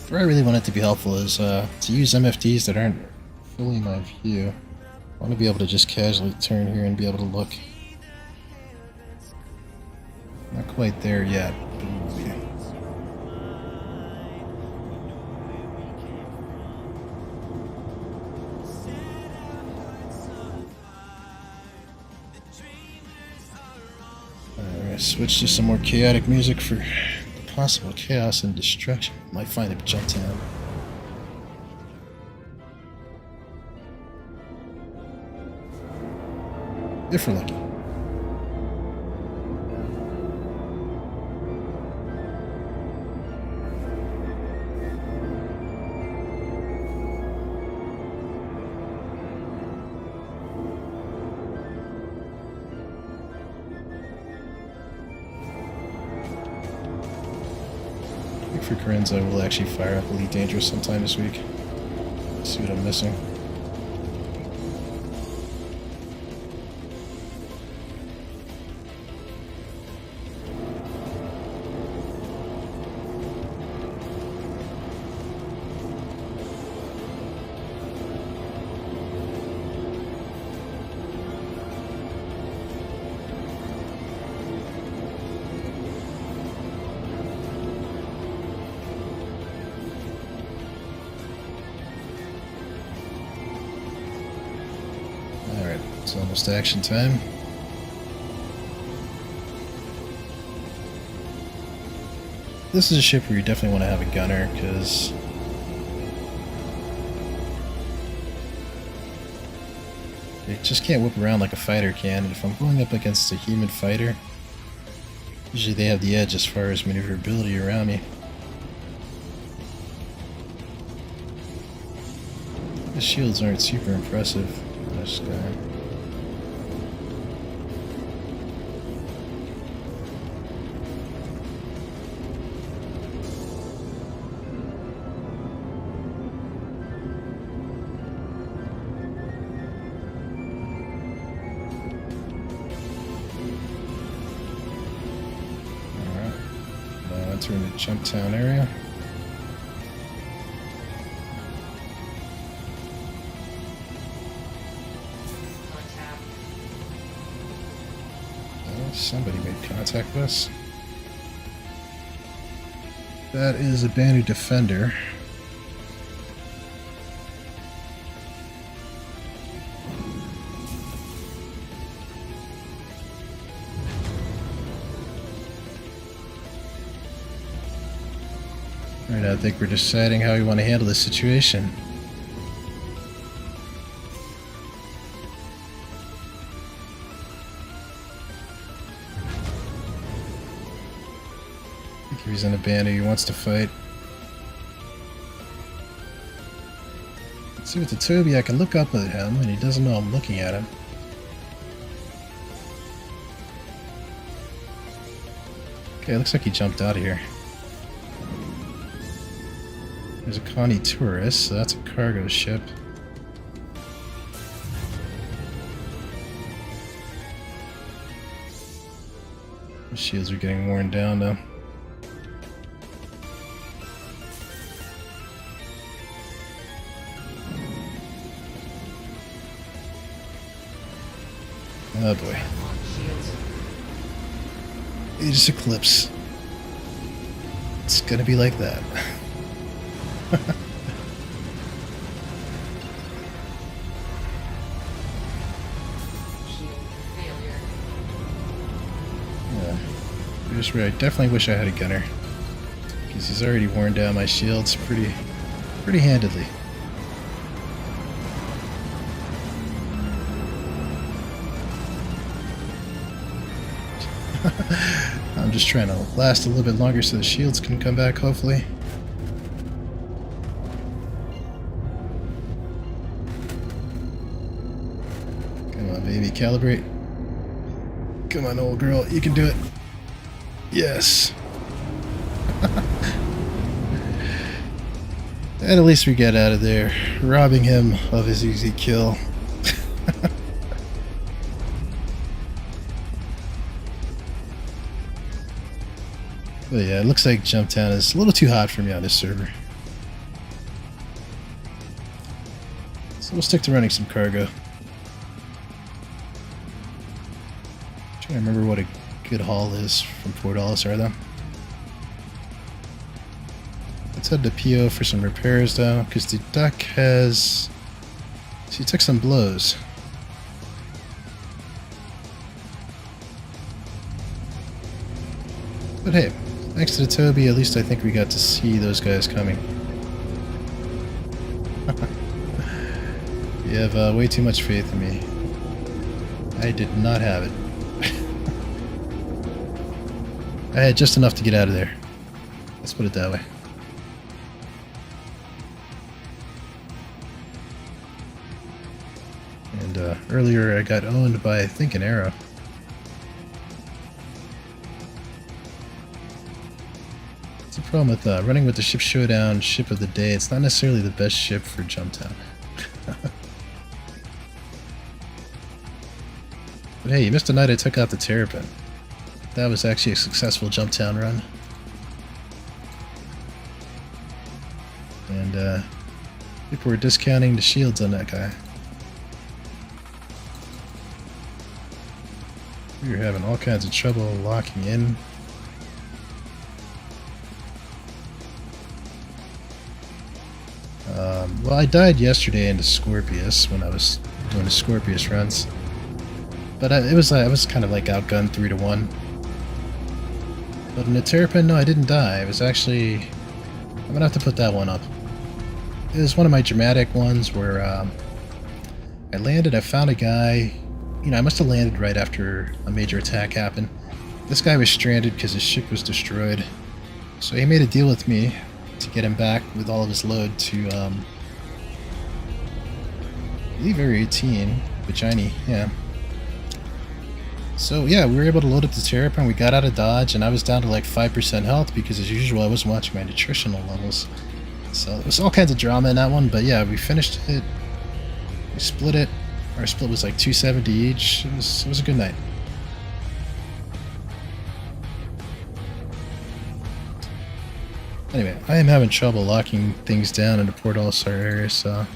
Speaker 2: Where I really want it to be helpful is to use MFDs that aren't fully in my view. I want to be able to just casually turn here and be able to look. Not quite there yet. Alright, switch to some more chaotic music for possible chaos and destruction. Might find a jump town. If we're lucky. For Corinne's, I will actually fire up Elite Dangerous sometime this week. See what I'm missing. It's almost action time. This is a ship where you definitely want to have a gunner, because you just can't whip around like a fighter can. And if I'm going up against a human fighter, usually they have the edge as far as maneuverability around me. The shields aren't super impressive on this guy. Entering the Jump Town area. Somebody made contact with us. That is a Banu Defender. Right, I think we're deciding how we want to handle this situation. I think he's in a band who wants to fight. Let's See, with the Toby, I can look up at him, and he doesn't know I'm looking at him. Okay, looks like he jumped out of here. There's a Connie tourist, so that's a cargo ship. The shields are getting worn down now. Oh boy. Aegis Eclipse. It's gonna be like that. Yeah. Just right. I definitely wish I had a gunner. Because he's already worn down my shields pretty handedly. I'm just trying to last a little bit longer so the shields can come back, hopefully. Come on, baby, calibrate. Come on, old girl, you can do it. Yes. And at least we get out of there, robbing him of his easy kill. But yeah, it looks like Jumptown is a little too hot for me on this server. So we'll stick to running some cargo. Trying to remember what a good haul is from Port Olisar though. Let's head to PO for some repairs though, because the duck has... She took some blows. But hey, thanks to the Toby, at least I think we got to see those guys coming. You have way too much faith in me. I did not have it. I had just enough to get out of there. Let's put it that way. And earlier I got owned by, I think, an arrow. It's a problem with running with the ship Showdown ship of the day. It's not necessarily the best ship for Jumptown. But hey, you missed a night I took out the Terrapin. That was actually a successful Jumptown run. And people were discounting the shields on that guy. We were having all kinds of trouble locking in. Well, I died yesterday into Scorpius when I was doing the Scorpius runs. But I was kind of like outgunned 3-1. But in the Terrapin, no, I didn't die. It was actually... I'm gonna have to put that one up. It was one of my dramatic ones where I landed, I found a guy... You know, I must have landed right after a major attack happened. This guy was stranded because his ship was destroyed. So he made a deal with me to get him back with all of his load to, I believe Area 18, Vagini, yeah. So yeah, we were able to load up the Terrapin, we got out of dodge, and I was down to like 5% health because as usual I wasn't watching my nutritional levels. So there was all kinds of drama in that one, but yeah, we finished it, we split it, our split was like 270 each, it was a good night. Anyway, I am having trouble locking things down in the Port Olisar area, so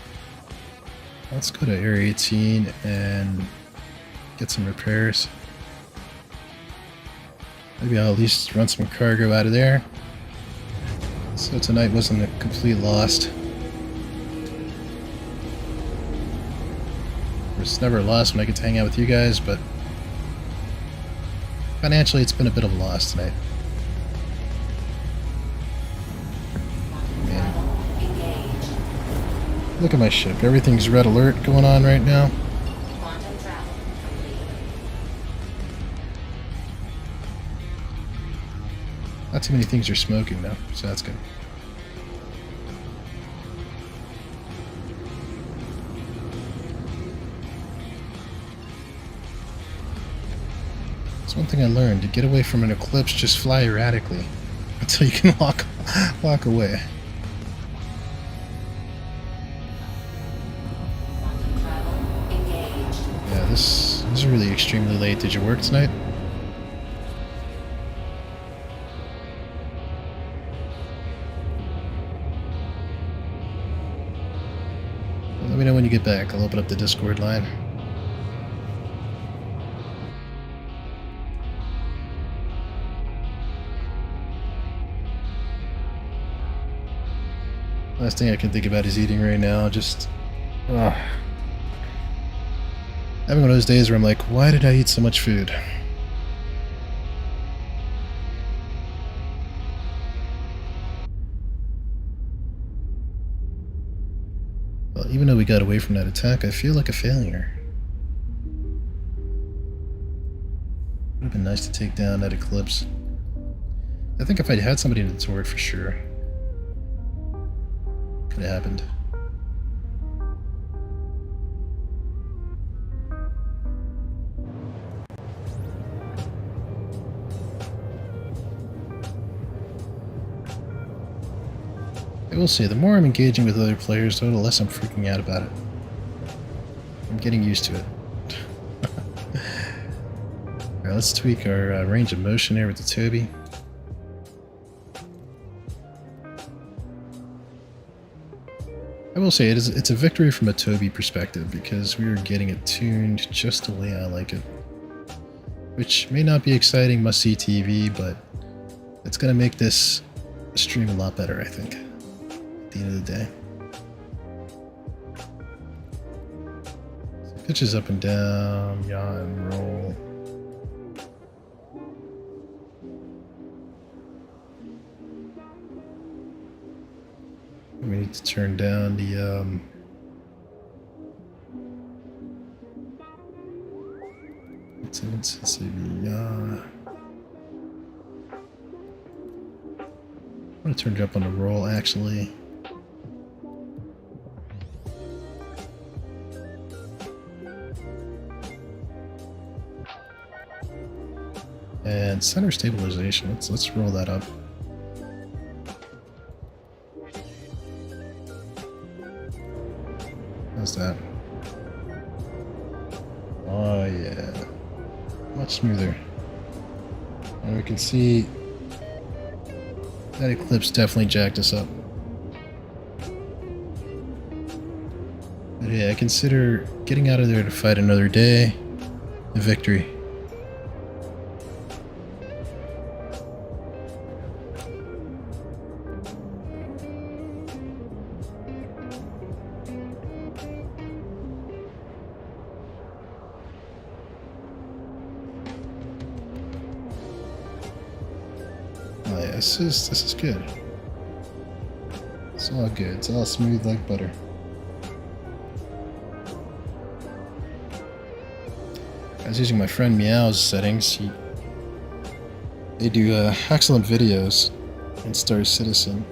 Speaker 2: let's go to Area 18 and get some repairs. Maybe I'll at least run some cargo out of there. So tonight wasn't a complete loss. It's never a loss when I get to hang out with you guys, but financially it's been a bit of a loss tonight. Look at my ship. Everything's red alert going on right now. Not too many things are smoking though, so that's good. That's one thing I learned. To get away from an eclipse, just fly erratically until you can walk away.
Speaker 8: Quantum travel engaged.
Speaker 2: Yeah, this is really extremely late. Did you work tonight? Let me know when you get back. I'll open up the Discord line. Last thing I can think about is eating right now. Just having one of those days where I'm like, why did I eat so much food? Well, even though we got away from that attack, I feel like a failure. Would have been nice to take down that eclipse. I think if I'd had somebody in the turret for sure. Could have happened. I will say, the more I'm engaging with other players, though, the less I'm freaking out about it. I'm getting used to it. Alright, let's tweak our range of motion here with the Toby. I will say, it's a victory from a Toby perspective, because we are getting it tuned just the way I like it. Which may not be exciting, must-see TV, but it's going to make this stream a lot better, I think. At the end of the day. So pitches up and down, yaw and roll. We need to turn down the intensity. I want to turn it up on the roll, actually. And center stabilization. Let's roll that up. How's that? Oh yeah, much smoother. And we can see that eclipse definitely jacked us up. But yeah, I consider getting out of there to fight another day a victory. Oh yeah, this is good. It's all good. It's all smooth like butter. I was using my friend Meow's settings. They do excellent videos in Star Citizen,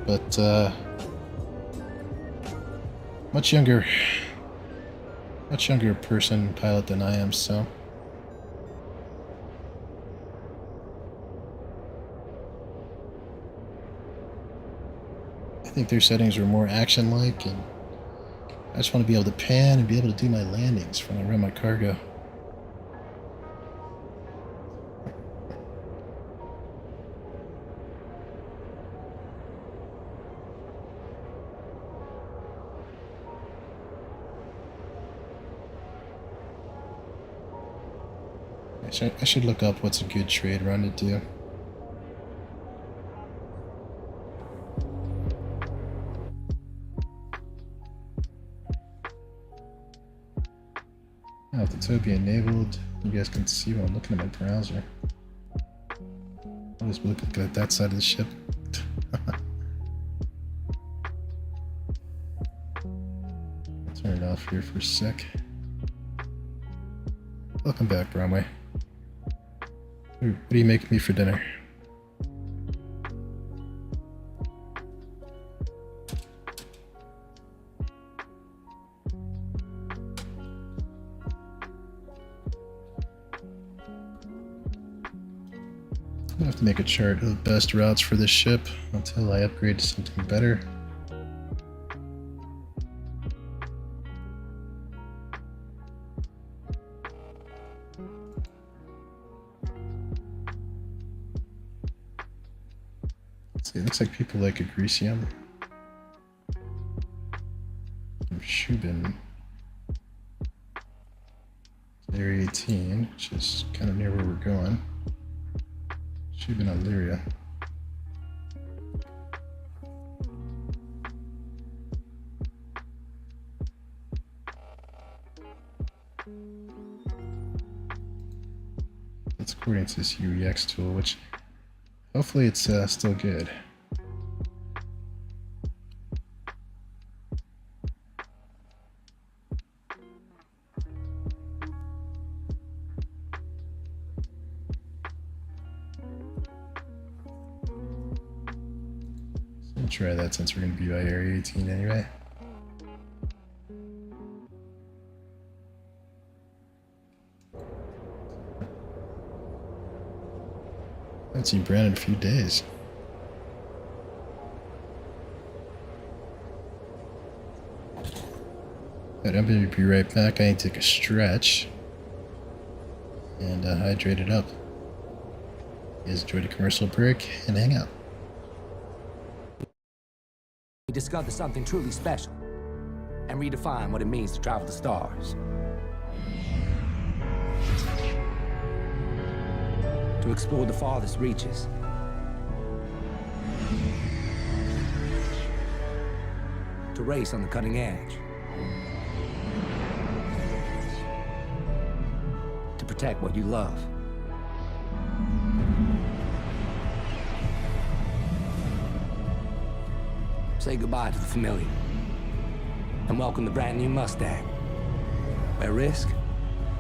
Speaker 2: but much younger person pilot than I am, so. I think their settings are more action-like, and I just want to be able to pan and be able to do my landings when I run my cargo. I should look up what's a good trade run to do. I have the Toby enabled. You guys can see when I'm looking at my browser. I'll just look at that side of the ship. Turn it off here for a sec. Welcome back, Bromway. What are you making me for dinner? I have to make a chart of the best routes for this ship until I upgrade to something better. Let's see, it looks like people like Agricium. Shubin. Area 18, which is kind of near where we're going. Shubin Illyria. That's according to this UEX tool, which hopefully it's still good. We'll try that since we're going to be by Area 18 anyway. I haven't seen Brandon in a few days. Alright, I'm going to be right back. I need to take a stretch and hydrate it up. You guys enjoyed a commercial break and hang out.
Speaker 11: We discovered something truly special and redefine what it means to travel the stars. To explore the farthest reaches. To race on the cutting edge. To protect what you love. Say goodbye to the familiar and welcome the brand new Mustang, where risk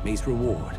Speaker 11: meets reward.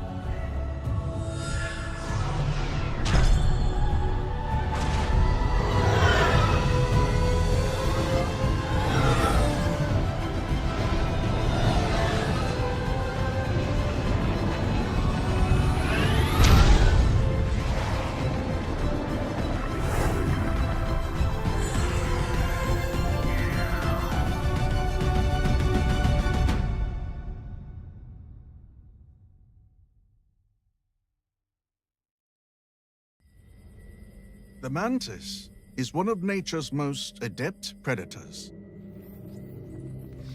Speaker 12: The mantis is one of nature's most adept predators.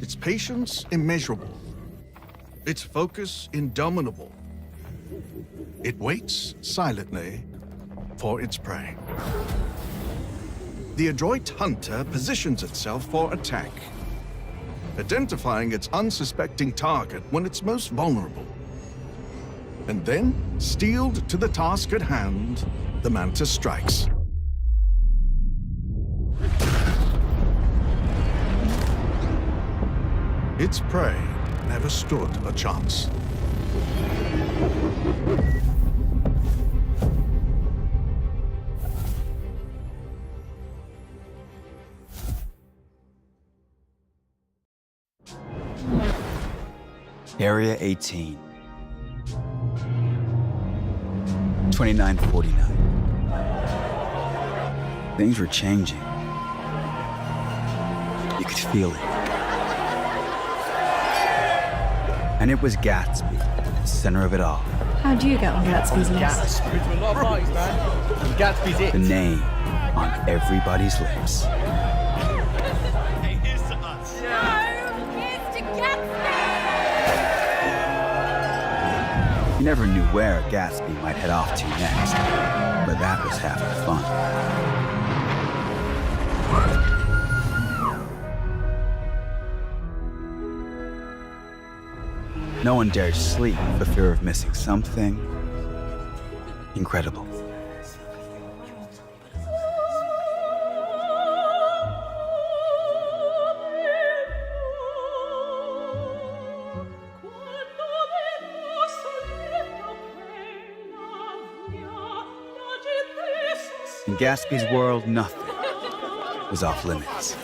Speaker 12: Its patience immeasurable. Its focus indomitable. It waits silently for its prey. The adroit hunter positions itself for attack, identifying its unsuspecting target when it's most vulnerable. And then, steeled to the task at hand, the mantis strikes. Its prey never stood a chance.
Speaker 13: Area 18. 2949. Things were changing. You could feel it. And it was Gatsby, the center of it all.
Speaker 14: How'd you get on Gatsby's list?
Speaker 13: Gatsby's it. The name on everybody's lips.
Speaker 10: Hey, here's to us. No, here's to Gatsby!
Speaker 13: You never knew where Gatsby might head off to next, but that was half the fun. No one dared sleep for fear of missing something incredible. In Gatsby's world, nothing was off limits.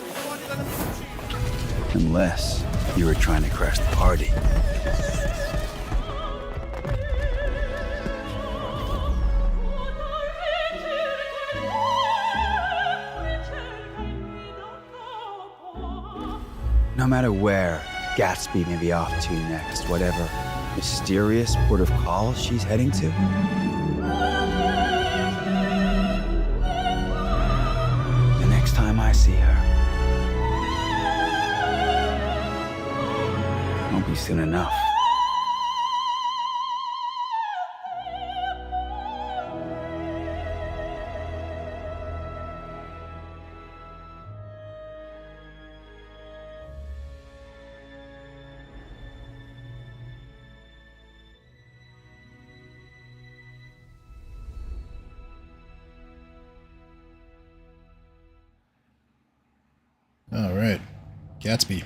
Speaker 13: Unless you were trying to crash the party. No matter where Gatsby may be off to next, whatever mysterious port of call she's heading to, the next time I see her, it won't be soon enough.
Speaker 2: Alright. Gatsby.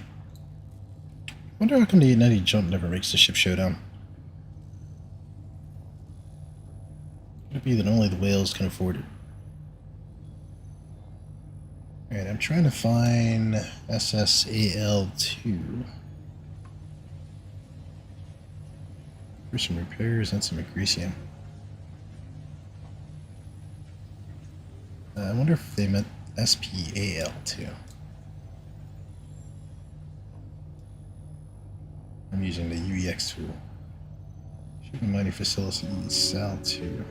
Speaker 2: Wonder how come the 890 jump never makes the ship Showdown. Could it be that only the whales can afford it? Alright, I'm trying to find SSAL2. For some repairs and some Agresium. I wonder if they meant SPAL2. I'm using the UEX tool. Shipping mining facility SAL2.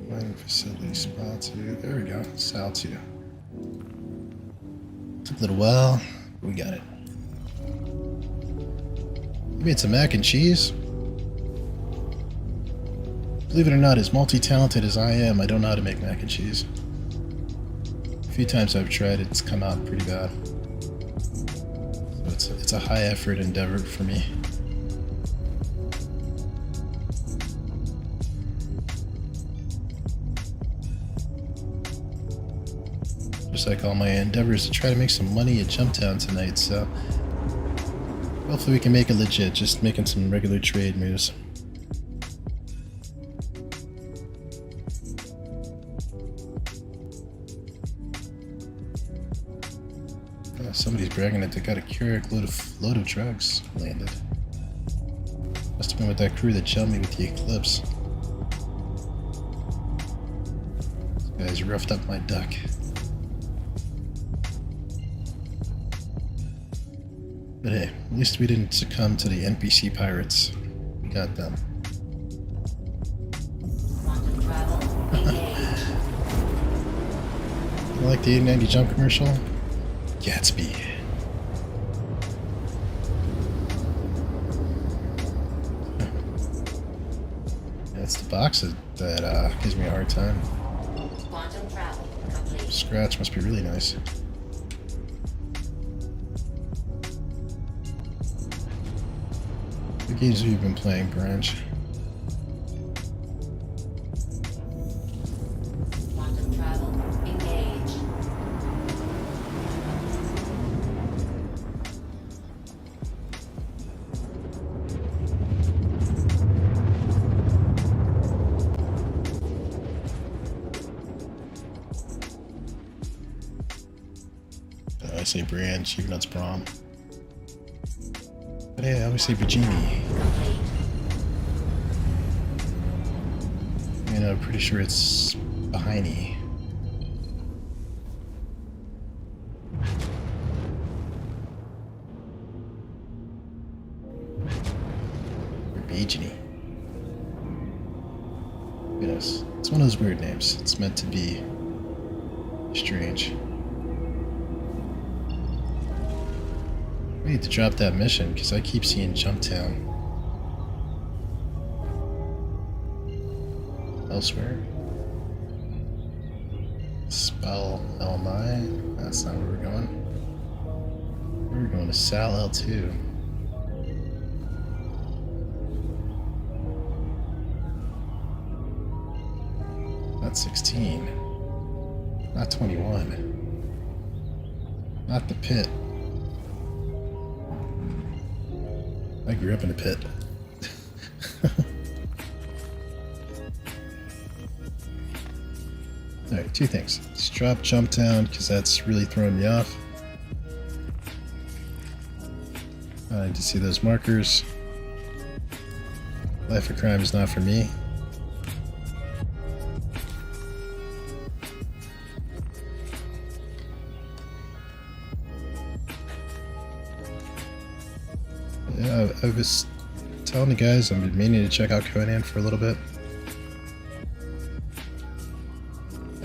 Speaker 2: Mining facility SPAL2. There we go. SAL2. Took a little while. We got it. You made some mac and cheese? Believe it or not, as multi-talented as I am, I don't know how to make mac and cheese. A few times I've tried it, it's come out pretty bad. So it's a high effort endeavor for me. Just like all my endeavors to try to make some money at Jumptown tonight, so hopefully we can make it legit, just making some regular trade moves. Somebody's bragging that they got a Carrick load of drugs landed. Must have been with that crew that jumped me with the Eclipse. These guys roughed up my duck. But hey, at least we didn't succumb to the NPC pirates. We got them. You like the 890 jump commercial? Gatsby. That's the box that gives me a hard time. Scratch must be really nice. What games have you been playing, Branch? I say Branch, even though it's Braum. But hey, I always say Bajimi. You know, I'm pretty sure it's Bahini. Or Bajini. Yes, it's one of those weird names. It's meant to be strange. I need to drop that mission because I keep seeing Jumptown elsewhere. Spell L9. That's not where we're going. We're going to Sal L2. That's 16. Not 21. Not the pit. I grew up in a pit. Alright, two things. Let's drop Jumptown, because that's really throwing me off. I need to see those markers. Life of crime is not for me. Yeah, I was telling the guys I'm meaning to check out Conan for a little bit.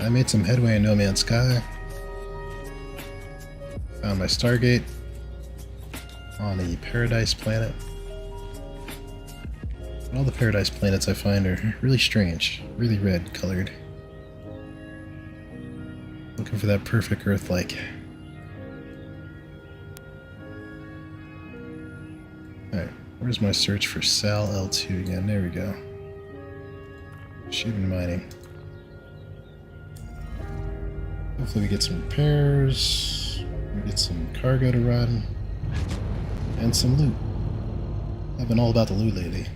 Speaker 2: I made some headway in No Man's Sky. Found my Stargate on the Paradise planet. All the Paradise planets I find are really strange, really red colored. Looking for that perfect Earth-like. Alright, where's my search for Sal L2 again? There we go. Shooting mining. Hopefully we get some repairs, we get some cargo to run, and some loot. I've been all about the loot lately.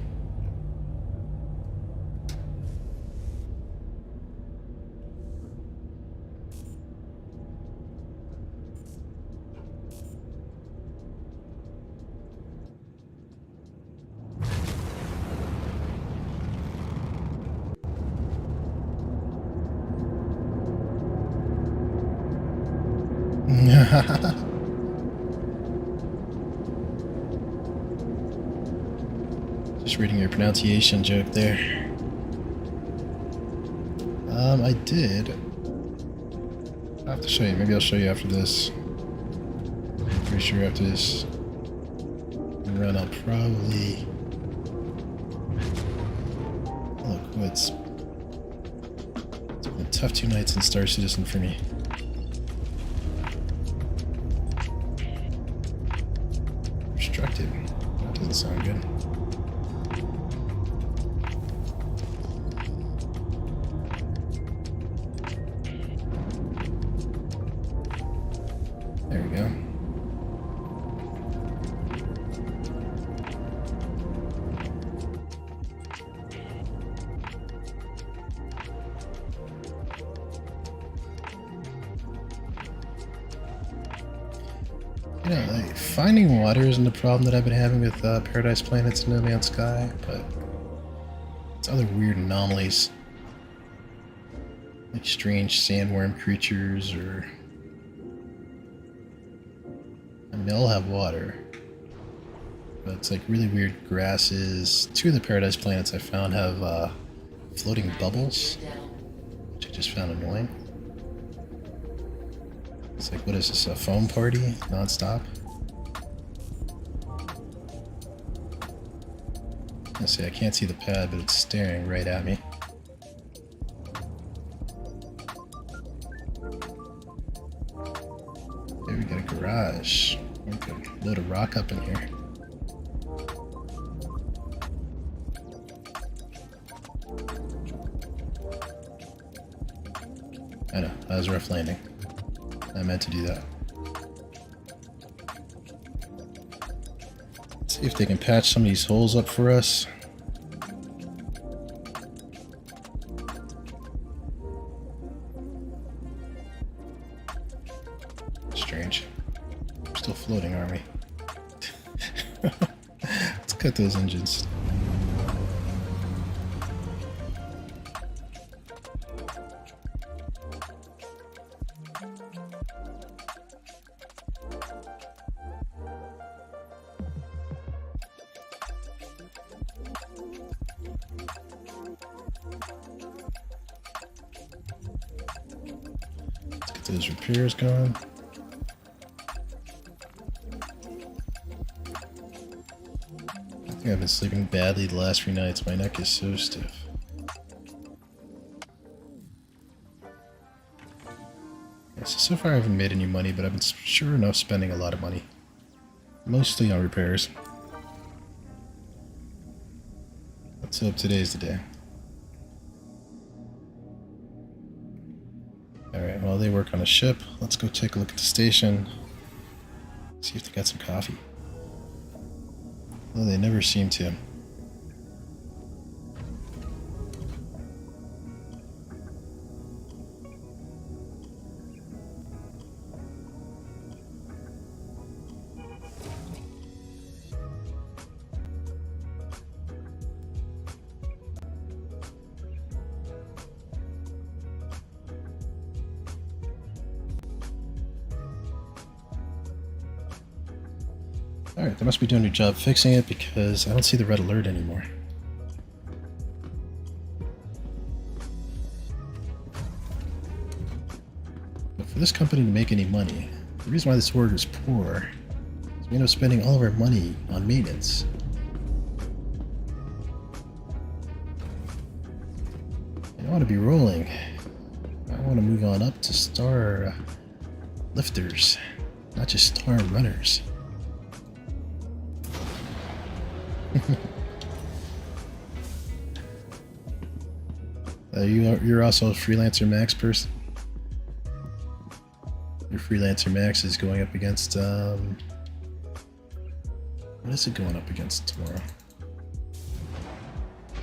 Speaker 2: Just reading your pronunciation joke there. I did. I'll have to show you. Maybe I'll show you after this. Pretty sure after this run, I'll probably. Look, it's been a tough 2 nights in Star Citizen for me. Obstructed. That doesn't sound good. There we go. You know, like, finding water isn't the problem that I've been having with Paradise Planets and No Man's Sky, but it's other weird anomalies. Like strange sandworm creatures, or... I mean, they all have water. But it's like really weird grasses. 2 of the Paradise Planets I found have floating bubbles, which I just found annoying. It's like, what is this, a foam party? Non-stop? Let's see, I can't see the pad, but it's staring right at me. There we got a garage. We can load a rock up in here. I know, that was a rough landing. I meant to do that. Let's see if they can patch some of these holes up for us. Strange. We're still floating, aren't we? Let's cut those engines. Let's get those repairs going. I think I've been sleeping badly the last few nights. My neck is so stiff. Yeah, so far I haven't made any money, but I've been sure enough spending a lot of money. Mostly on repairs. Let's hope today's the day. Alright, while they work on a ship, let's go take a look at the station. See if they got some coffee. Well, they never seem to. Alright, they must be doing a job fixing it because I don't see the red alert anymore. But for this company to make any money, the reason why this order is poor is we end up spending all of our money on maintenance. I want to be rolling. I want to move on up to star lifters, not just star runners. You're also a Freelancer Max person? Your Freelancer Max is going up against, what is it going up against tomorrow?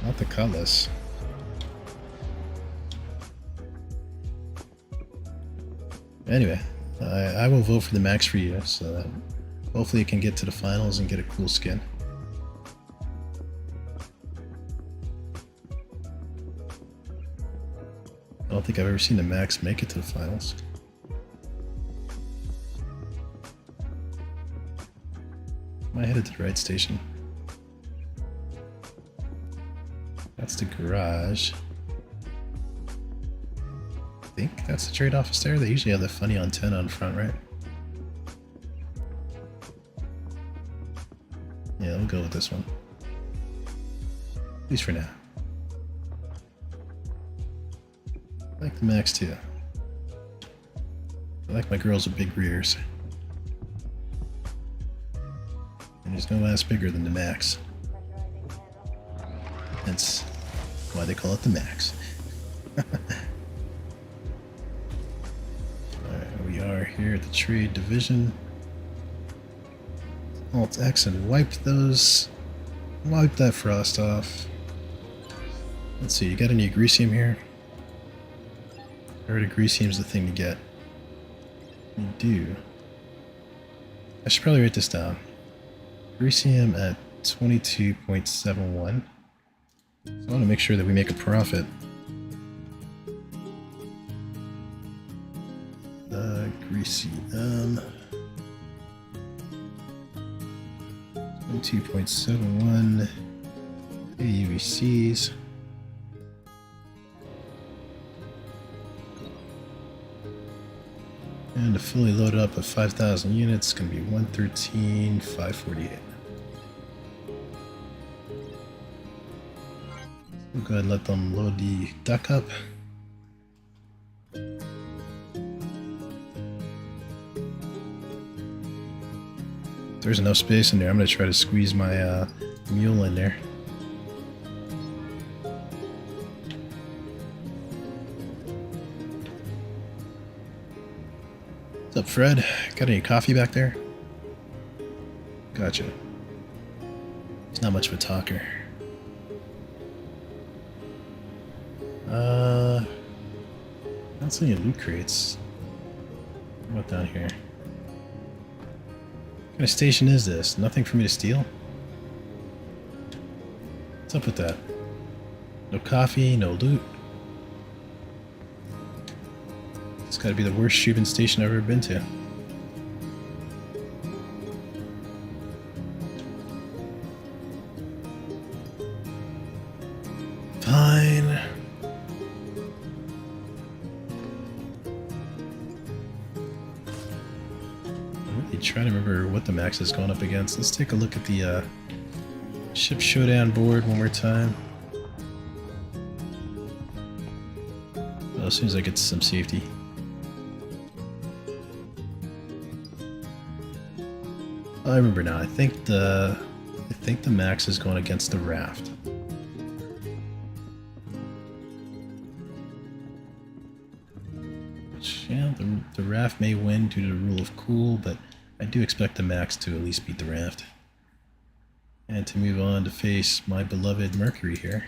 Speaker 2: Not the Cutlass. Anyway, I will vote for the Max for you, so that hopefully you can get to the finals and get a cool skin. I don't think I've ever seen the Max make it to the finals. Am I headed to the right station? That's the garage. I think that's the trade office there. They usually have the funny antenna on front, right? Yeah, we'll go with this one. At least for now. I like the Max too. I like my girls with big rears. And there's no ass bigger than the Max. That's why they call it the Max. Alright, we are here at the trade division. Alt X and wipe those. Wipe that frost off. Let's see, you got any greasium here? I heard a greasium's the thing to get. You do. I should probably write this down. Greasium at 22.71. So I want to make sure that we make a profit. Greasium. 22.71 AUVCs. And to fully load it up at 5,000 units, it's going to be 113,548. We'll go ahead and let them load the duck up. If there's enough space in there, I'm going to try to squeeze my mule in there. What's up, Fred? Got any coffee back there? Gotcha. He's not much of a talker. Not seeing any loot crates. What about down here? What kind of station is this? Nothing for me to steal? What's up with that? No coffee, no loot. It's gotta be the worst shooting station I've ever been to. Fine. I'm really trying to remember what the Max is going up against. Let's take a look at the ship Showdown board one more time. Well, as soon as I get to some safety. I remember now. I think the Max is going against the Raft. Which, yeah, the Raft may win due to the rule of cool, but I do expect the Max to at least beat the Raft. And to move on to face my beloved Mercury here.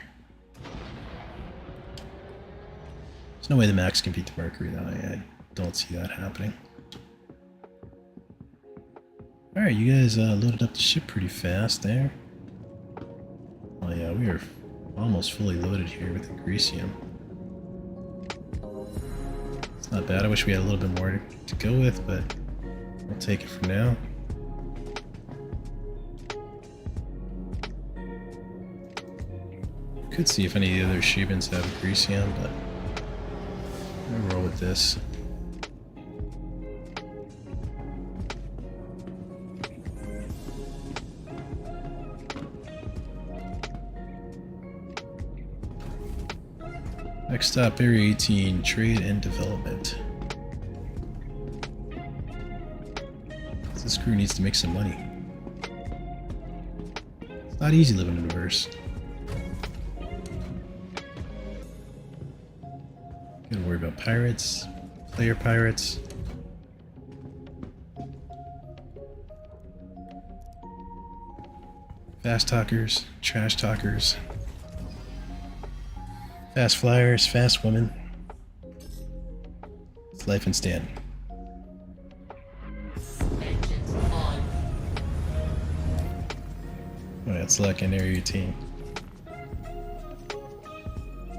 Speaker 2: There's no way the Max can beat the Mercury, though. I don't see that happening. Alright, you guys loaded up the ship pretty fast there. Oh yeah, we are almost fully loaded here with the greasium. It's not bad. I wish we had a little bit more to go with, but I'll take it for now. Could see if any of the other Shubins have a greasy on, but I'm gonna roll with this. Next stop, Area 18, Trade and Development. This crew needs to make some money. It's not easy living in the verse. Gotta worry about pirates, player pirates. Fast talkers, trash talkers. Fast flyers, fast women. It's life in Stan. Oh, that's luck in Area 18.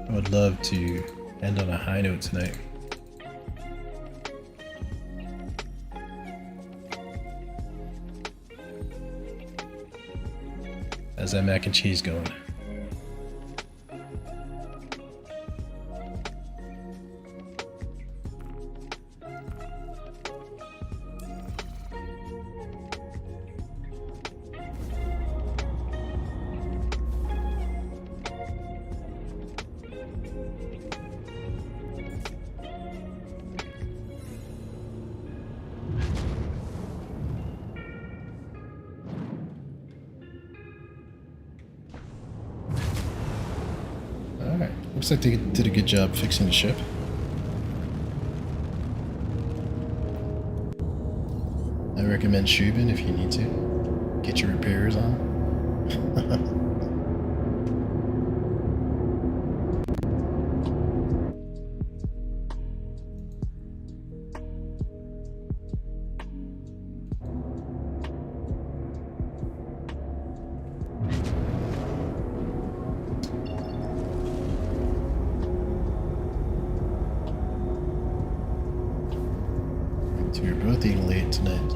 Speaker 2: I would love to end on a high note tonight. How's that mac and cheese going? Alright, looks like they did a good job fixing the ship. I recommend Shubin if you need to. Get your repairs on. We're both eating late tonight.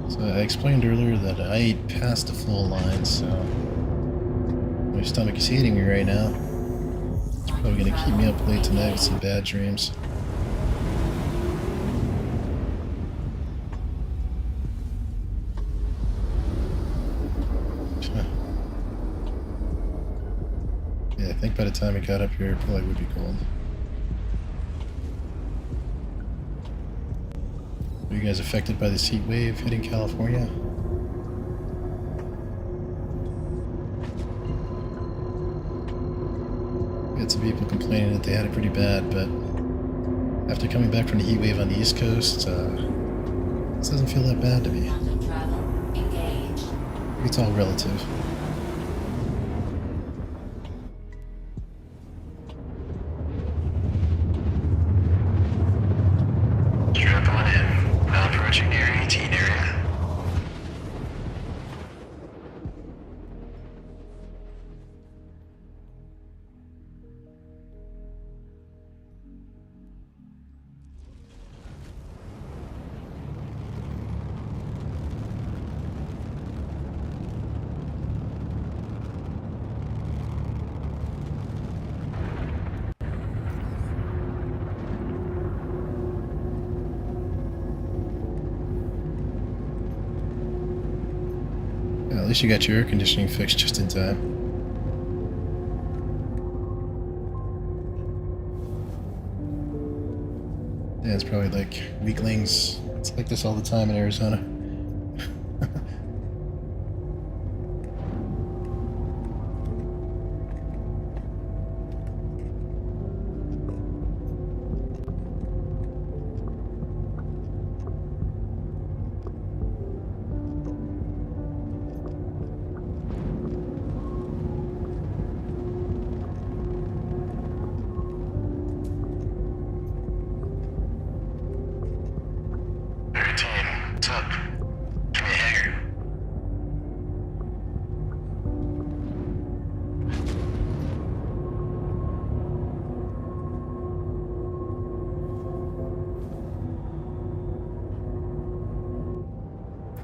Speaker 2: So I explained earlier that I ate past the full line, so my stomach is hitting me right now. It's probably gonna keep me up late tonight with some bad dreams. Yeah, I think by the time we got up here, it probably would be cold. Are you guys affected by this heat wave hitting California? We had some people complaining that they had it pretty bad, but after coming back from the heat wave on the East Coast, this doesn't feel that bad to me. It's all relative. At least you got your air conditioning fixed just in time. Yeah, it's probably like weaklings. It's like this all the time in Arizona.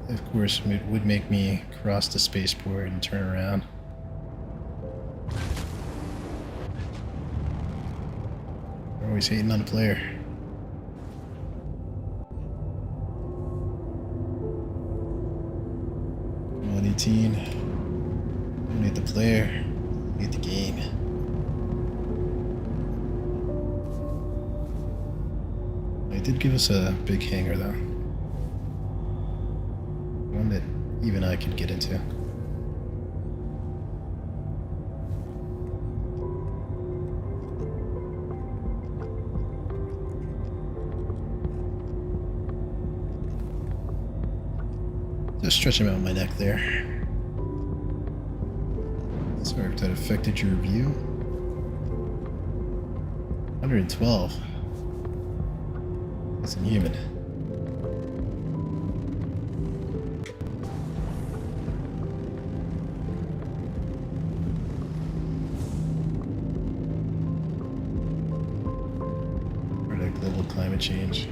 Speaker 2: Of course, it would make me cross the spaceport and turn around. We're always hating on the player. Come on, 18. Don't hate the player, hate the game. They did give us a big hangar, though. One that even I could get into. Just stretching out my neck there. Sorry if that affected your view. 112. That's inhuman. Global climate change.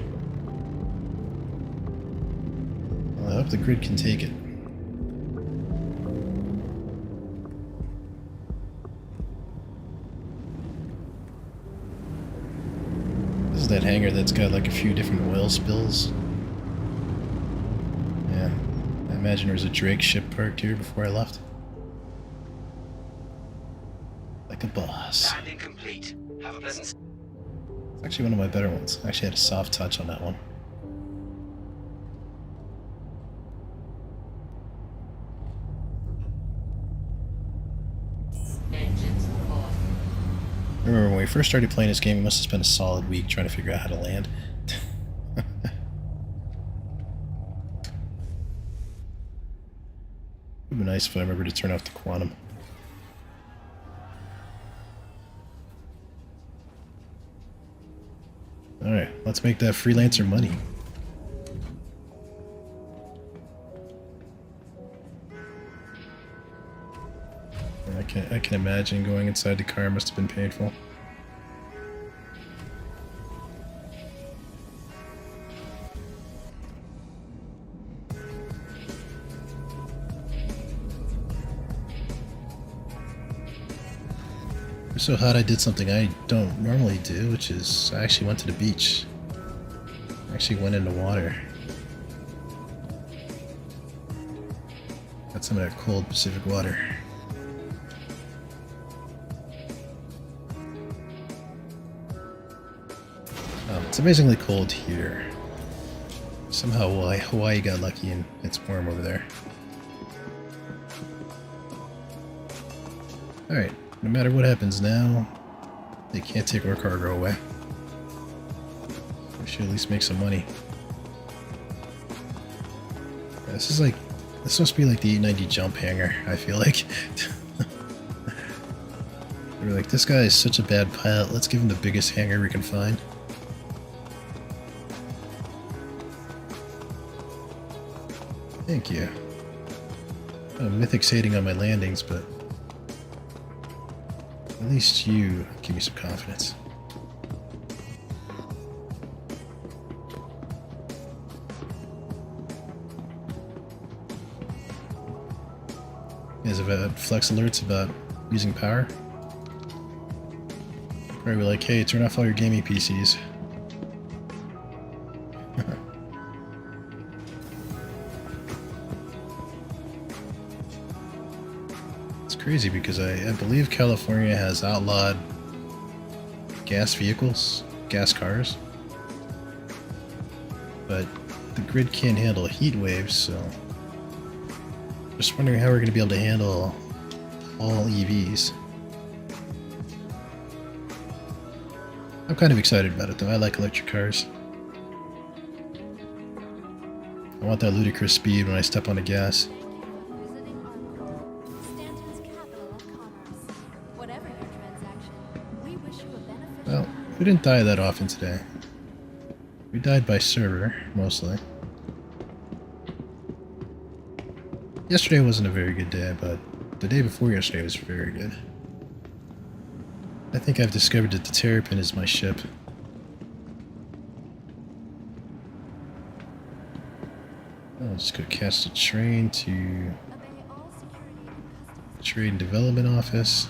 Speaker 2: Well, I hope the grid can take it. This is that hangar that's got like a few different oil spills. Yeah, I imagine there was a Drake ship parked here before I left. Like a boss.
Speaker 11: Landing complete. Have a pleasant.
Speaker 2: It's actually one of my better ones. I actually had a soft touch on that one. I remember when we first started playing this game, we must have spent a solid week trying to figure out how to land. It would be nice if I remember to turn off the quantum. Alright, let's make that freelancer money. I can imagine going inside the car must have been painful. It's so hot I did something I don't normally do, which is I actually went to the beach. I actually went into water. Got some of that cold Pacific water. It's amazingly cold here. Somehow Hawaii got lucky and it's warm over there. Alright, no matter what happens now, they can't take our cargo away. We should at least make some money. Yeah, this must be like the 890 jump hangar, I feel like. They were like, this guy is such a bad pilot, let's give him the biggest hangar we can find. Thank you. Mythic's hating on my landings, but at least you give me some confidence. You guys have had flex alerts about using power? Probably like, hey, turn off all your gaming PCs. Crazy because I believe California has outlawed gas vehicles, gas cars, but the grid can't handle heat waves, so just wondering how we're going to be able to handle all EVs. I'm kind of excited about it though. I like electric cars. I want that ludicrous speed when I step on the gas. Well, we didn't die that often today. We died by server, mostly. Yesterday wasn't a very good day, but the day before yesterday was very good. I think I've discovered that the Terrapin is my ship. I'll just go catch the train to Trade and Development Office.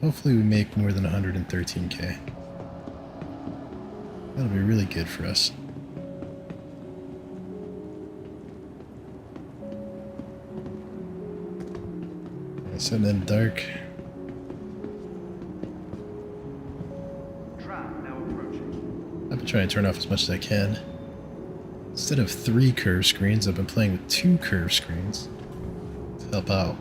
Speaker 2: Hopefully we make more than 113k. That'll be really good for us. Setting in dark. I've been trying to turn off as much as I can. Instead of 3 curve screens, I've been playing with 2 curve screens to help out.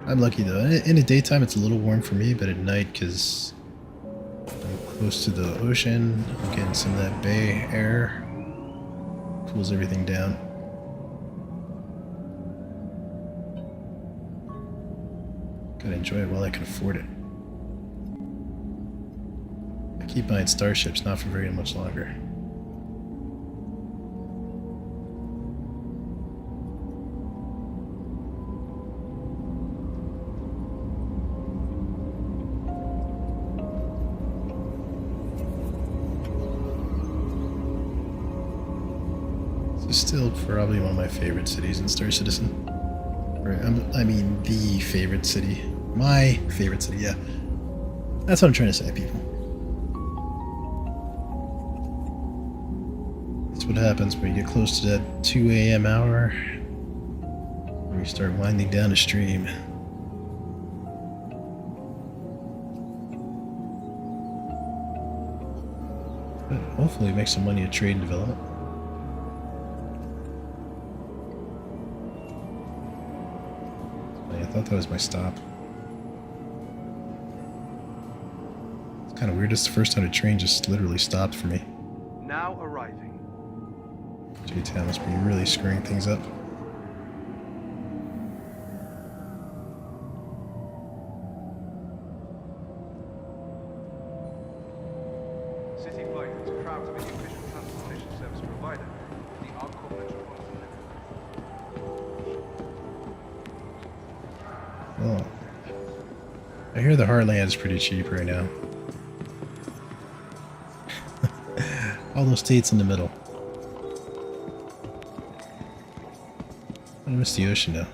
Speaker 2: I'm lucky though. In the daytime it's a little warm for me, but at night, because I'm close to the ocean, I'm getting some of that bay air. Cools everything down. Gotta enjoy it while I can afford it. I keep buying starships, not for very much longer. This is still probably one of my favorite cities in Star Citizen. I mean, the favorite city. My favorite city, yeah. That's what I'm trying to say, people. That's what happens when you get close to that 2 a.m. hour, when you start winding down the stream. But hopefully make some money at Trade and Development. I thought that was my stop. It's kind of weird. It's the first time a train just literally stopped for me.
Speaker 15: Now arriving.
Speaker 2: J-Town must be really screwing things up.
Speaker 15: City Flight is proud to be the official transportation service provider of the Encore Metropolitan Area.
Speaker 2: Oh. I hear the Heartland is pretty cheap right now. All those states in the middle. I miss the ocean now.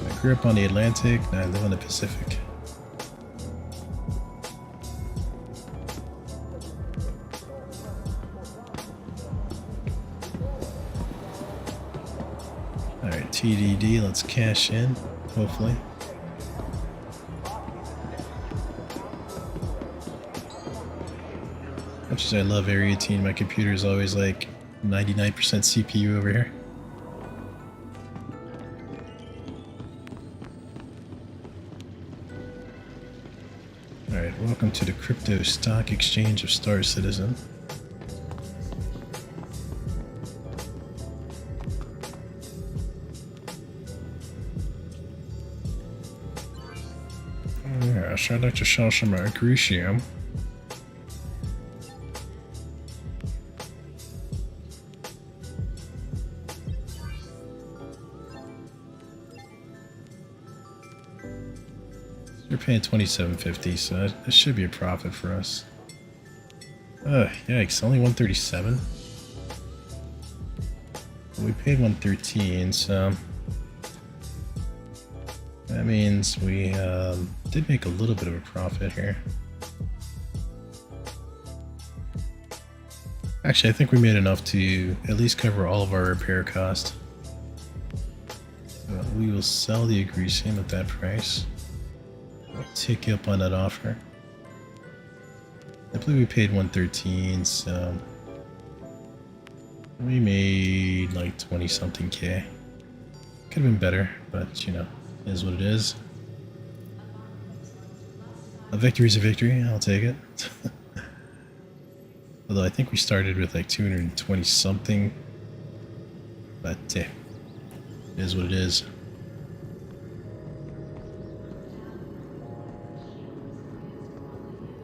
Speaker 2: I grew up on the Atlantic, now I live on the Pacific. Alright, TDD, let's cash in, hopefully. Much as I love Area 18, my computer is always like 99% CPU over here. Alright, welcome to the crypto stock exchange of Star Citizen. Yes, I'd like to sell some Grecium. You're paying $27.50, so that should be a profit for us. Yikes, only 137. Well, we paid 113, so that means we did make a little bit of a profit here. Actually, I think we made enough to at least cover all of our repair costs. So we will sell the Agresium at that price. I'll take you up on that offer. I believe we paid 113, so we made like 20 something K. Could have been better, but you know, it is what it is. A victory is a victory, I'll take it. Although I think we started with like 220 something, but it is what it is.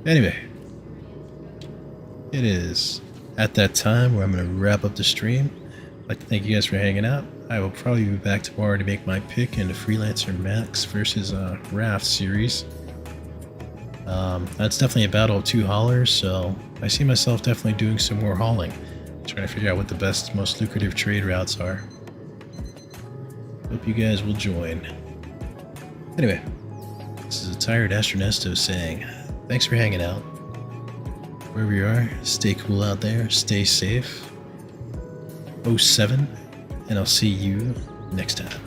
Speaker 2: Anyway, it is at that time where I'm going to wrap up the stream. I'd like to thank you guys for hanging out. I will probably be back tomorrow to make my pick in the Freelancer Max versus Raft series. That's definitely a battle of two haulers, so I see myself definitely doing some more hauling. Trying to figure out what the best, most lucrative trade routes are. Hope you guys will join. Anyway, this is a tired Astro Nesto saying, thanks for hanging out. Wherever you are, stay cool out there, stay safe. 07, and I'll see you next time.